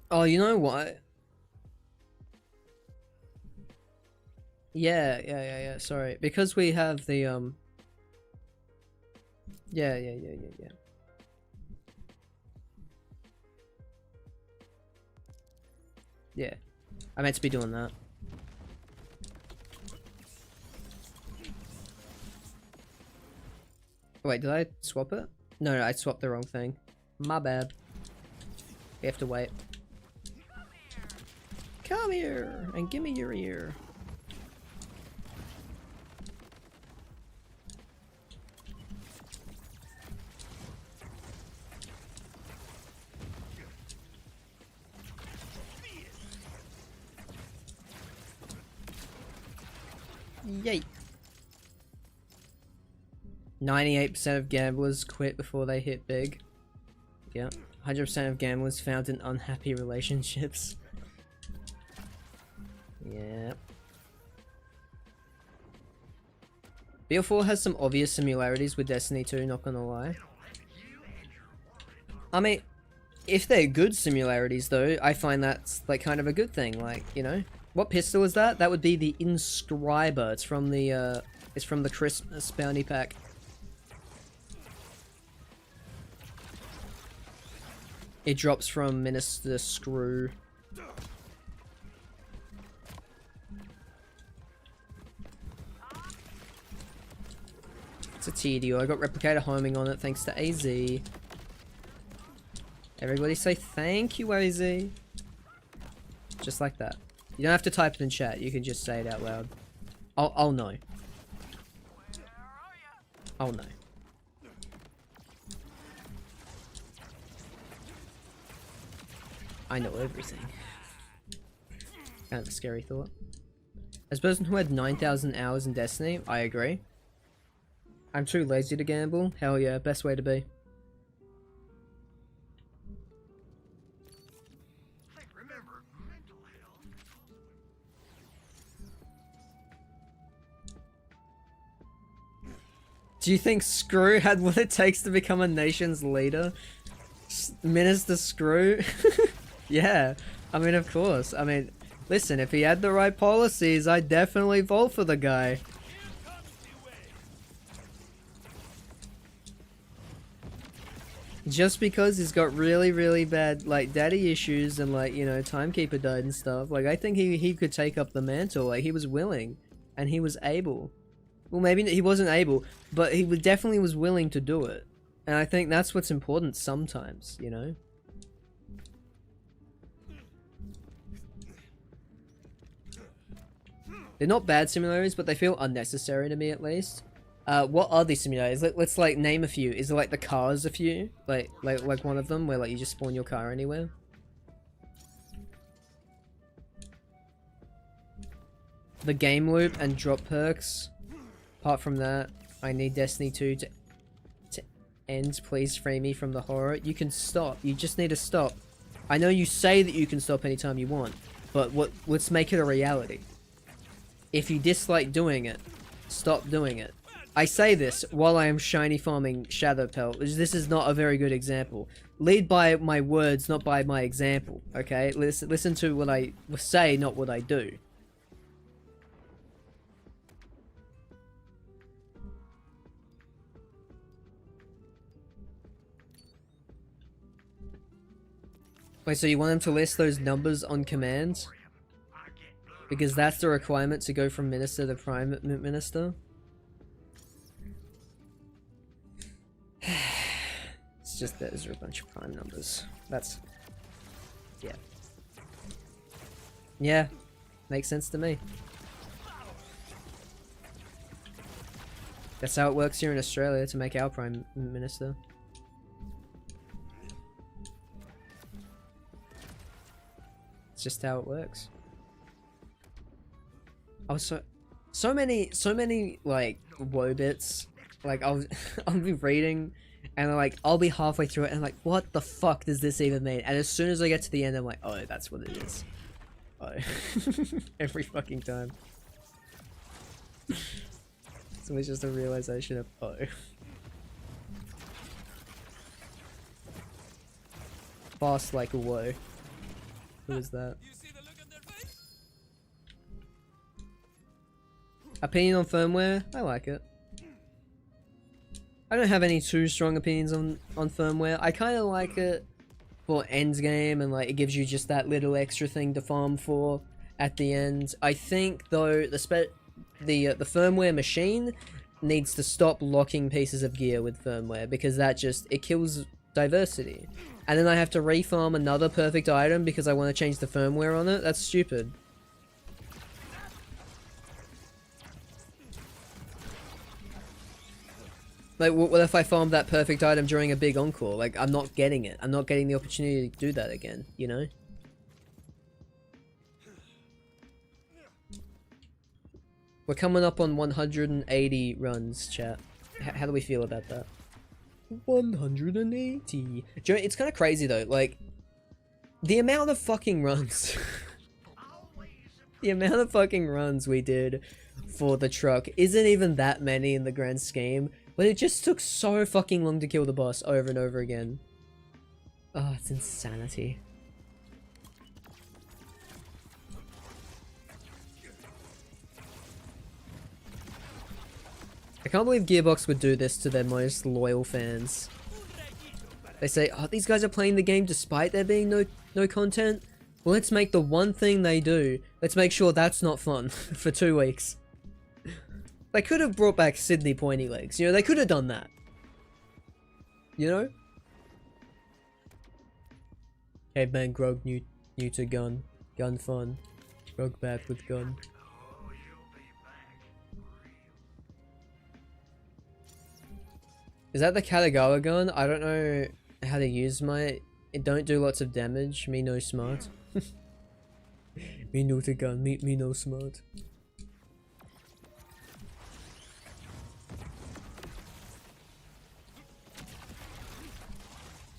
Oh, you know what? Yeah. Sorry, because we have the Yeah. Yeah, I meant to be doing that. Wait, did I swap it? No, I swapped the wrong thing. My bad. We have to wait. Come here and give me your ear. Yay. 98% of gamblers quit before they hit big. Yeah. 100% of gamblers found in unhappy relationships. Yeah. BL4 has some obvious similarities with Destiny 2, not gonna lie. I mean, if they're good similarities though, I find that's like kind of a good thing, like, you know? What pistol is that? That would be the Inscriber. It's from the Christmas bounty pack. It drops from Minister Screw. It's a TDO. I got Replicator homing on it thanks to AZ. Everybody say thank you, AZ. Just like that. You don't have to type it in chat, you can just say it out loud. I'll know. I'll know. I know everything. Kind of a scary thought. As a person who had 9,000 hours in Destiny, I agree. I'm too lazy to gamble. Hell yeah, best way to be. Remember, mental health. Do you think Screw had what it takes to become a nation's leader? Minister Screw? Yeah, I mean, of course. I mean, listen, if he had the right policies, I'd definitely vote for the guy. Just because he's got really, really bad, like, daddy issues and, like, you know, Timekeeper died and stuff, like, I think he could take up the mantle. Like, he was willing, and he was able. Well, maybe he wasn't able, but he definitely was willing to do it. And I think that's what's important sometimes, you know? They're not bad similarities, but they feel unnecessary to me at least. What are these similarities? Let's like name a few. Is it like the cars a few? Like one of them where like you just spawn your car anywhere? The game loop and drop perks. Apart from that, I need Destiny 2 to end. Please free me from the horror. You can stop. You just need to stop. I know you say that you can stop anytime you want, but let's make it a reality. If you dislike doing it, stop doing it. I say this while I am shiny farming Shadow Pelt. This is not a very good example. Lead by my words, not by my example, okay? Listen to what I say, not what I do. Wait, so you want him to list those numbers on command? Because that's the requirement to go from Minister to Prime Minister? It's just that there's a bunch of prime numbers. That's... yeah. Yeah, makes sense to me. That's how it works here in Australia to make our Prime Minister. It's just how it works. I was so many like woe bits. Like I'll be reading and like I'll be halfway through it and I'm like, what the fuck does this even mean? And as soon as I get to the end I'm like, oh, that's what it is. Oh. Every fucking time. It's always just a realization of oh. Fast like a woe. Who is that? You see the look on their face? Opinion on firmware? I like it. I don't have any too strong opinions on firmware. I kind of like it for endgame and like it gives you just that little extra thing to farm for at the end. I think though the firmware machine needs to stop locking pieces of gear with firmware because that just it kills diversity. And then I have to refarm another perfect item because I want to change the firmware on it. That's stupid. Like, what if I farmed that perfect item during a big encore? Like, I'm not getting it. I'm not getting the opportunity to do that again, you know? We're coming up on 180 runs, chat. How do we feel about that? 180. Do you know, it's kind of crazy, though. Like, the amount of fucking runs... the amount of fucking runs we did for the truck isn't even that many in the grand scheme. But it just took so fucking long to kill the boss over and over again. Oh, it's insanity. I can't believe Gearbox would do this to their most loyal fans. They say, oh, these guys are playing the game despite there being no content? Well, let's make the one thing they do. Let's make sure that's not fun for 2 weeks. They could have brought back Sydney Pointy Legs, you know, they could have done that. You know? Caveman Grog new to gun. Gun fun. Grog back with gun. Oh, you'll be back. Is that the Katagawa gun? I don't know how to use my... It don't do lots of damage. Me no smart. Me no to gun. Me no smart.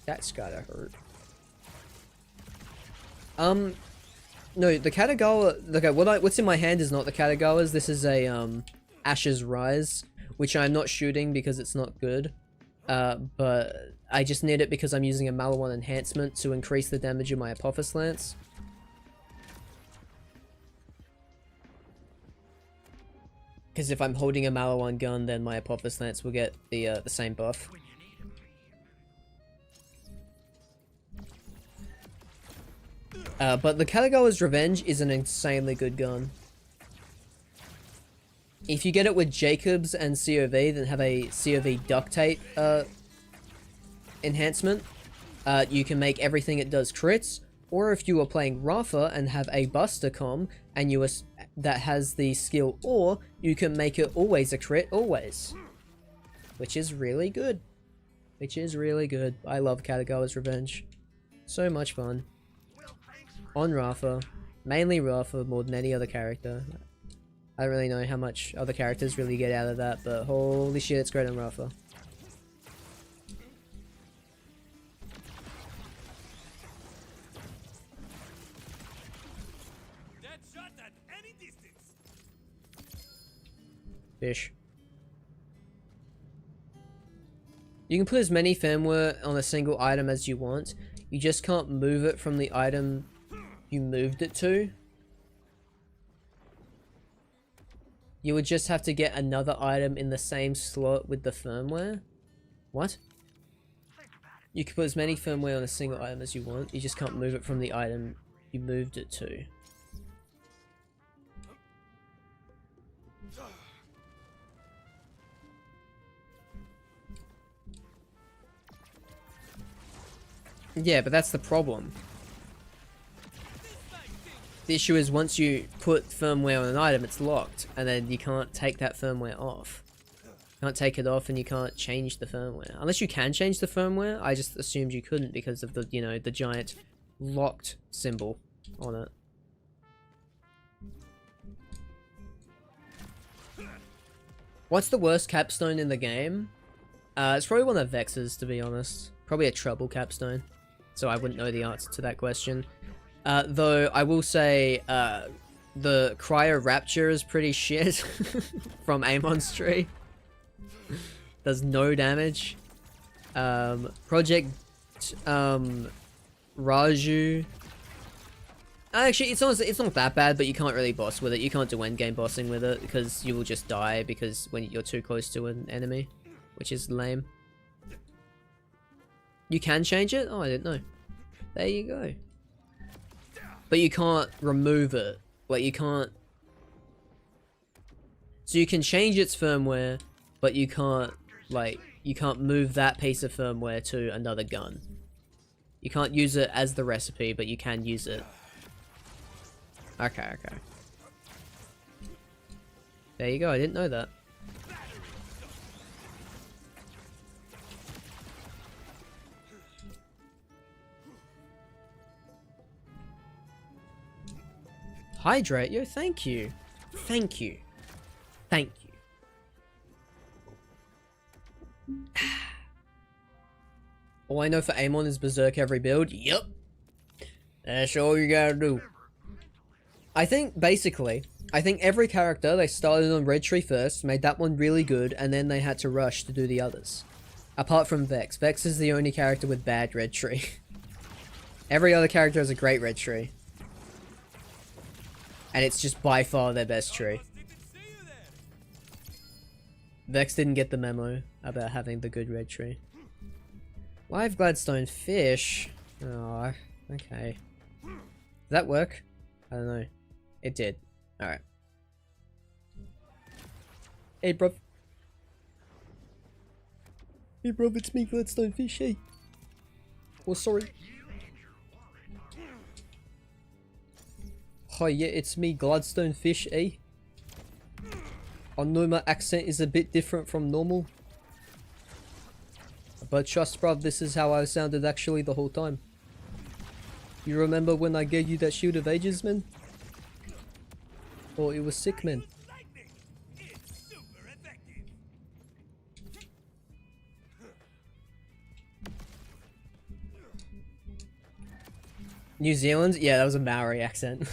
That's gotta hurt. No, the Katagawa. Okay, what's in my hand is not the Katagawa's. This is a Ashes Rise, which I'm not shooting because it's not good. But I just need it because I'm using a Malawan enhancement to increase the damage of my Apophis Lance. Because if I'm holding a Malawan gun, then my Apophis Lance will get the same buff. But the Katagawa's Revenge is an insanely good gun. If you get it with Jacobs and COV, then have a COV Duct Tape enhancement, you can make everything it does crits. Or if you are playing Rafa and have a Buster Com and that has the skill Or, you can make it always a crit, always. Which is really good. I love Katagawa's Revenge. So much fun. On Rafa. Mainly Rafa more than any other character. I don't really know how much other characters really get out of that, but holy shit, it's great on Rafa. That shot at any distance. Fish. You can put as many firmware on a single item as you want. You just can't move it from the item you moved it to. You would just have to get another item in the same slot with the firmware. What? You can put as many firmware on a single item as you want. You just can't move it from the item you moved it to. Yeah, but that's the problem. The issue is once you put firmware on an item, it's locked, and then you can't take that firmware off. You can't take it off and you can't change the firmware. Unless you can change the firmware, I just assumed you couldn't because of the, you know, the giant locked symbol on it. What's the worst capstone in the game? It's probably one of Vex's, to be honest. Probably a trouble capstone. So I wouldn't know the answer to that question. Though I will say, the Cryo Rapture is pretty shit from Amon's tree. Does no damage. Project Raju. Actually, it's not that bad, but you can't really boss with it. You can't do endgame bossing with it because you will just die because when you're too close to an enemy, which is lame. You can change it? Oh, I didn't know. There you go. But you can't remove it. Like, you can't... So you can change its firmware, but you can't, like, you can't move that piece of firmware to another gun. You can't use it as the recipe, but you can use it. Okay, okay. There you go, I didn't know that. Hydrate? Yo, thank you. Thank you. Thank you. All I know for Amon is berserk every build. Yep. That's all you gotta do. I think, basically, I think every character, they started on Red Tree first, made that one really good, and then they had to rush to do the others. Apart from Vex. Vex is the only character with bad Red Tree. Every other character has a great Red Tree. And it's just by far their best tree. Vex didn't get the memo about having the good red tree. Live Gladstone fish? Oh, okay. Did that work? I don't know. It did. Alright. Hey, bruv. Hey, bruv, it's me, Gladstone fish, hey. Oh, sorry. Hi, yeah, it's me, Gladstone fish, eh? I know my accent is a bit different from normal. But trust, bruv, this is how I sounded actually the whole time. You remember when I gave you that Shield of Ages, man? Oh, it was sick, man. New Zealand? Yeah, that was a Maori accent.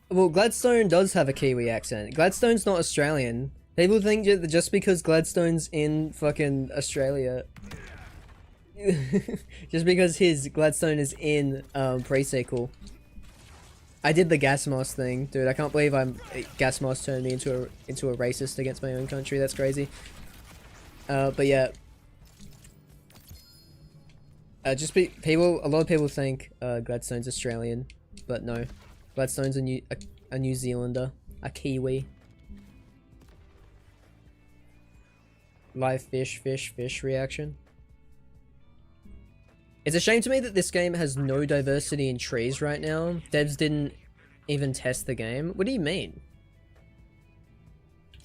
Well, Gladstone does have a Kiwi accent. Gladstone's not Australian. People think that just because Gladstone's in fucking Australia... just because his Gladstone is in pre-sequel. I did the gas mask thing, dude. I can't believe gas mask turned me into a racist against my own country. That's crazy. But yeah. A lot of people think Gladstone's Australian, but no. Gladstone's a New Zealander, a Kiwi. Live fish reaction. It's a shame to me that this game has no diversity in trees right now. Devs didn't even test the game. What do you mean?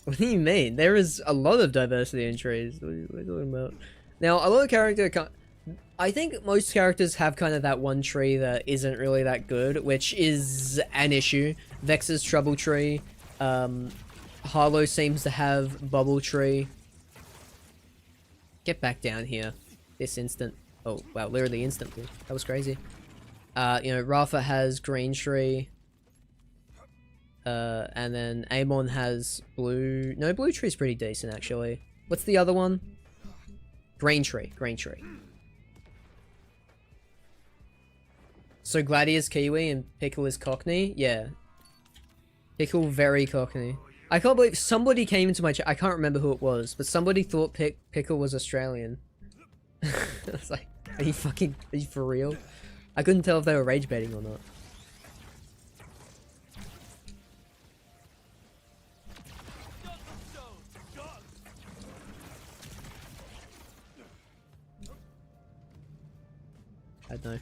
What do you mean? There is a lot of diversity in trees. What are you talking about? Now, a lot of characters can't... I think most characters have kind of that one tree that isn't really that good, which is an issue. Vex's Trouble Tree. Harlow seems to have Bubble Tree. Get back down here. This instant. Oh, wow, literally instantly. That was crazy. You know, Rafa has Green Tree. And then Amon has Blue... No, Blue Tree's pretty decent, actually. What's the other one? Green Tree. So Gladia's Kiwi and Pickle is Cockney? Yeah. Pickle very Cockney. I can't believe somebody came into my chat. I can't remember who it was, but somebody thought Pickle was Australian. I was like, are you for real? I couldn't tell if they were rage baiting or not. I don't know.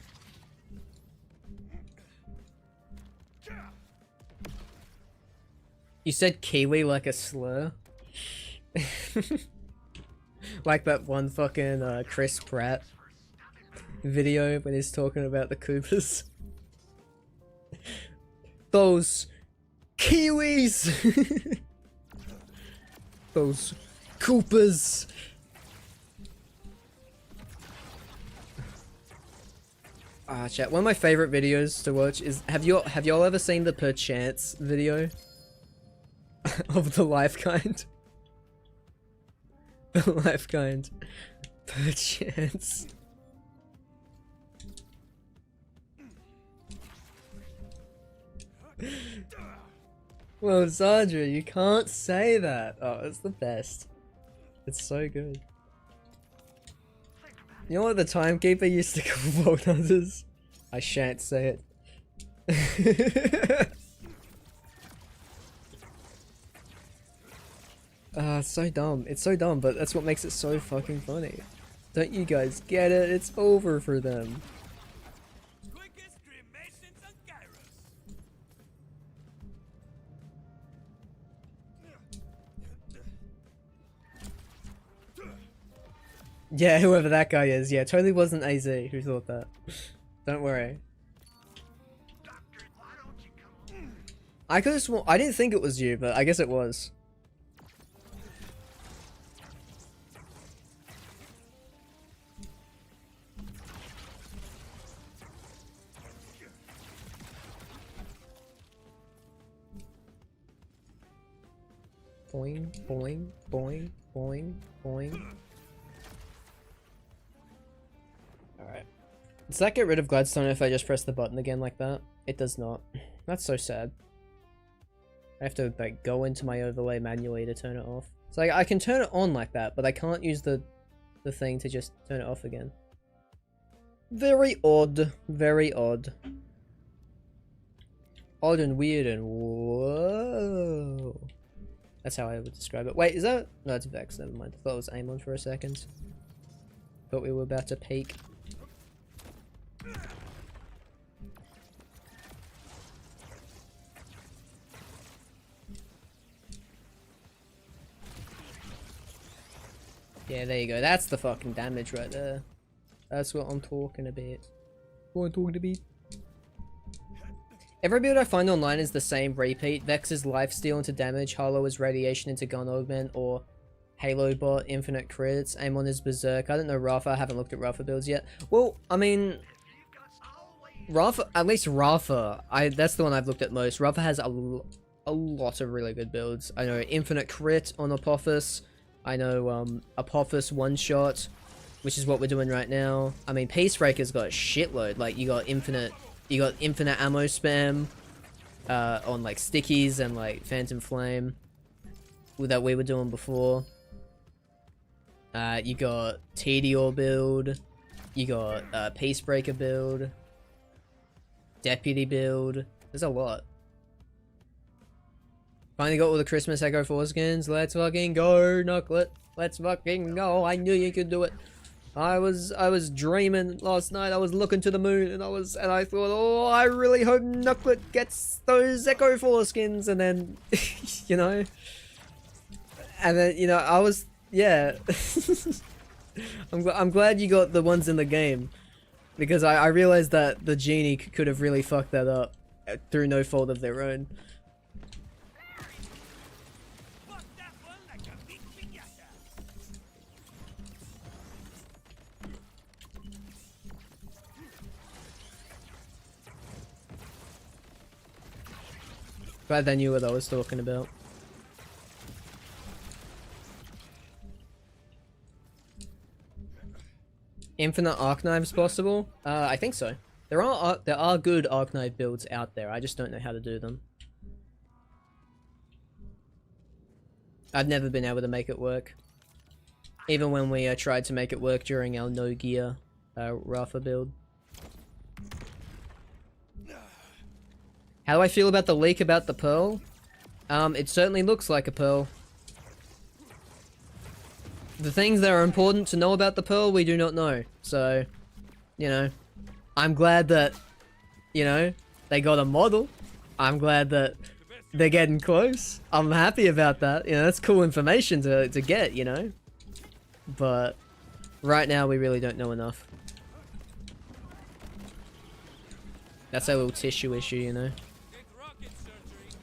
You said Kiwi like a slur? Like that one fucking Chris Pratt video when he's talking about the Koopas. Those Kiwis! Those Koopas! Ah, chat. One of my favorite videos to watch is have y'all ever seen the Perchance video of the life kind? The life kind. Perchance. Well, Sandra, you can't say that. Oh, it's the best. It's so good. You know what the timekeeper used to call Vault Hunters? I shan't say it. It's so dumb. It's so dumb, but that's what makes it so fucking funny. Don't you guys get it? It's over for them. Quickest cremations on Gyros. Yeah, whoever that guy is. Yeah, totally wasn't AZ who thought that. Don't worry. Doctor, why don't you come on? I could have sworn. I didn't think it was you, but I guess it was. Boing, boing, boing, boing, boing. Alright. Does that get rid of Gladstone if I just press the button again like that? It does not. That's so sad. I have to like go into my overlay manually to turn it off. So I can turn it on like that, but I can't use the thing to just turn it off again. Very odd. Very odd. Odd and weird and whoa. That's how I would describe it. Wait, is that? No, it's Vex. Never mind. I thought it was Amon for a second. Thought we were about to peak. Yeah, there you go. That's the fucking damage right there. That's what I'm talking about. What I'm talking about. Every build I find online is the same repeat. Vex is lifesteal into damage, Harlow is radiation into gun augment, or Halo bot, infinite crits, Amon is berserk. I don't know Rafa, I haven't looked at Rafa builds yet. Well, I mean, Rafa, at least Rafa, that's the one I've looked at most. Rafa has a lot of really good builds. I know infinite crit on Apophis. I know Apophis one shot, which is what we're doing right now. I mean, Peacebreaker's got a shitload. Like you got infinite ammo spam on like stickies and like Phantom Flame that we were doing before. You got Tedior build. You got Peacebreaker build. Deputy build. There's a lot. Finally got all the Christmas Echo 4 skins. Let's fucking go, Knucklet. Let's fucking go. I knew you could do it. I was dreaming last night. I was looking to the moon and I thought, oh, I really hope Knucklet gets those Echo 4 skins, and then you know, I was, yeah. I'm glad you got the ones in the game, because I realized that the genie could have really fucked that up through no fault of their own. Fuck that one like a big piñata. Glad they knew what I was talking about. Infinite arc knives possible? I think so. There are good arc knife builds out there. I just don't know how to do them. I've never been able to make it work. Even when we tried to make it work during our no gear Rafa build. How do I feel about the leak about the pearl? It certainly looks like a pearl. The things that are important to know about the pearl, we do not know. So, you know, I'm glad that, you know, they got a model. I'm glad that they're getting close. I'm happy about that. You know, that's cool information to get, you know. But right now, we really don't know enough. That's a little tissue issue, you know. Get rocket surgery.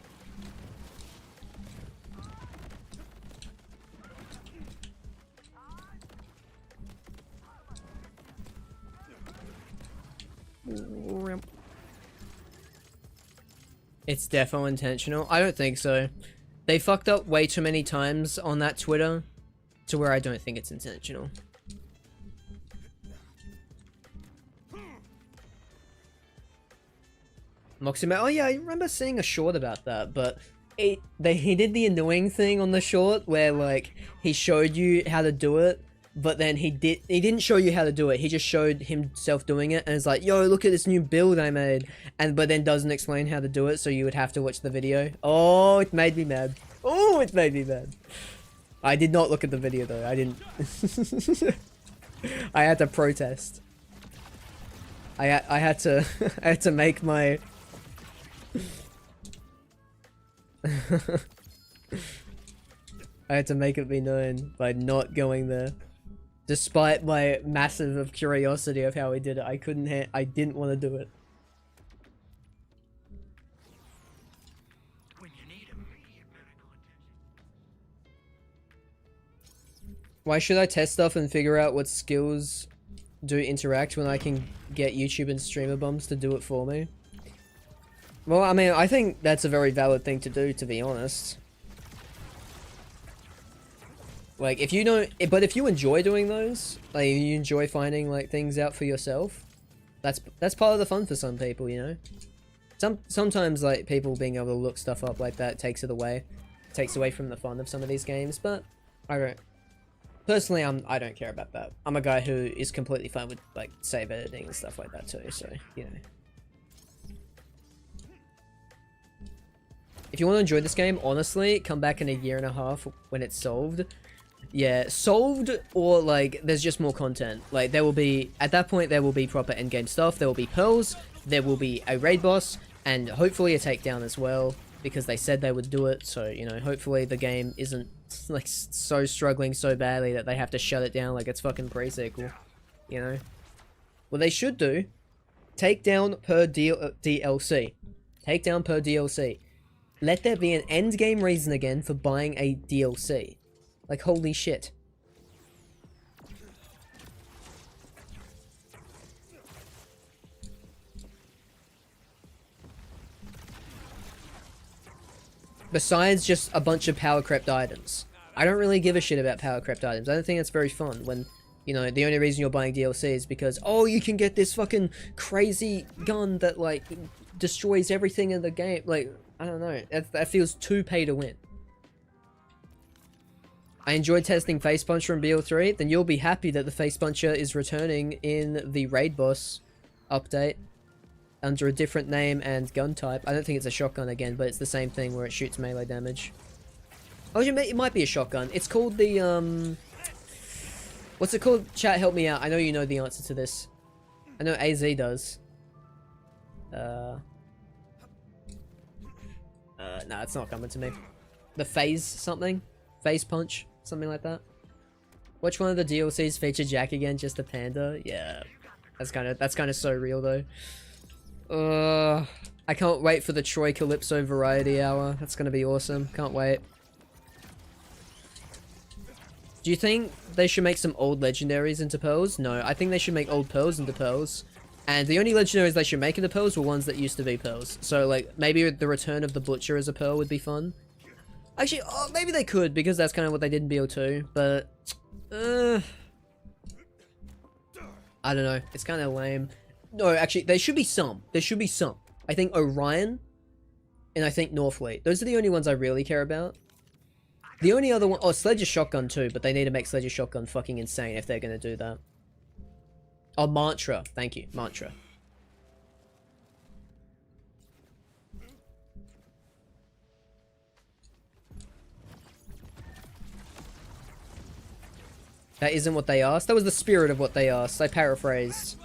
It's definitely intentional. I don't think so. They fucked up way too many times on that Twitter to where I don't think it's intentional. Moxie, oh yeah, I remember seeing a short about that, but he did the annoying thing on the short where like he showed you how to do it, but then he didn't show you how to do it. He just showed himself doing it and it's like, yo, look at this new build I made, but then doesn't explain how to do it, so you would have to watch the video. Oh, it made me mad. Oh, it made me mad. I did not look at the video though. I didn't. I had to protest. I had to I had to make my I had to make it be known by not going there. Despite my massive of curiosity of how he did it, I didn't want to do it. When you need immediate medical attention. Why should I test stuff and figure out what skills do interact when I can get YouTube and streamer bums to do it for me? Well, I mean, I think that's a very valid thing to do, to be honest. Like, if you don't, but if you enjoy doing those, like, you enjoy finding, like, things out for yourself, that's part of the fun for some people, you know? Sometimes, like, people being able to look stuff up like that takes away from the fun of some of these games, but personally, I don't care about that. I'm a guy who is completely fine with, like, save editing and stuff like that too, so, you know. If you want to enjoy this game, honestly, come back in a year and a half when it's solved. Yeah, solved, or like there's just more content. Like there will be, at that point there will be proper endgame stuff, there will be pearls, there will be a raid boss, and hopefully a takedown as well, because they said they would do it, so you know, hopefully the game isn't like so struggling so badly that they have to shut it down like it's fucking pre-sequel, you know? What they should do, takedown per DLC. Takedown per DLC. Let there be an endgame reason again for buying a DLC. Like, holy shit. Besides just a bunch of power crept items. I don't really give a shit about power crept items. I don't think it's very fun when, you know, the only reason you're buying DLC is because, oh, you can get this fucking crazy gun that, like, destroys everything in the game. Like, I don't know. That feels too pay to win. I enjoyed testing Face Puncher in BL3, then you'll be happy that the Face Puncher is returning in the Raid Boss update under a different name and gun type. I don't think it's a shotgun again, but it's the same thing where it shoots melee damage. Oh, it might be a shotgun. It's called the, what's it called? Chat, help me out. I know you know the answer to this. I know AZ does. No, it's not coming to me. The phase something? Phase punch? Something like that? Which one of the DLCs feature Jack again? Just a panda? Yeah. That's kind of so real though. I can't wait for the Troy Calypso Variety Hour. That's gonna be awesome. Can't wait. Do you think they should make some old legendaries into pearls? No, I think they should make old pearls into pearls. And the only legendaries they should make into pearls were ones that used to be pearls. So, like, maybe the return of the Butcher as a pearl would be fun. Actually, oh, maybe they could, because that's kind of what they did in BO2, but... I don't know. It's kind of lame. No, actually, there should be some. There should be some. I think Orion, and I think Northfleet. Those are the only ones I really care about. The only other one... Oh, Sledge's Shotgun too, but they need to make Sledge's Shotgun fucking insane if they're going to do that. Oh, Mantra. Thank you. Mantra. That isn't what they asked. That was the spirit of what they asked. I paraphrased.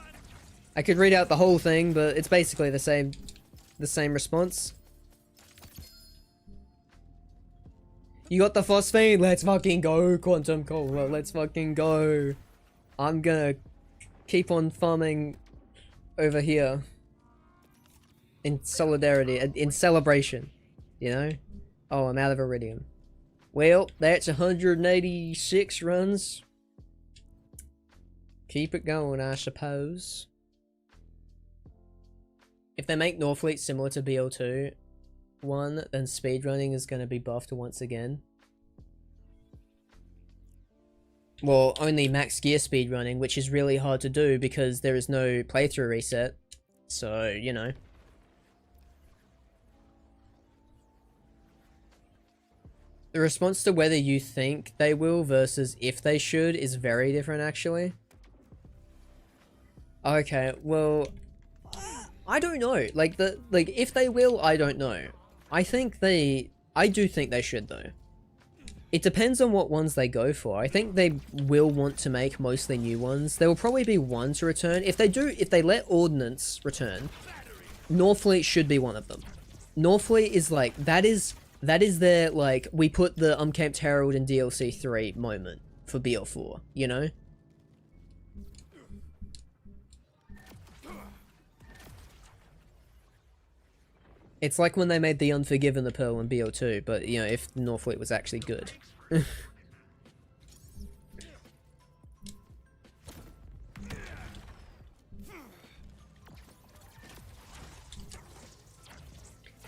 I could read out the whole thing, but it's basically the same response. You got the phosphine? Let's fucking go, Quantum Cola. Let's fucking go. I'm gonna keep on farming over here. In solidarity, in celebration. You know? Oh, I'm out of iridium. Well, that's 186 runs. Keep it going, I suppose. If they make Northfleet similar to BL2, one, then speedrunning is going to be buffed once again. Well, only max gear speedrunning, which is really hard to do because there is no playthrough reset. So, you know. The response to whether you think they will versus if they should is very different, actually. Okay, well, I don't know. Like, if they will, I don't know. I do think they should, though. It depends on what ones they go for. I think they will want to make mostly new ones. There will probably be one to return. If they let Ordnance return, Northfleet should be one of them. Northfleet is like, that is their, like, we put the Unkempt Herald in DLC 3 moment for BL4, you know? It's like when they made the Unforgiven the Pearl in BL2, but, you know, if Northfleet was actually good. Do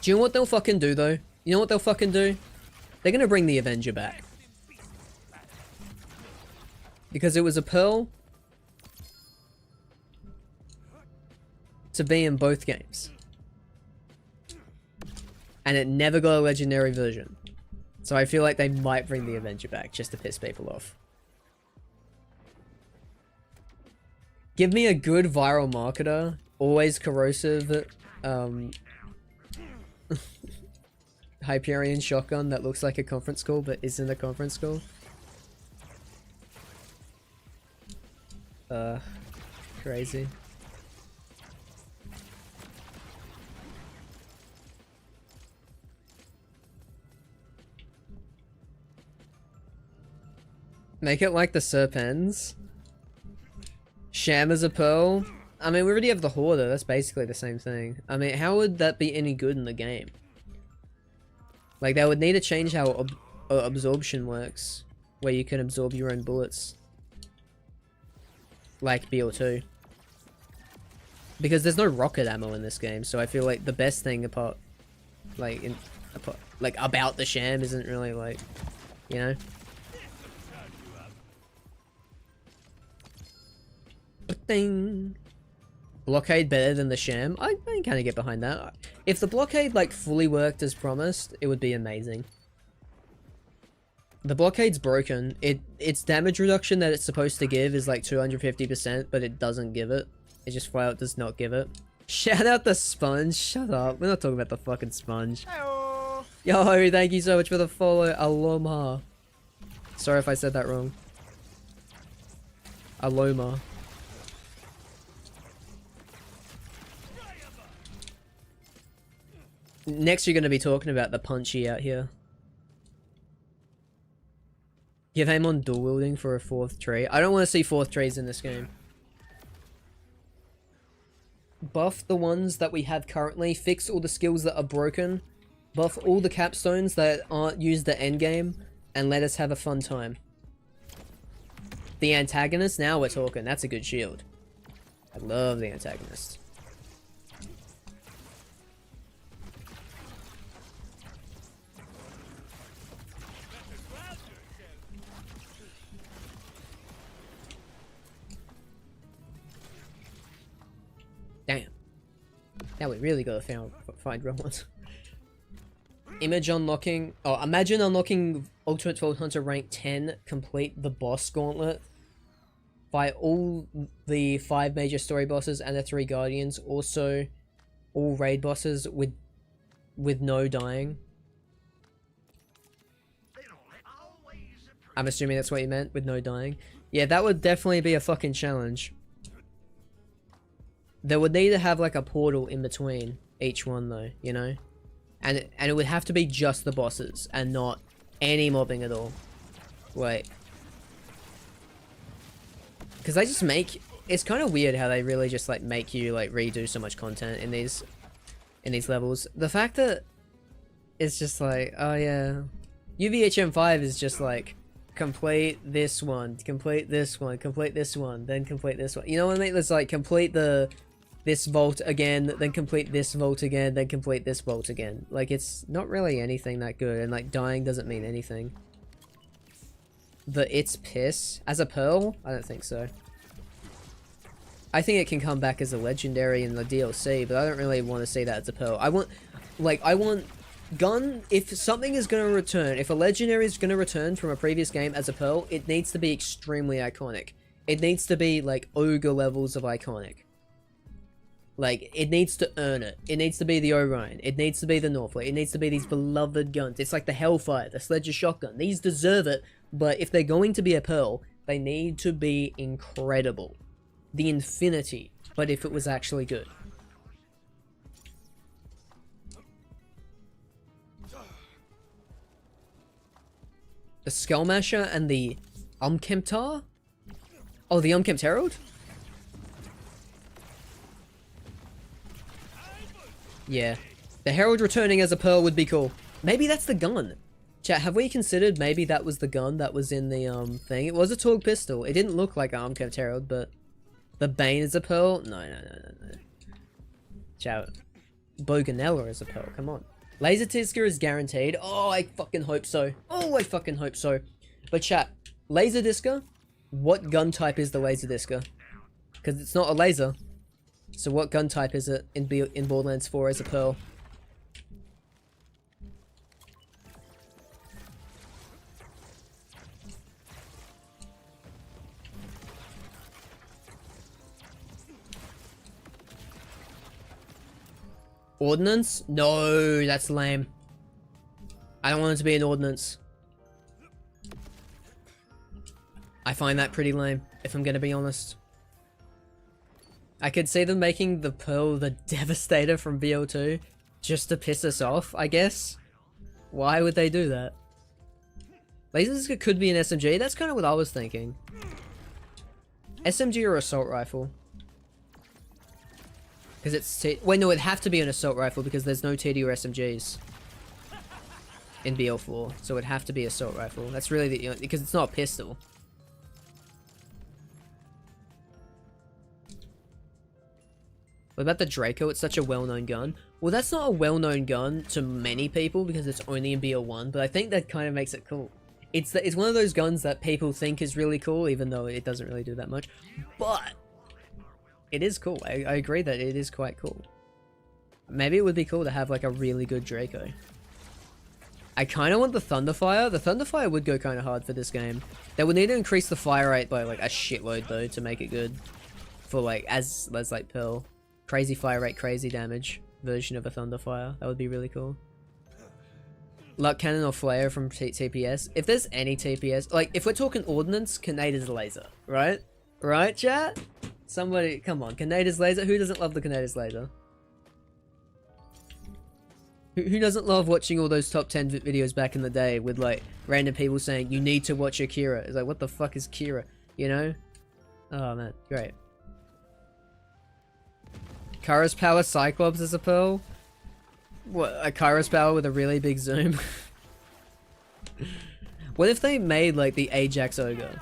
you know what they'll fucking do, though? You know what they'll fucking do? They're gonna bring the Avenger back. Because it was a Pearl to be in both games. And it never got a legendary version. So I feel like they might bring the Avenger back just to piss people off. Give me a good viral marketer, always corrosive, Hyperion shotgun that looks like a conference call but isn't a conference call. Crazy. Make it like the Serpens. Sham as a Pearl. I mean, we already have the Hoarder. That's basically the same thing. I mean, how would that be any good in the game? Like, they would need to change how absorption works. Where you can absorb your own bullets. Like BL2. Because there's no rocket ammo in this game. So I feel like the best thing about the Sham isn't really like, you know? Ding. Blockade better than the Sham? I can kind of get behind that. If the Blockade like fully worked as promised, it would be amazing. The Blockade's broken. Its damage reduction that it's supposed to give is like 250%, but it doesn't give it. It just flat out does not give it. Shout out the Sponge. Shut up. We're not talking about the fucking Sponge. Hello. Yo, thank you so much for the follow. Aloma. Sorry if I said that wrong. Aloma. Next, you're going to be talking about the Punchy out here. Give aim on dual wielding for a 4th tree. I don't want to see 4th trees in this game. Buff the ones that we have currently. Fix all the skills that are broken. Buff all the capstones that aren't used at endgame. And let us have a fun time. The antagonist, now we're talking. That's a good shield. I love the antagonist. Damn. Now we really gotta find real ones. Image unlocking. Oh, imagine unlocking Ultimate Vault Hunter rank 10, complete the boss gauntlet. Fight all the 5 major story bosses and the 3 guardians. Also, all raid bosses with no dying. I'm assuming that's what you meant, with no dying. Yeah, that would definitely be a fucking challenge. They would need to have like a portal in between each one though, you know? And it would have to be just the bosses and not any mobbing at all. Wait. Because they just make... It's kind of weird how they really just like make you like redo so much content in these levels. The fact that it's just like, oh yeah. UVHM5 is just like, complete this one, complete this one, complete this one, then complete this one. You know what I mean? It's like complete the this vault again, then complete this vault again, then complete this vault again. Like, it's not really anything that good, and like, dying doesn't mean anything. It's piss. As a pearl? I don't think so. I think it can come back as a legendary in the DLC, but I don't really want to see that as a pearl. I want gun, if something is going to return, if a legendary is going to return from a previous game as a pearl, it needs to be extremely iconic. It needs to be like ogre levels of iconic. Like, it needs to earn it. It needs to be the Orion. It needs to be the Northlight. It needs to be these beloved guns. It's like the Hellfire, the Sledger Shotgun. These deserve it, but if they're going to be a pearl, they need to be incredible. The Infinity, but if it was actually good. The Skullmasher and the Umkemtar? Oh, the Umkempt Herald? Yeah. The Herald returning as a pearl would be cool. Maybe that's the gun. Chat, have we considered maybe that was the gun that was in the thing? It was a Torg pistol. It didn't look like an Umkempt Herald, but the Bane is a pearl? No. Chat. Boganella is a pearl, come on. Laser Disca is guaranteed. Oh, I fucking hope so. Oh, I fucking hope so. But chat, Laser Disca, what gun type is the Laser Disca? Because it's not a laser. So what gun type is it in Borderlands 4 as a pearl? Ordnance? No, that's lame. I don't want it to be an ordnance. I find that pretty lame, if I'm gonna be honest. I could see them making the pearl the Devastator from BO2 just to piss us off, I guess. Why would they do that? Lasers could be an SMG, that's kind of what I was thinking. SMG or assault rifle? Because it's wait, no, it'd have to be an assault rifle because there's no TD or SMGs in BL4, so it'd have to be assault rifle. That's really the because it's not a pistol. What about the Draco? It's such a well-known gun. Well, that's not a well-known gun to many people because it's only in BL1, but I think that kind of makes it cool. It's one of those guns that people think is really cool, even though it doesn't really do that much. But it is cool. I agree that it is quite cool. Maybe it would be cool to have like a really good Draco. I kind of want the Thunderfire. The Thunderfire would go kind of hard for this game. They would need to increase the fire rate by like a shitload though to make it good. For like, as like Pearl. Crazy fire rate, crazy damage version of a Thunderfire. That would be really cool. Luck Cannon or Flare from TPS. If there's any TPS, like if we're talking Ordnance, Canada's laser, right? Right, chat? Somebody, come on, Canada's laser. Who doesn't love the Canada's laser? Who doesn't love watching all those top 10 videos back in the day with like random people saying you need to watch Akira? It's like, what the fuck is Kira? You know? Oh man, great. Kairos Power Cyclops as a pearl? What, a Kairos Power with a really big zoom? What if they made like the Ajax Ogre?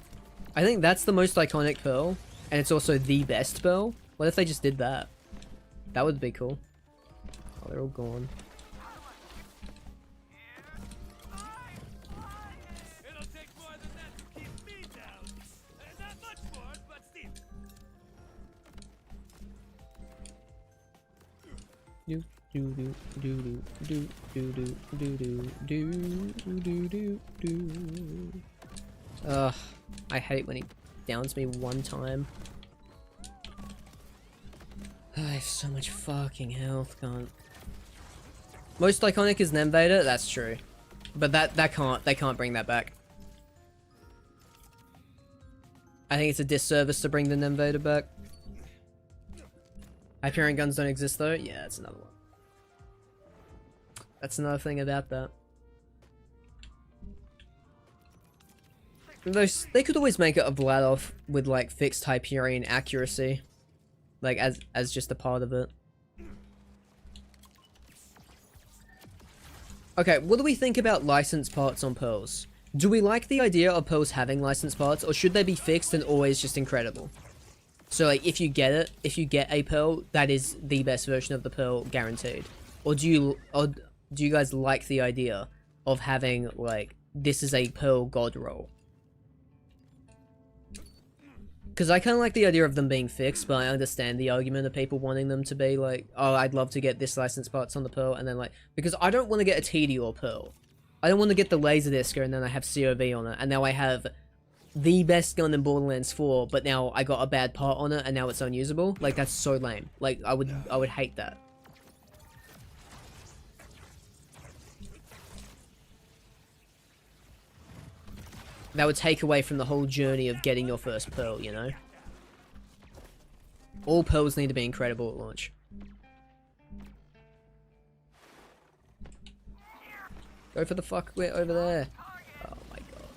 I think that's the most iconic pearl, and it's also the best pearl. What if they just did that? That would be cool. Oh, they're all gone. It'll take more than that to keep me down. Not much more, but still. Ugh, I hate when he downs me one time. I have so much fucking health, can't. Most iconic is Nemvader, that's true. But they can't bring that back. I think it's a disservice to bring the Nemvader back. Hyperion guns don't exist though? Yeah, that's another one. That's another thing about that. They could always make it a Vladoff with like fixed Hyperion accuracy. Like as just a part of it. Okay, what do we think about licensed parts on Pearls? Do we like the idea of Pearls having licensed parts, or should they be fixed and always just incredible? So like if you get a pearl, that is the best version of the pearl guaranteed. Or do you guys like the idea of having like this is a pearl god roll? Because I kind of like the idea of them being fixed, but I understand the argument of people wanting them to be like, oh, I'd love to get this license parts on the pearl, and then like, because I don't want to get a TD or pearl. I don't want to get the Laserdisc and then I have COV on it, and now I have the best gun in Borderlands 4, but now I got a bad part on it and now it's unusable. Like, that's so lame. Like, I would hate that. That would take away from the whole journey of getting your first pearl, you know? All pearls need to be incredible at launch. Go for the fuck, we're over there. Oh my god.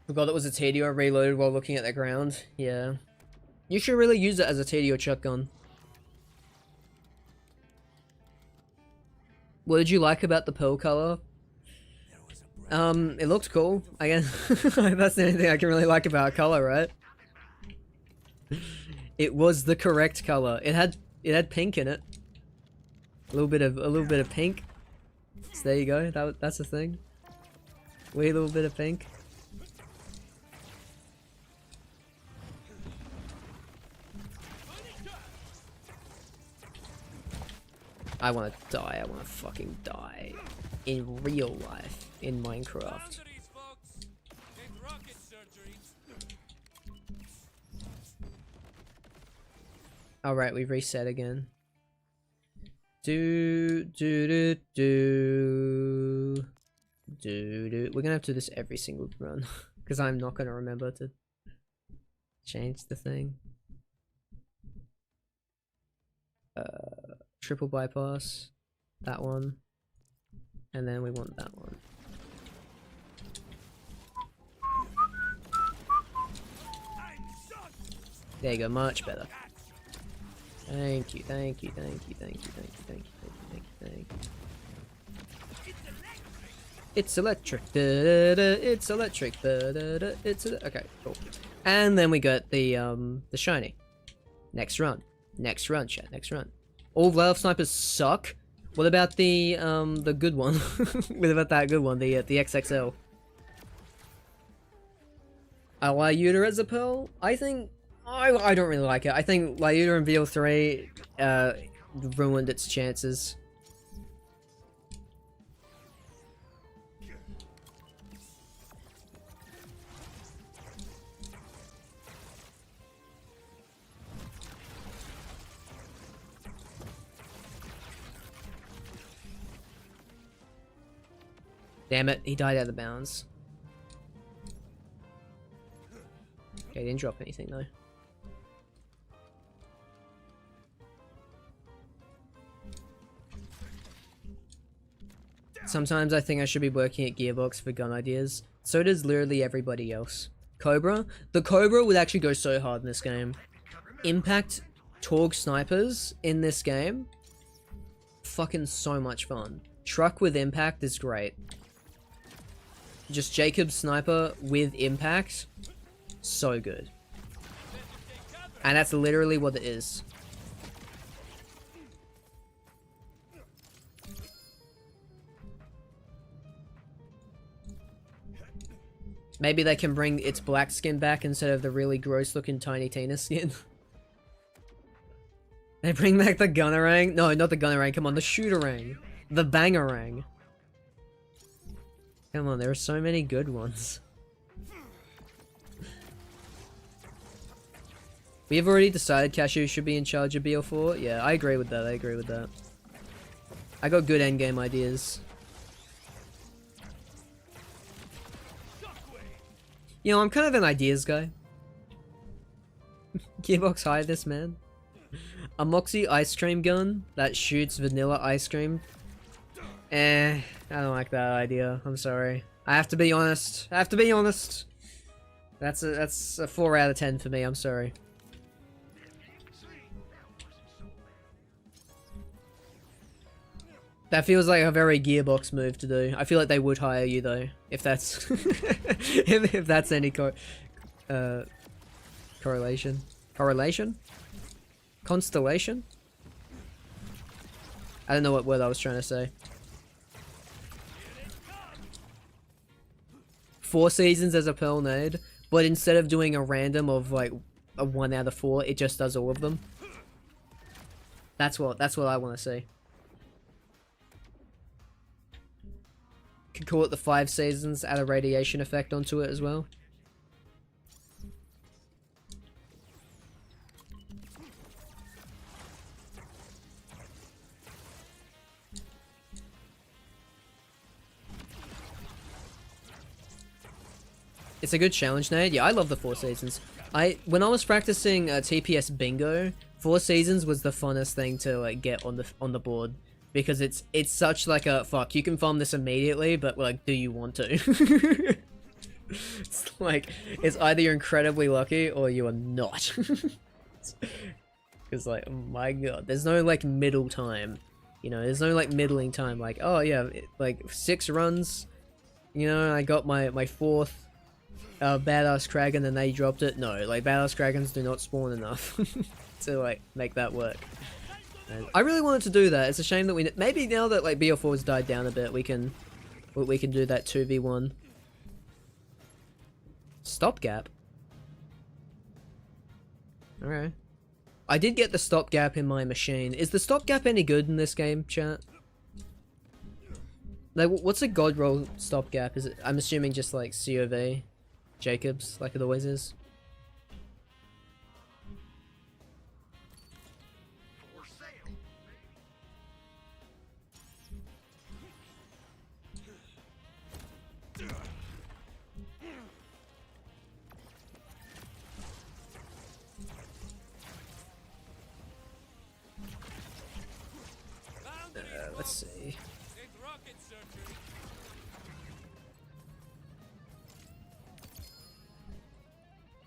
Forgot it was a TD. I reloaded while looking at the ground. Yeah. You should really use it as a TD or shotgun. What did you like about the pearl color? It looked cool. I guess that's the only thing I can really like about a color, right? It was the correct color. It had pink in it. A little bit of pink. So there you go. That's the thing. Wee little bit of pink. I wanna die. I wanna fucking die. In real life. In Minecraft. Boundaries, folks. Ain't rocket surgery. Alright, we've reset again. We're gonna have to do this every single run. Because I'm not gonna remember to change the thing. Triple bypass. That one. And then we want that one. There you go, much better. Thank you, thank you, thank you, thank you, thank you, thank you, thank you, thank you. It's electric. Da, da, da, it's electric. Da, da, da, it's okay, cool. And then we got the shiny. Next run. Next run, chat. Next run. All Valve snipers suck. What about the good one? What about that good one? The XXL. Lyuda as a pearl? I think I don't really like it. I think Lyuda in BL3 ruined its chances. Damn it, he died out of bounds. Okay, he didn't drop anything though. Sometimes I think I should be working at Gearbox for gun ideas. So does literally everybody else. Cobra? The Cobra would actually go so hard in this game. Impact Torg snipers in this game? Fucking so much fun. Truck with impact is great. Just Jacob's sniper with impact, so good. And that's literally what it is. Maybe they can bring its black skin back instead of the really gross looking Tiny Tina skin. They bring back the Gunnerang? No, not the Gunnerang, come on, the Shooterang. The Bangerang. Come on, there are so many good ones. We have already decided Cashew should be in charge of BL4. Yeah, I agree with that, I agree with that. I got good endgame ideas. You know, I'm kind of an ideas guy. Gearbox hire this man. A Moxie ice cream gun that shoots vanilla ice cream. I don't like that idea. I'm sorry. I have to be honest. I have to be honest. That's a 4 out of 10 for me. I'm sorry. That feels like a very Gearbox move to do. I feel like they would hire you though, if that's if that's any correlation. Correlation? Constellation? I don't know what word I was trying to say. 4 seasons as a Pearl Nade, but instead of doing a random of like a 1 out of 4, it just does all of them. That's what I want to see. Could call it the 5 seasons, add a radiation effect onto it as well. It's a good challenge nade. Yeah, I love the 4 seasons. When I was practicing TPS bingo, 4 seasons was the funnest thing to like get on the board, because it's such like a fuck. You can farm this immediately, but like, do you want to? It's like it's either you're incredibly lucky or you are not. Because like, oh my god, there's no like middle time. You know, there's no like middling time. Like, oh yeah, like 6 runs. You know, I got my 4th. Badass Kraken and they dropped it. No, like badass Krakens do not spawn enough to like make that work. And I really wanted to do that. It's a shame that we maybe now that like BL4 has died down a bit, we can do that 2v1 stopgap. Alright. I did get the stopgap in my machine. Is the stopgap any good in this game, chat? Like, what's a god roll stopgap? Is it? I'm assuming just like COV. Jacobs, like it always is. For sale. Let's see. It's rocket surgery.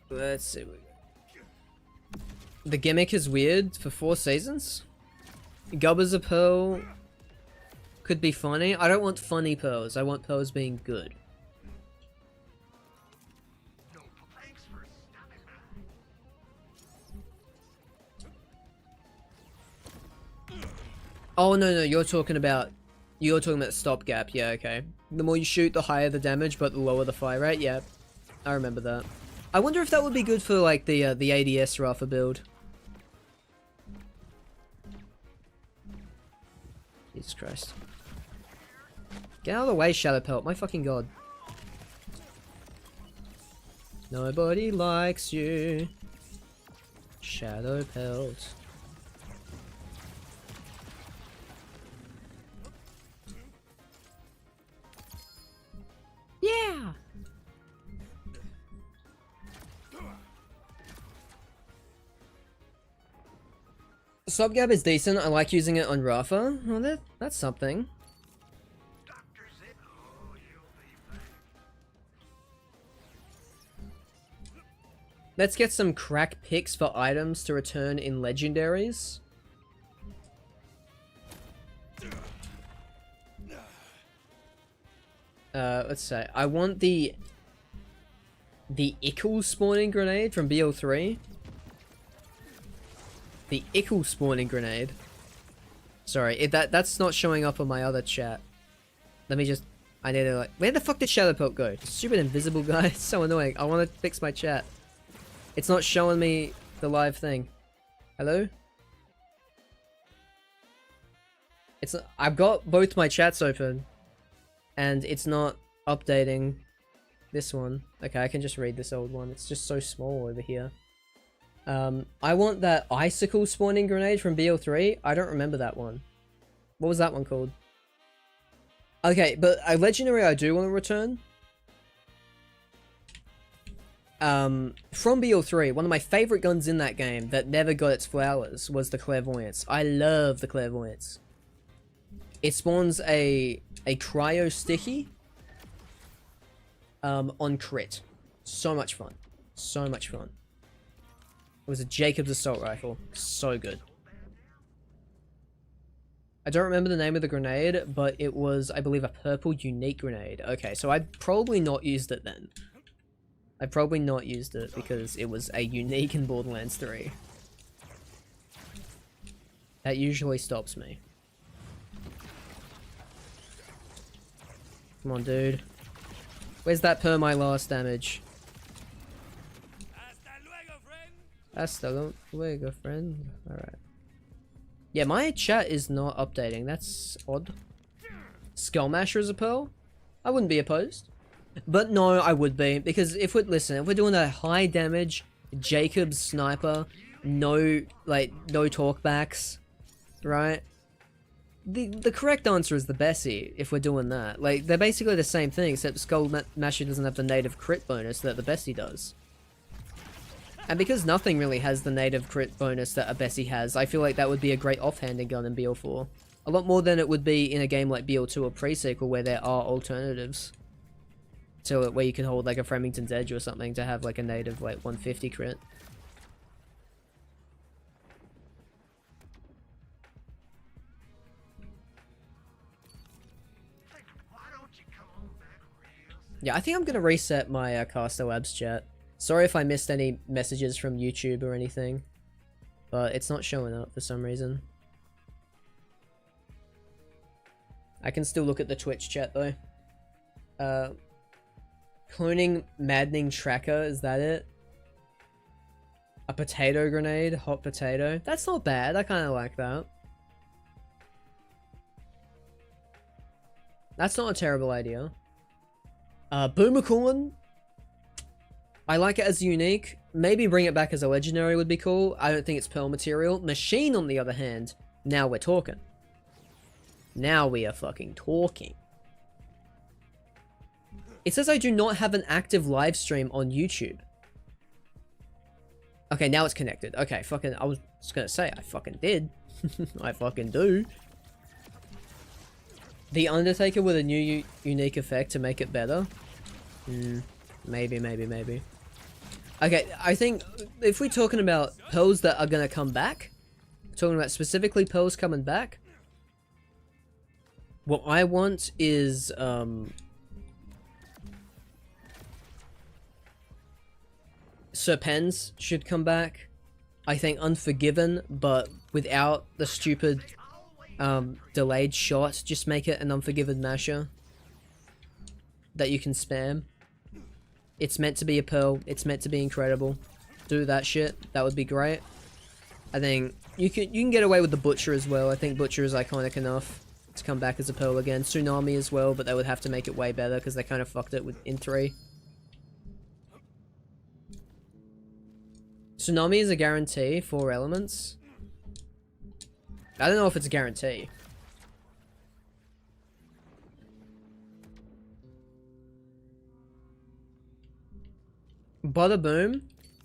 Let's see. The gimmick is weird for 4 seasons. Gubbers a pearl could be funny. I don't want funny pearls. I want pearls being good. No thanks for stopping by. Oh no, you're talking about stopgap. Yeah, okay. The more you shoot, the higher the damage, but the lower the fire rate. Yeah, I remember that. I wonder if that would be good for like the ADS Rafa build. Jesus Christ. Get out of the way, Shadow Pelt. My fucking god. Nobody likes you, Shadow Pelt. Yeah. Stopgap is decent. I like using it on Rafa. Well, that's something. Doctor said, oh, you'll be back. Let's get some crack picks for items to return in legendaries. Let's say I want the Ickle spawning grenade from BL3. The Ickle spawning grenade. Sorry, that's not showing up on my other chat. Let me just... I need to like... Where the fuck did Shadowpelt go? Stupid invisible guy. It's so annoying. I want to fix my chat. It's not showing me the live thing. Hello? I've got both my chats open. And it's not updating this one. Okay, I can just read this old one. It's just so small over here. I want that icicle spawning grenade from BL3. I don't remember that one. What was that one called? Okay, but a legendary I do want to return. From BL3, one of my favorite guns in that game that never got its flowers was the Clairvoyance. I love the Clairvoyance. It spawns a cryo sticky on crit. So much fun. So much fun. It was a Jacob's assault rifle. So good. I don't remember the name of the grenade, but it was, I believe, a purple unique grenade. Okay, so I'd probably not used it then. I probably not used it because it was a unique in Borderlands 3. That usually stops me. Come on, dude. Where's that per my last damage? Hasta luego, friend. Hasta luego, friend. Alright. Yeah, my chat is not updating. That's odd. Skullmasher as a pearl? I wouldn't be opposed. But no, I would be. Because if we're doing a high damage, Jacob's sniper, no talkbacks, right? The correct answer is the Bessie, if we're doing that. Like, they're basically the same thing, except Skullmasher doesn't have the native crit bonus that the Bessie does. And because nothing really has the native crit bonus that a Bessie has, I feel like that would be a great offhanded gun in BL4. A lot more than it would be in a game like BL2 or Pre-Sequel where there are alternatives. So where you can hold like a Fremington's Edge or something to have like a native like 150 crit. Why don't you come on back real soon? Yeah, I think I'm gonna reset my Caster Labs chat. Sorry if I missed any messages from YouTube or anything, but it's not showing up for some reason. I can still look at the Twitch chat though. Cloning Maddening Tracker, is that it? A potato grenade, hot potato. That's not bad, I kinda like that. That's not a terrible idea. Boomer Coolant. I like it as unique. Maybe bring it back as a legendary would be cool. I don't think it's pearl material. Machine, on the other hand, now we're talking. Now we are fucking talking. It says I do not have an active live stream on YouTube. Okay, now it's connected. Okay, fucking, I was just gonna say, I fucking did. I fucking do. The Undertaker with a new unique effect to make it better? Maybe. Okay, I think if we're talking about pearls that are gonna come back, talking about specifically pearls coming back, what I want is, Serpens should come back. I think Unforgiven, but without the stupid, delayed shot. Just make it an Unforgiven masher that you can spam. It's meant to be a pearl. It's meant to be incredible. Do that shit. That would be great. I think you can get away with the Butcher as well. I think Butcher is iconic enough to come back as a pearl again. Tsunami as well, but they would have to make it way better because they kind of fucked it in 3. Tsunami is a guarantee, 4 elements. I don't know if it's a guarantee. Bada Boom.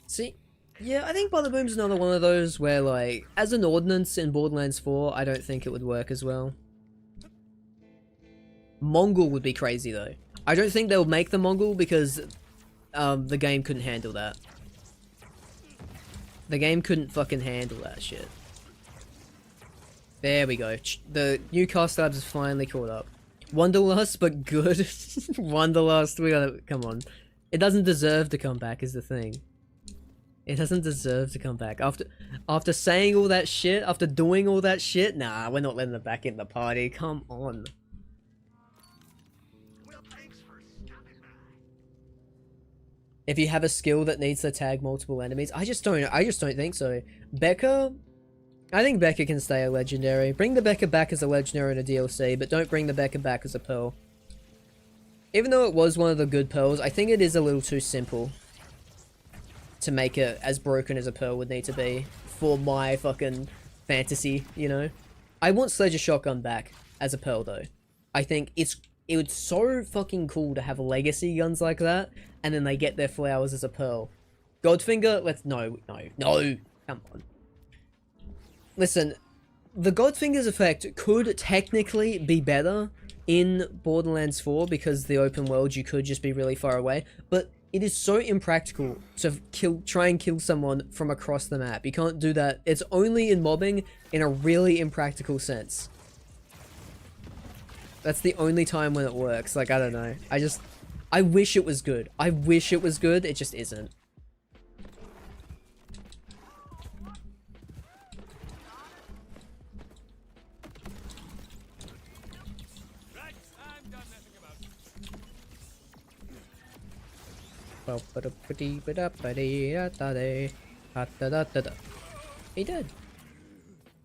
See, yeah, I think Bada Boom's another one of those where, like, as an ordnance in Borderlands 4, I don't think it would work as well. Mongol would be crazy, though. I don't think they'll make the Mongol because the game couldn't handle that. The game couldn't fucking handle that shit. There we go. The new cast labs is finally caught up. Wanderlust, but good. Wanderlust, we gotta, come on. It doesn't deserve to come back is the thing. It doesn't deserve to come back. After saying all that shit, after doing all that shit, nah, we're not letting it back in the party. Come on. Well, thanks for stopping by. If you have a skill that needs to tag multiple enemies, I just don't think so. Becca, I think Becca can stay a legendary. Bring the Becca back as a legendary in a DLC, but don't bring the Becca back as a pearl. Even though it was one of the good pearls, I think it is a little too simple to make it as broken as a pearl would need to be for my fucking fantasy, you know? I want Sledge Shotgun back as a pearl though. I think it would so fucking cool to have legacy guns like that, and then they get their flowers as a pearl. Godfinger, no, come on. Listen, the Godfinger's effect could technically be better in Borderlands 4 because the open world you could just be really far away, but it is so impractical to try and kill someone from across the map. You can't do that. It's only in mobbing in a really impractical sense. That's the only time when it works. Like, I don't know. I wish it was good. I wish it was good. It just isn't. Right, I'm done messing about. He did.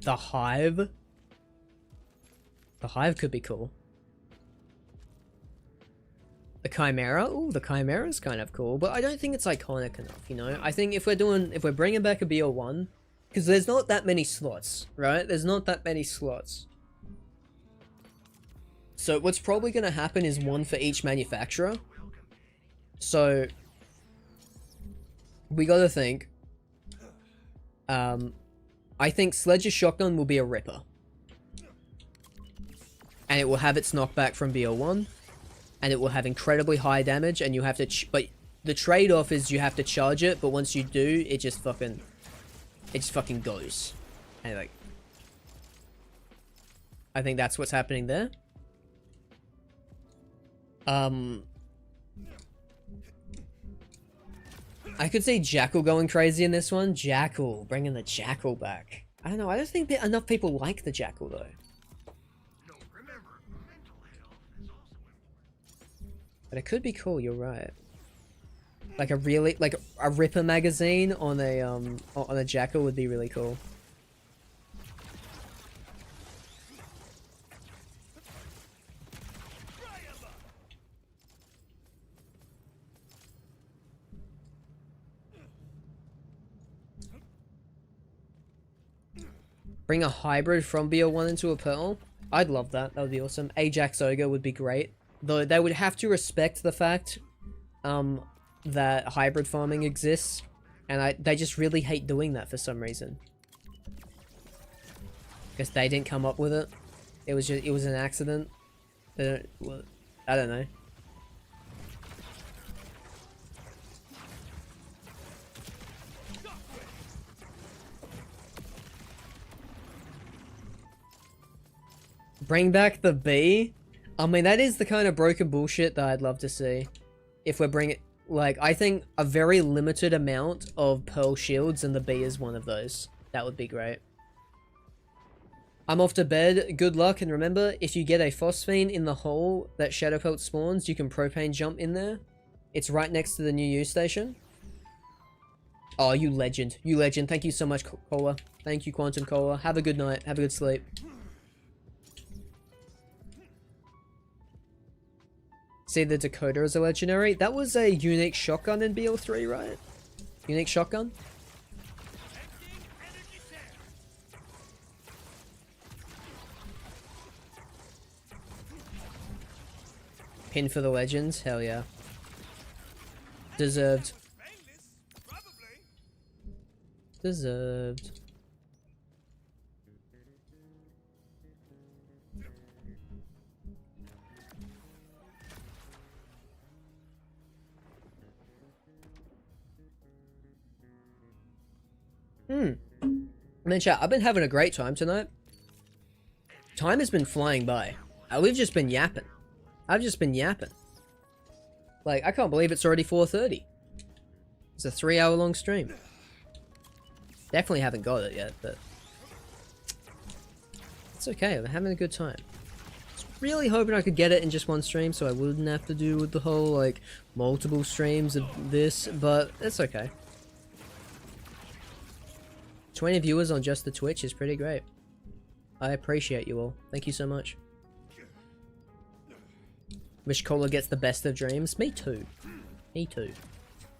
The Hive? The Hive could be cool. The Chimera? Ooh, the Chimera is kind of cool, but I don't think it's iconic enough, you know? I think if we're bringing back a BO1, because there's not that many slots, right? There's not that many slots. So what's probably going to happen is one for each manufacturer. So we got to think. I think Sledge's shotgun will be a Ripper. And it will have its knockback from BO1. And it will have incredibly high damage, and you have to but the trade-off is you have to charge it, but once you do, it just fucking goes. And like, I think that's what's happening there. I could see Jackal going crazy in this one. Jackal, bringing the Jackal back. I don't know, I don't think that enough people like the Jackal though. But it could be cool, you're right. Like a really, like a Ripper magazine on a Jackal would be really cool. Bring a hybrid from BO1 into a Pearl? I'd love that, that would be awesome. Ajax Ogre would be great. Though they would have to respect the fact that hybrid farming exists, and they just really hate doing that for some reason. Because they didn't come up with it. It was an accident. I don't know. Bring back the bee? I mean, that is the kind of broken bullshit that I'd love to see. If we're bringing... Like, I think a very limited amount of Pearl Shields, and the bee is one of those. That would be great. I'm off to bed. Good luck, and remember, if you get a phosphine in the hole that Shadowpelt spawns, you can propane jump in there. It's right next to the new U station. Oh, you legend. You legend. Thank you so much, Cola. Thank you, Quantum Cola. Have a good night. Have a good sleep. See, the Dakota is a legendary. That was a unique shotgun in BL3, right? Unique shotgun? Pin for the legends? Hell yeah. Deserved. Deserved. And then chat, I've been having a great time tonight. Time has been flying by. We've just been yapping. I've just been yapping. Like, I can't believe it's already 4:30. It's a 3-hour long stream. Definitely haven't got it yet, but it's okay. I'm having a good time. I was really hoping I could get it in just one stream so I wouldn't have to do with the whole, like, multiple streams of this, but it's okay. 20 viewers on just the Twitch is pretty great. I appreciate you all. Thank you so much. Wish Cola gets the best of dreams. Me too. Me too.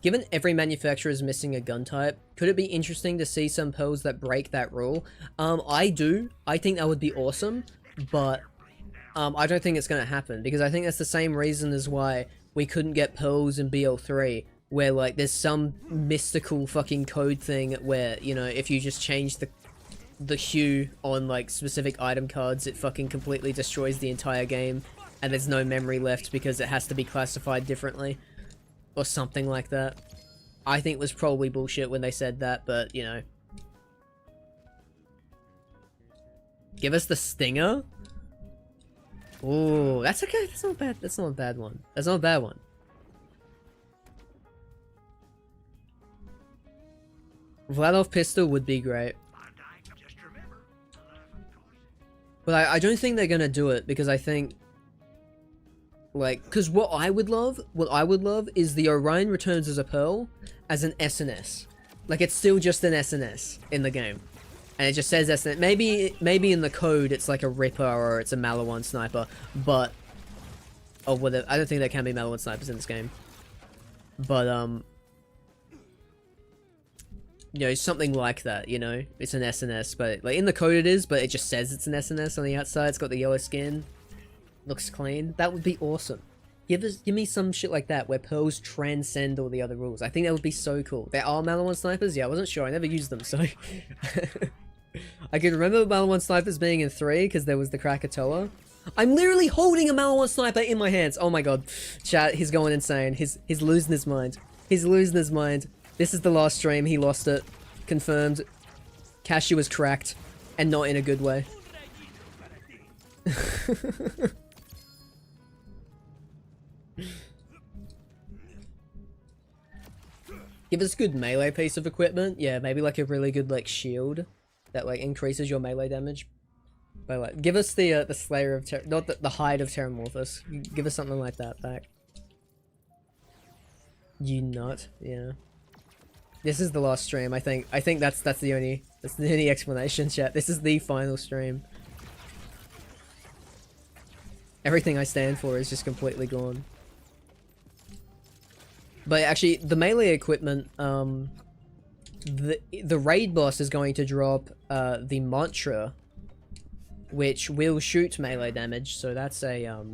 Given every manufacturer is missing a gun type, could it be interesting to see some pearls that break that rule? I do. I think that would be awesome, but I don't think it's going to happen, because I think that's the same reason as why we couldn't get pearls in BL3, where, like, there's some mystical fucking code thing where, you know, if you just change the hue on, like, specific item cards, it fucking completely destroys the entire game, and there's no memory left because it has to be classified differently, or something like that. I think it was probably bullshit when they said that, but, you know. Give us the Stinger? Ooh, that's okay. That's not bad. That's not a bad one. That's not a bad one. Vladov pistol would be great. Just remember, But I don't think they're gonna do it because I think, like, because what I would love is the Orion returns as a Pearl as an SNS. Like, it's still just an SNS in the game. And it just says SNS. Maybe in the code it's like a Ripper or it's a Malawan sniper, but... or whatever. I don't think there can be Malawan snipers in this game. But, you know, something like that, you know? It's an SNS, but, like, in the code it is, but it just says it's an SNS on the outside. It's got the yellow skin. Looks clean. That would be awesome. Give me some shit like that, where Pearls transcend all the other rules. I think that would be so cool. There are Malawan snipers? Yeah, I wasn't sure. I never used them, so... I can remember Malawan snipers being in 3, because there was the Krakatoa. I'm literally holding a Malawan sniper in my hands! Oh my god. Chat, he's going insane. He's losing his mind. He's losing his mind. This is the last stream, he lost it. Confirmed. Cashew was cracked. And not in a good way. Give us a good melee piece of equipment. Yeah, maybe like a really good like shield that like increases your melee damage. But like, give us the Slayer of not the Hide of Terramorphous. Give us something like that back. You nut. Yeah. This is the last stream. I think that's the only explanation, chat. This is the final stream. Everything I stand for is just completely gone. But actually, the melee equipment, the raid boss is going to drop the mantra, which will shoot melee damage. So that's a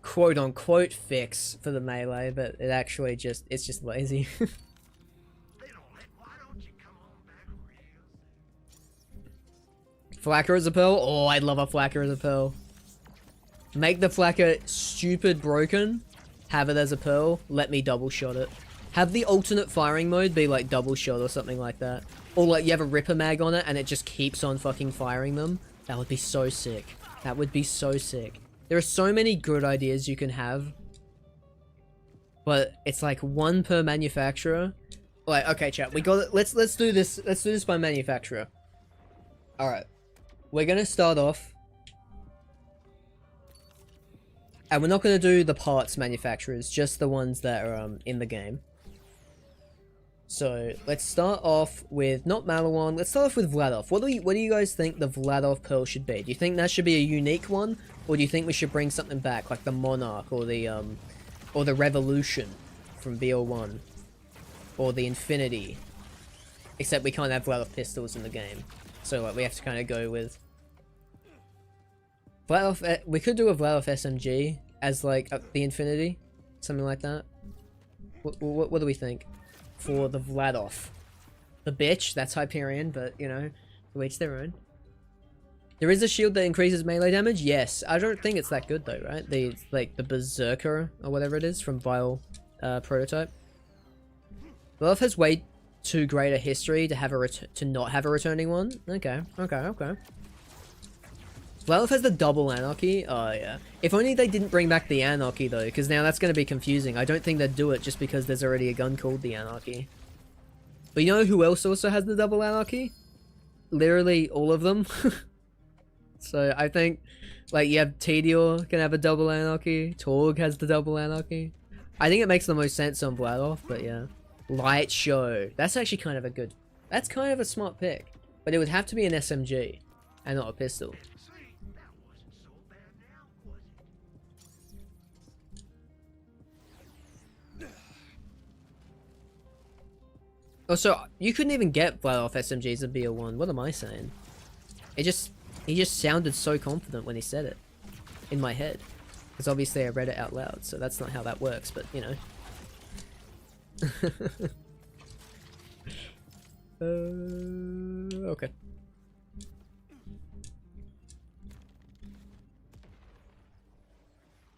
quote unquote fix for the melee, but it actually it's just lazy. Flacker as a Pearl? Oh, I'd love a Flacker as a Pearl. Make the Flacker stupid broken. Have it as a Pearl. Let me double shot it. Have the alternate firing mode be like double shot or something like that. Or like you have a Ripper mag on it and it just keeps on fucking firing them. That would be so sick. That would be so sick. There are so many good ideas you can have. But it's like one per manufacturer. Like, okay, chat, we got it. Let's do this. Let's do this by manufacturer. Alright. We're gonna start off. And we're not gonna do the parts manufacturers, just the ones that are in the game. So let's start off with not Malawan. Let's start off with Vladov. What do you guys think the Vladov Pearl should be? Do you think that should be a unique one, or do you think we should bring something back like the Monarch or the Revolution from BO1 or the Infinity? Except we can't have Vladov pistols in the game, so like we have to kind of go with Vladov. We could do a Vladov SMG as like the Infinity, something like that. What do we think for the Vladov? The bitch, that's Hyperion, but you know, to each their own. There is a shield that increases melee damage. Yes, I don't think it's that good though, right? The like the Berserker or whatever it is from Bio prototype. Vladov has way too great a history to have to not have a returning one. Okay. Vladov has the double anarchy. Oh yeah. If only they didn't bring back the anarchy though, because now that's going to be confusing. I don't think they'd do it just because there's already a gun called the anarchy. But you know who else also has the double anarchy? Literally all of them. So I think, like, you have Tedior can have a double anarchy. Torg has the double anarchy. I think it makes the most sense on Vladov, but yeah. Light Show. That's actually kind of a good... That's kind of a smart pick. But it would have to be an SMG and not a pistol. Oh, so you couldn't even get Vladov SMGs in BO1. What am I saying? He just sounded so confident when he said it. In my head. Because obviously I read it out loud, so that's not how that works, but you know. Okay.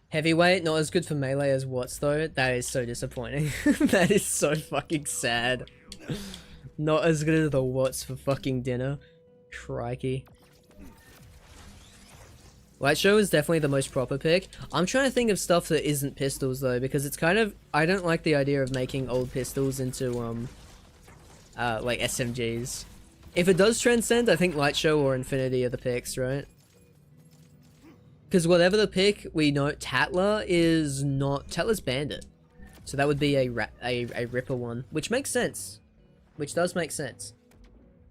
Heavyweight, not as good for melee as Watts though. That is so disappointing. That is so fucking sad. Not as good as the Watts for fucking dinner. Crikey. Light Show is definitely the most proper pick. I'm trying to think of stuff that isn't pistols though, because it's kind of, I don't like the idea of making old pistols into like SMGs. If it does transcend, I think Light Show or Infinity are the picks, right? Because whatever the pick, we know Tatler is not, Tatler's Bandit. So that would be a Ripper one, which makes sense. Which does make sense.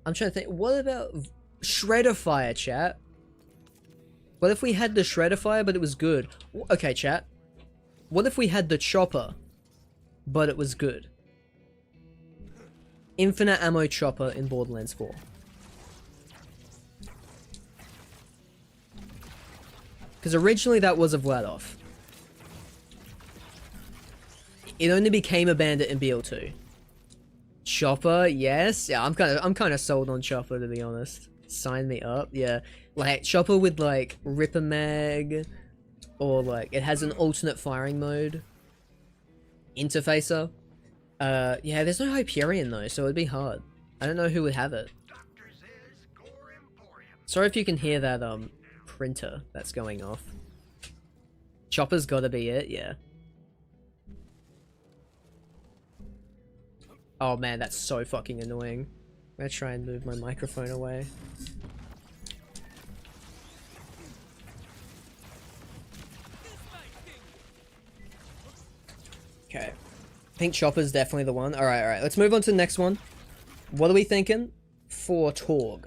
I'm trying to think, what about Shredder Fire, chat? What if we had the Shredder Fire, but it was good? Okay, chat. What if we had the Chopper, but it was good? Infinite Ammo Chopper in Borderlands 4. Because originally that was a Vladoff. It only became a bandit in BL2. Chopper, yes. Yeah, I'm kind of sold on Chopper, to be honest. Sign me up. Yeah, like Chopper with like Ripper Mag, or like it has an alternate firing mode. Interfacer. Yeah, there's no Hyperion though, so it'd be hard. I don't know who would have it. Sorry if you can hear that printer that's going off. Chopper's gotta be it, yeah. Oh man, that's so fucking annoying. I'm gonna try and move my microphone away. Okay. I think Chopper's definitely the one. Alright, let's move on to the next one. What are we thinking for Torg?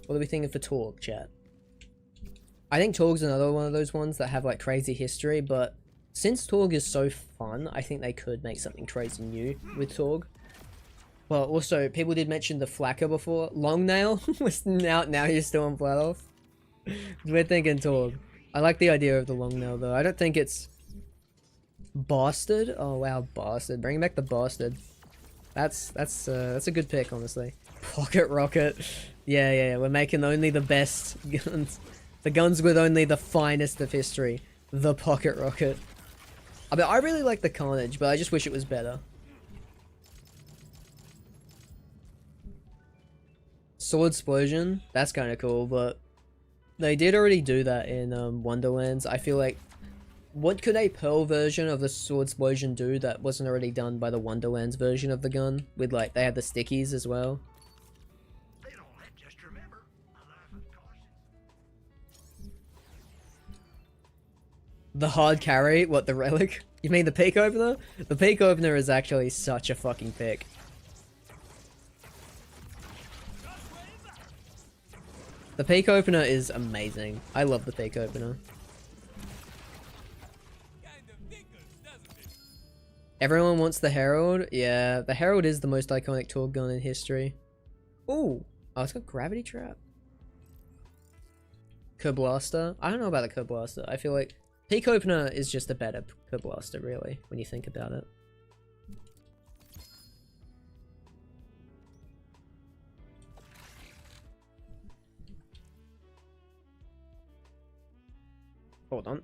What are we thinking for Torg, chat? I think Torg's another one of those ones that have like crazy history, but since Torg is so fun, I think they could make something crazy new with Torg. Well, also, people did mention the Flacker before. Longnail was now you're still on Vladoff. We're thinking Torg. I like the idea of the Longnail though. I don't think it's Bastard. Oh wow, Bastard. Bring back the Bastard. That's a good pick, honestly. Pocket Rocket. Yeah. We're making only the best guns. The guns with only the finest of history. The Pocket Rocket. I mean, I really like the Carnage, but I just wish it was better. Sword Explosion, that's kind of cool, but they did already do that in Wonderlands. I feel like, what could a Pearl version of the Sword Explosion do that wasn't already done by the Wonderlands version of the gun? With like, they had the stickies as well. Just remember, alive and cautious. The hard carry? What, the Relic? You mean the Peak Opener? The Peak Opener is actually such a fucking pick. The Peak Opener is amazing. I love the Peak Opener. Everyone wants the Herald? Yeah, the Herald is the most iconic Torg gun in history. Ooh! Oh, it's got Gravity Trap. Kerblaster? I don't know about the Kerblaster. I feel like Peak Opener is just a better Kerblaster, really, when you think about it. Hold on.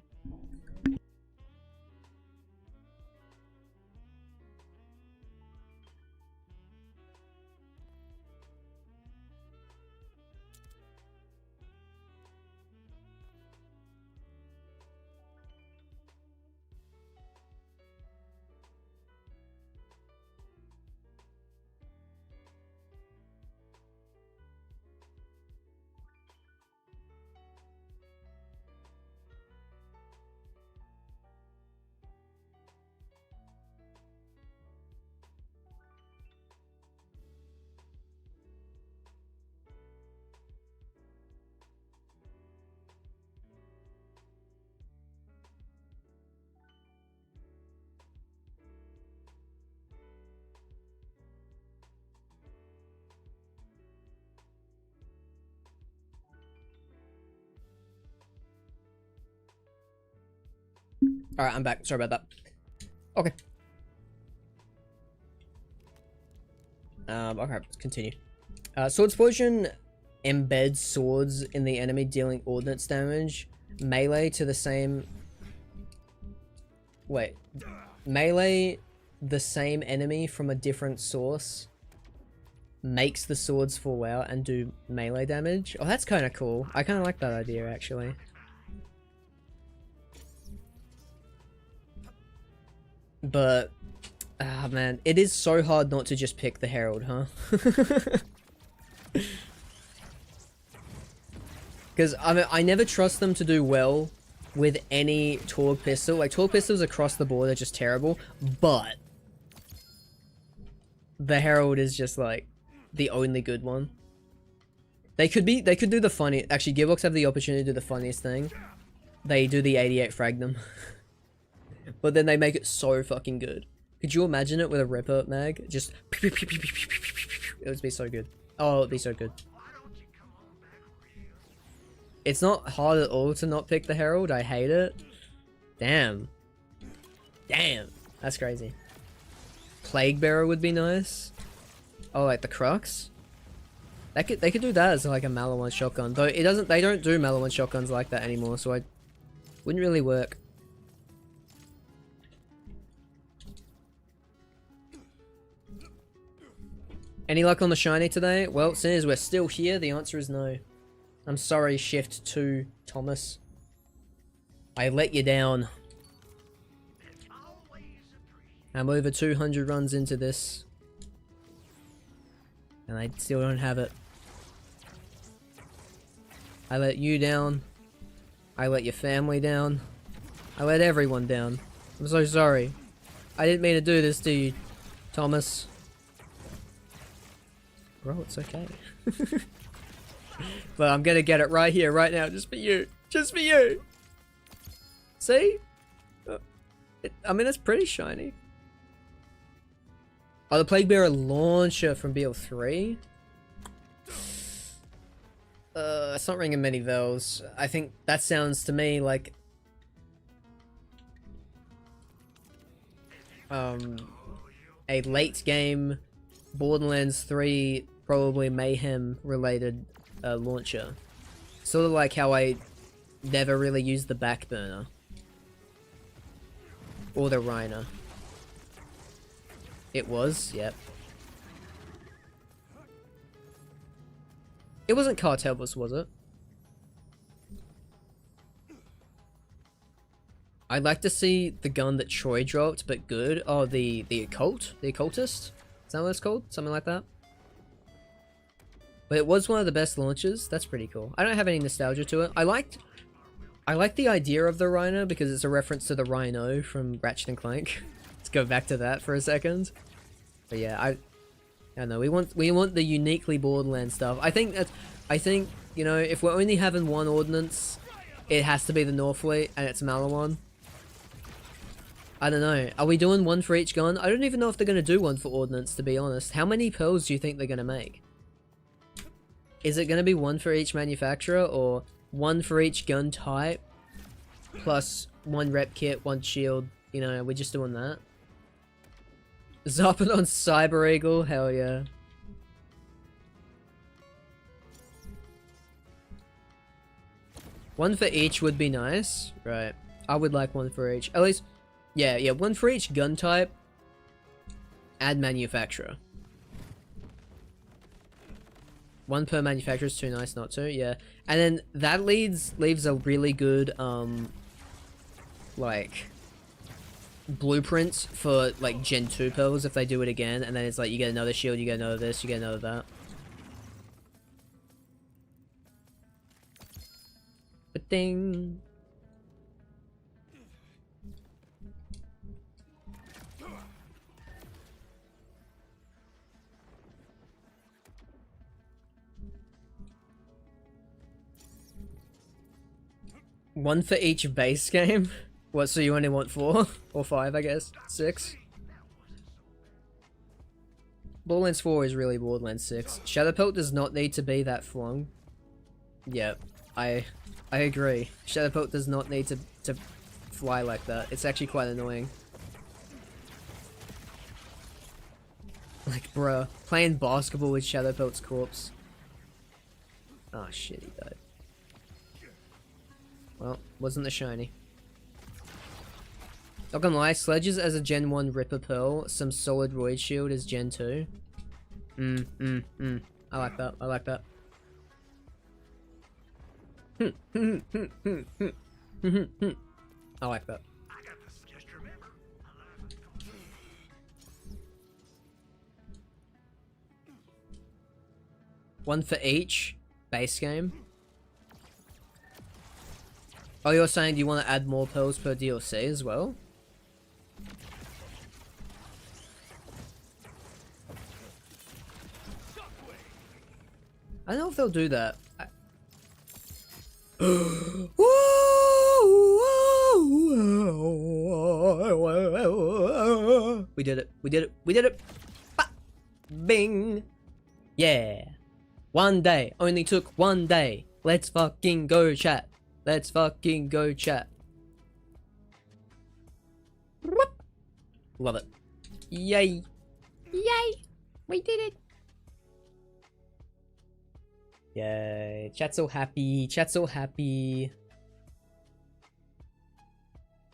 Alright, I'm back. Sorry about that. Okay. Okay, let's continue. Sword Explosion embeds swords in the enemy, dealing ordnance damage. Melee to the same... Wait. Melee the same enemy from a different source makes the swords fall out and do melee damage. Oh, that's kind of cool. I kind of like that idea, actually. But ah man, it is so hard not to just pick the Herald, huh? Because I mean, I never trust them to do well with any Torg pistol. Like, Torg pistols across the board are just terrible, but the Herald is just like the only good one. They could do the funny. Actually, Gearbox have the opportunity to do the funniest thing. They do the 88 Fragnum, but then they make it so fucking good. Could you imagine it with a Ripper mag? Just it would be so good. Oh, it'd be so good. It's not hard at all to not pick the Herald. I hate it. Damn. Damn. That's crazy. Plague Bearer would be nice. Oh, like the Crux? They could do that as like a Malawan shotgun. Though it doesn't, they don't do Malawan shotguns like that anymore, so I wouldn't really work. Any luck on the shiny today? Well, seeing as we're still here, the answer is no. I'm sorry, Shift 2, Thomas. I let you down. I'm over 200 runs into this. And I still don't have it. I let you down. I let your family down. I let everyone down. I'm so sorry. I didn't mean to do this to you, Thomas. Bro, it's okay. But I'm gonna get it right here, right now, just for you. Just for you! See? I mean, it's pretty shiny. Oh, the Plague Bearer launcher from BL3? It's not ringing many bells. I think that sounds to me like... a late game Borderlands 3 probably Mayhem related launcher. Sort of like how I never really used the Backburner. Or the Rhino. It was, yep. It wasn't Cartelbus, was it? I'd like to see the gun that Troy dropped, but good. Oh, the occult? The occultist? Is that what it's called? Something like that? But it was one of the best launches. That's pretty cool. I don't have any nostalgia to it. I liked the idea of the Rhino because it's a reference to the Rhino from Ratchet and Clank. Let's go back to that for a second. But yeah, I don't know. We want the uniquely Borderlands stuff. I think you know, if we're only having one ordnance, it has to be the Northfleet and it's Malawan. I don't know. Are we doing one for each gun? I don't even know if they're gonna do one for ordnance, to be honest. How many pearls do you think they're gonna make? Is it gonna be one for each manufacturer or one for each gun type plus one rep kit, one shield? You know, we're just doing that. Zopping on Cyber Eagle, hell yeah. One for each would be nice, right? I would like one for each. At least, yeah, one for each gun type. Add manufacturer. One per manufacturer is too nice not to, yeah. And then that leaves a really good, like, blueprints for, like, Gen 2 pearls if they do it again. And then it's like, you get another shield, you get another this, you get another that. Ba-ding. One for each base game? What, so you only want 4? Or 5, I guess? 6? Borderlands 4 is really Borderlands 6. Shadowpelt does not need to be that flung. Yep, I agree. Shadowpelt does not need to fly like that. It's actually quite annoying. Like, bruh, playing basketball with Shadowpelt's corpse. Oh shit, he died. Well, wasn't the shiny. Not gonna lie, Sledges as a Gen 1 Ripper Pearl, some solid Roid Shield as Gen 2. I like that, I like that. I like that. One for each base game. Oh, you're saying you want to add more pearls per DLC as well? I don't know if they'll do that. We did it. We did it. We did it. Bing. Yeah. 1 day. Only took 1 day. Let's fucking go, chat. Let's fucking go, chat. Whoop. Love it. Yay. Yay. We did it. Yay. Chat's so happy. Chat's so happy.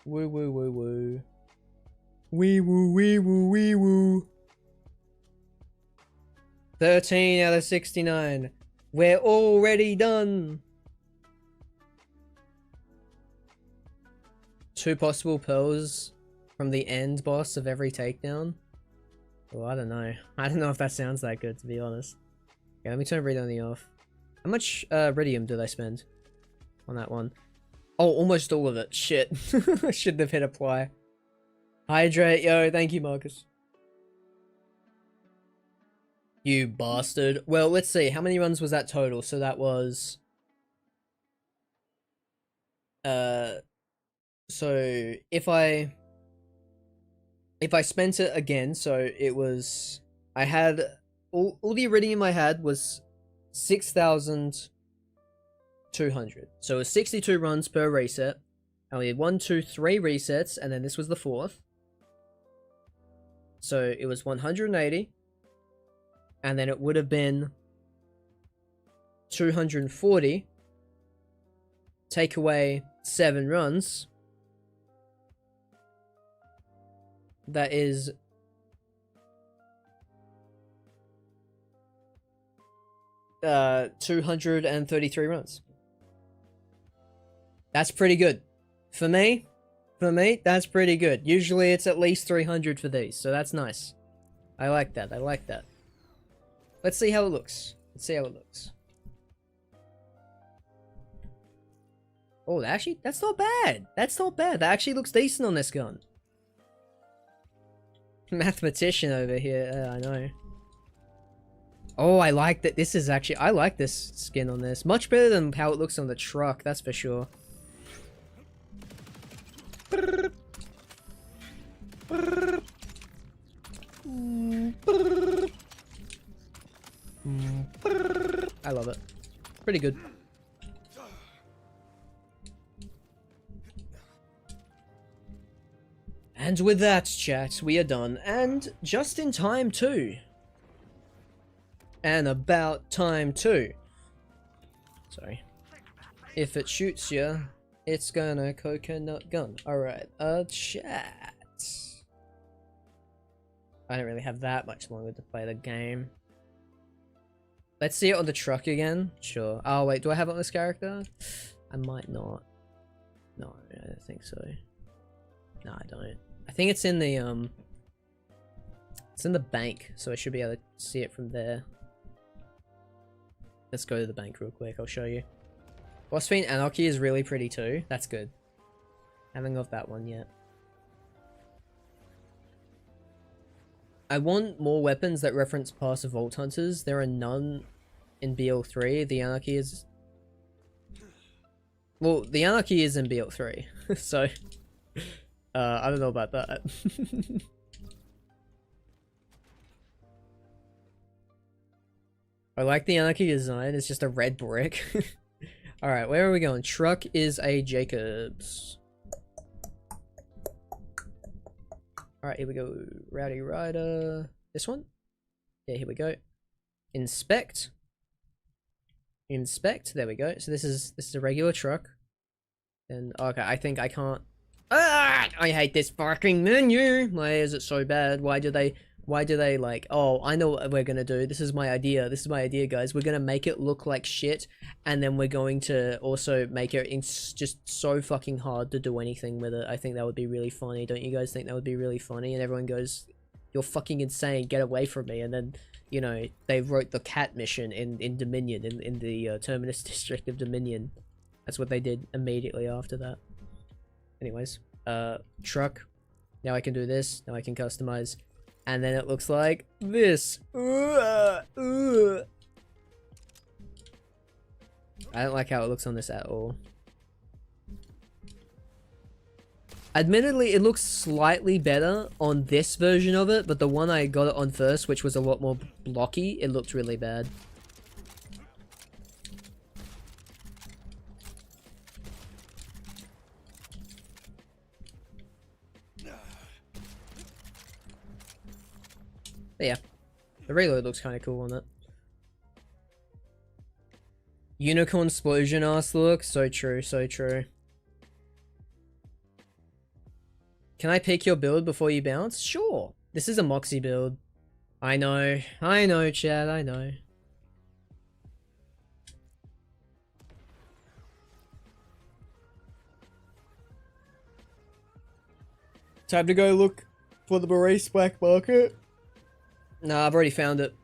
Woo woo woo woo. Wee woo wee woo wee woo. 13 out of 69. We're already done. 2 possible pearls from the end boss of every takedown. Well, I don't know. I don't know if that sounds that good, to be honest. Okay, let me turn read only off. How much iridium did I spend on that one? Oh, almost all of it. Shit. I shouldn't have hit apply. Hydrate, yo. Thank you, Marcus. You bastard. Well, let's see. How many runs was that total? So that was... So if I spent it again, so it was... I had... All the iridium I had was 6,200. So it was 62 runs per reset. And we had 1, 2, 3 resets, and then this was the 4th. So it was 180. And then it would have been 240. Take away 7 runs. That is... uh, 233 runs. That's pretty good. For me, that's pretty good. Usually it's at least 300 for these, so that's nice. I like that, I like that. Let's see how it looks. Let's see how it looks. Oh, actually, that's not bad. That's not bad. That actually looks decent on this gun. Mathematician over here, I know. Oh, I like that. This is actually... I like this skin on this. Much better than how it looks on the truck, that's for sure. I love it. Pretty good. And with that, chat, we are done. And just in time, too. And about time, too. Sorry. If it shoots you, it's gonna coconut gun. Alright, chat. I don't really have that much longer to play the game. Let's see it on the truck again. Sure. Oh, wait, do I have it on this character? I might not. No, I don't think so. No, I don't. I think it's in the, it's in the bank, so I should be able to see it from there. Let's go to the bank real quick, I'll show you. Boss Fiend Anarchy is really pretty too. That's good. Haven't got that one yet. I want more weapons that reference past Vault Hunters. There are none in BL3. The Anarchy is... Well, the Anarchy is in BL3, so... I don't know about that. I like the Anarchy design. It's just a red brick. Alright, where are we going? Truck is a Jacobs. Alright, here we go. Rowdy Rider. This one? Yeah, here we go. Inspect. Inspect. There we go. So this is a regular truck. And okay, I think I can't. Ah! I hate this fucking menu. Why is it so bad? Why do they like, oh, I know what we're gonna do. This is my idea. This is my idea, guys. We're gonna make it look like shit, and then we're going to also make it just so fucking hard to do anything with it. I think that would be really funny. Don't you guys think that would be really funny? And everyone goes, you're fucking insane, get away from me. And then, you know, they wrote the cat mission in Dominion, in the Terminus district of Dominion. That's what they did immediately after that. Anyways, truck. Now I can do this. Now I can customize. And then it looks like this. I don't like how it looks on this at all. Admittedly, it looks slightly better on this version of it, but the one I got it on first, which was a lot more blocky, it looked really bad. But yeah, the reload looks kind of cool on it. Unicorn explosion ass look, so true, so true. Can I pick your build before you bounce? Sure. This is a Moxie build. I know, Chad, I know. Time to go look for the Beret black market. Nah, I've already found it.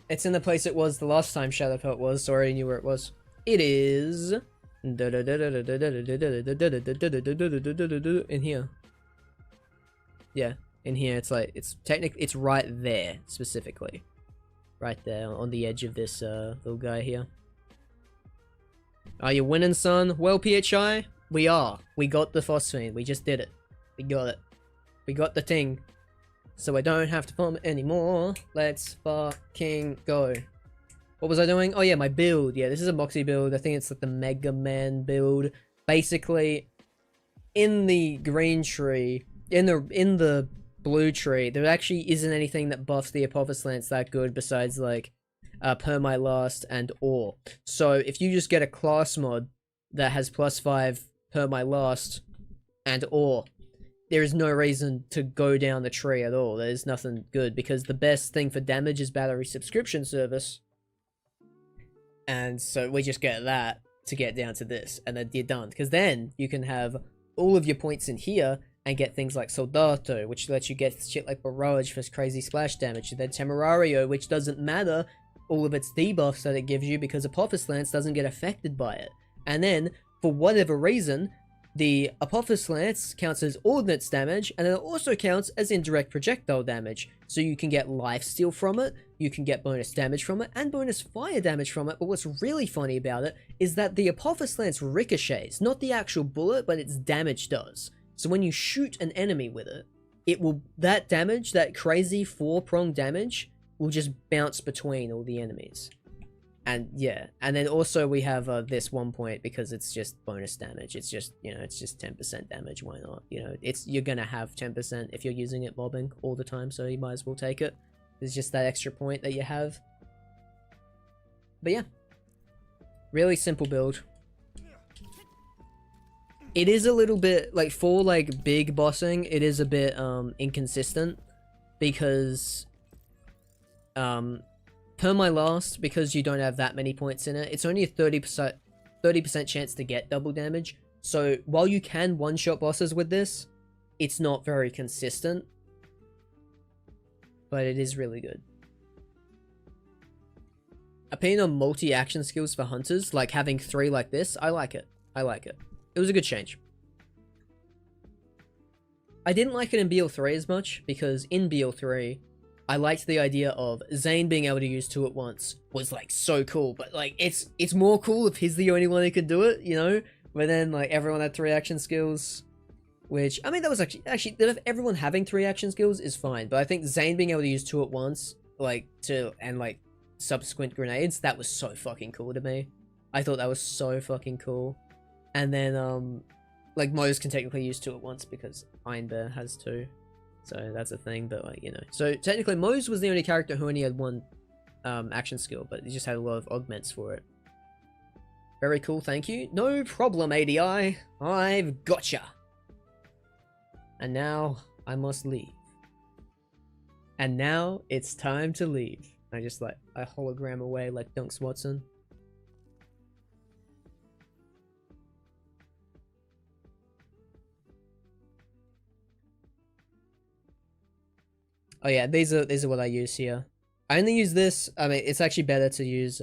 It's in the place it was the last time Shadowpelt was, so I already knew where it was. It is... in here. Yeah, in here. It's like, it's technically, it's right there, specifically. Right there, on the edge of this little guy here. Are you winning, son? Well, PHI, we are. We got the phosphine. We just did it. We got it. We got the thing. So I don't have to farm it anymore. Let's fucking go. What was I doing? Oh yeah, my build. Yeah, this is a Moxie build. I think it's like the Mega Man build. Basically, in the green tree, in the blue tree, there actually isn't anything that buffs the Apophis Lance that good besides like Permylast and Ore. So if you just get a class mod that has +5 Permylast and Ore, there is no reason to go down the tree at all. There's nothing good, because the best thing for damage is Battery Subscription Service. And so we just get that to get down to this, and then you're done. Because then you can have all of your points in here and get things like Soldato, which lets you get shit like Barrage for crazy splash damage. And then Temerario, which doesn't matter all of its debuffs that it gives you, because Apophis Lance doesn't get affected by it. And then, for whatever reason, the Apophis Lance counts as ordnance damage, and it also counts as indirect projectile damage. So you can get lifesteal from it, you can get bonus damage from it, and bonus fire damage from it. But what's really funny about it is that the Apophis Lance ricochets, not the actual bullet, but its damage does. So when you shoot an enemy with it, it will, that damage, that crazy 4-prong damage, will just bounce between all the enemies. And yeah, and then also we have this 1 point, because it's just bonus damage. It's just, you know, it's just 10% damage. Why not? You know, it's, you're gonna have 10% if you're using it mobbing all the time, so you might as well take it. It's just that extra point that you have. But yeah, really simple build. It is a little bit like, for like big bossing, it is a bit inconsistent, because Permylast, because you don't have that many points in it, it's only a 30% chance to get double damage. So while you can one-shot bosses with this, it's not very consistent, but it is really good. Opinion on multi-action skills for hunters, like having 3 like this, I like it. I like it. It was a good change. I didn't like it in BL3 as much, because in BL3, I liked the idea of Zane being able to use 2 at once was like so cool, but like it's more cool if he's the only one who could do it, you know? But then like everyone had 3 action skills, which, I mean, that was actually everyone having 3 action skills is fine, but I think Zane being able to use 2 at once, like and like subsequent grenades, that was so fucking cool to me. I thought that was so fucking cool. And then like Mose can technically use 2 at once because Iron Bear has 2. So that's a thing, but like, you know. So technically Mose was the only character who only had 1 action skill, but he just had a lot of augments for it. Very cool, thank you. No problem, ADI. I've gotcha. And now I must leave. And now it's time to leave. I just like, I hologram away like Dunks Watson. Oh yeah, these are what I use here. I only use this. I mean, it's actually better to use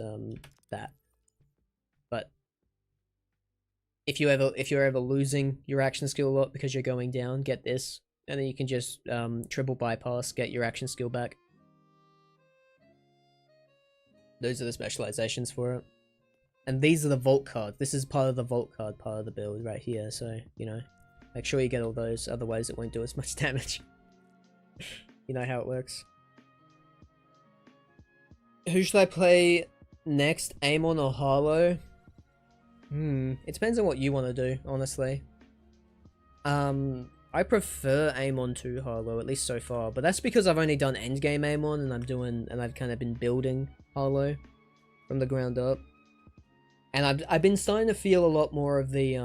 that. But if you're ever losing your action skill a lot because you're going down, get this, and then you can just triple bypass, get your action skill back. Those are the specializations for it. And these are the vault cards. This is part of the vault card part of the build right here. So, you know, make sure you get all those. Otherwise, it won't do as much damage. You know how it works. Who should I play next? Amon or Harlow? It depends on what you want to do, honestly. I prefer Amon to Harlow, at least so far. But that's because I've only done endgame Amon, and I've kind of been building Harlow from the ground up. And I've been starting to feel a lot more of the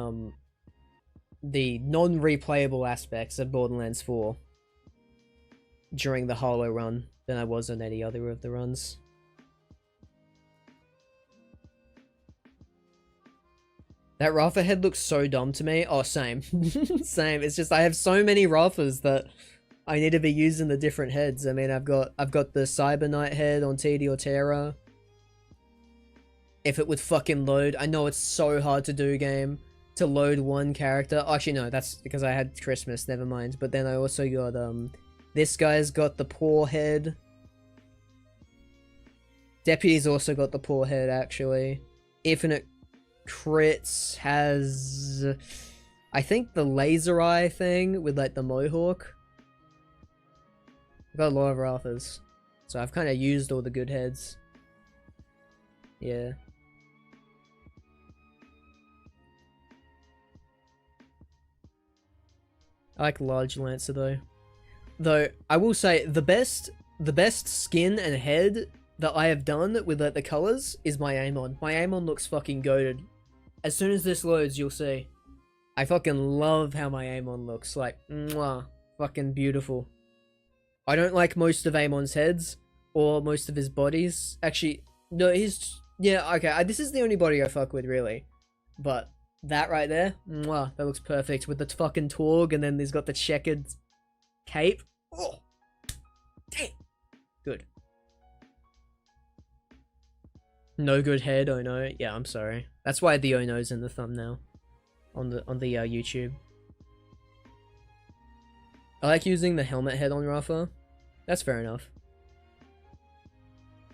non-replayable aspects of Borderlands 4 during the Harlow run than I was on any other of the runs. That Rafa head looks so dumb to me. Oh, same. Same. It's just I have so many Rafas that I need to be using the different heads. I mean, I've got the Cyber Knight head on TD or Terra. If it would fucking load. I know it's so hard to do, game, to load one character. Actually, no, that's because I had Christmas, never mind. But then I also got, this guy's got the poor head. Deputy's also got the poor head, actually. Infinite Crits has, I think, the laser eye thing with, like, the mohawk. I've got a lot of Rafas. So I've kind of used all the good heads. Yeah. I like Large Lancer though. Though I will say the best skin and head that I have done with like the colors is my Amon. My Amon looks fucking goated. As soon as this loads, you'll see. I fucking love how my Amon looks. Like, mwah, fucking beautiful. I don't like most of Amon's heads or most of his bodies. Actually, no, yeah, okay. This is the only body I fuck with really, but that right there, mwah, that looks perfect with the fucking Torg, and then he's got the checkered cape. Oh, damn, good. No good head. Oh no, yeah, I'm sorry. That's why the oh no's in the thumbnail on the YouTube. I like using the helmet head on Rafa. That's fair enough.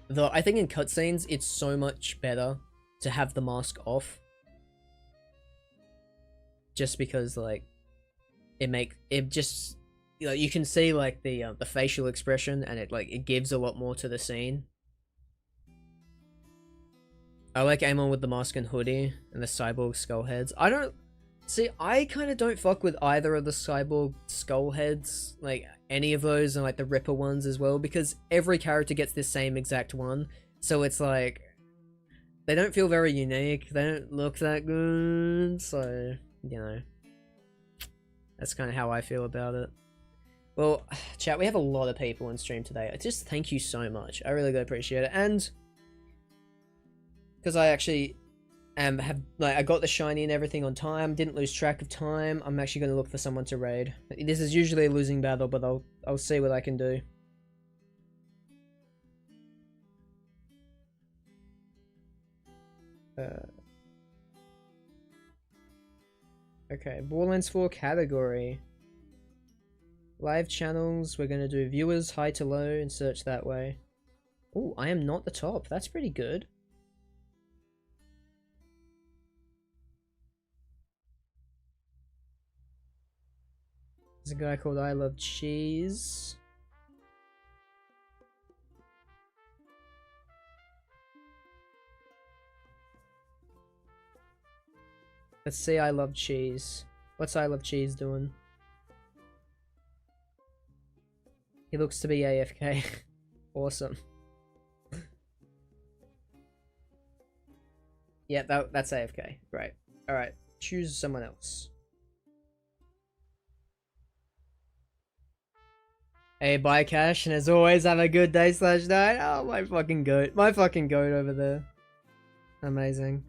Though I think in cutscenes it's so much better to have the mask off. Just because like it just, you know, you can see like the facial expression, and it gives a lot more to the scene. I like Amon with the mask and hoodie and the cyborg skull heads. I kind of don't fuck with either of the cyborg skull heads, like any of those, and like the Ripper ones as well, because every character gets this same exact one. So it's like, they don't feel very unique, they don't look that good, so, you know, that's kind of how I feel about it. Well, chat, we have a lot of people on stream today. I just thank you so much. I really do appreciate it. And because I actually I got the shiny and everything on time, didn't lose track of time, I'm actually going to look for someone to raid. This is usually a losing battle, but I'll see what I can do. Okay, Borderlands 4 category. Live channels, we're going to do viewers, high to low, and search that way. Oh, I am not the top. That's pretty good. There's a guy called I Love Cheese. Let's see I Love Cheese. What's I Love Cheese doing? He looks to be AFK. Awesome. Yeah, that's AFK. Great. Alright, choose someone else. Hey, bye Cash, and as always, have a good day / night. Oh, my fucking goat. My fucking goat over there. Amazing.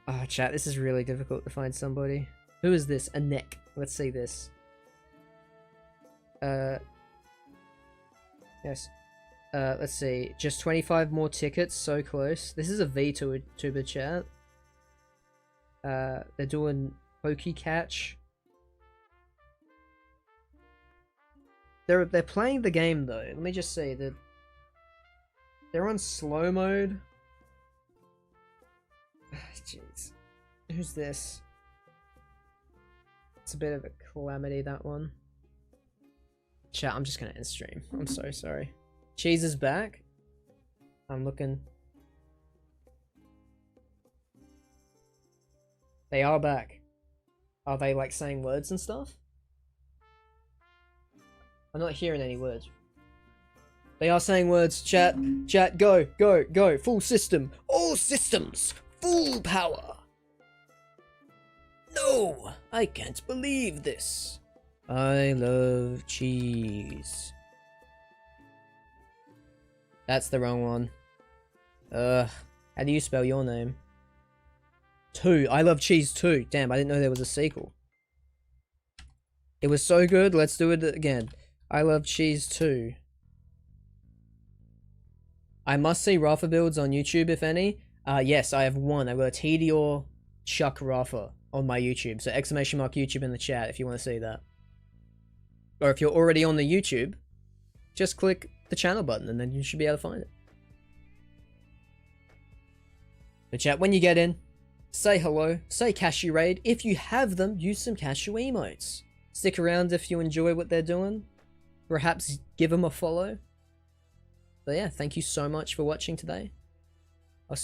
Oh, chat, this is really difficult to find somebody. Who is this? A neck. Let's see this. Yes. Let's see. Just 25 more tickets. So close. This is a VTuber chat. They're doing Pokey Catch. They're playing the game though. Let me just see that they're on slow mode. Jeez. Who's this? It's a bit of a calamity, that one. Chat, I'm just gonna end stream. I'm so sorry. Cheese is back. I'm looking. They are back. Are they like saying words and stuff? I'm not hearing any words. They are saying words. Chat, chat, go, go, go. Full system. All systems. Full power. No, I can't believe this. I love cheese. That's the wrong one. How do you spell your name? 2. I love cheese 2. Damn, I didn't know there was a sequel. It was so good. Let's do it again. I love cheese 2. I must see Rafa builds on YouTube, if any. Yes, I have one. I've got Tedior Chuck Rafa on my YouTube. So exclamation mark YouTube in the chat if you want to see that. Or if you're already on the YouTube, just click the channel button and then you should be able to find it. The chat, when you get in, say hello, say cashew raid. If you have them, use some cashew emotes. Stick around if you enjoy what they're doing. Perhaps give them a follow. But yeah, thank you so much for watching today. I'll see you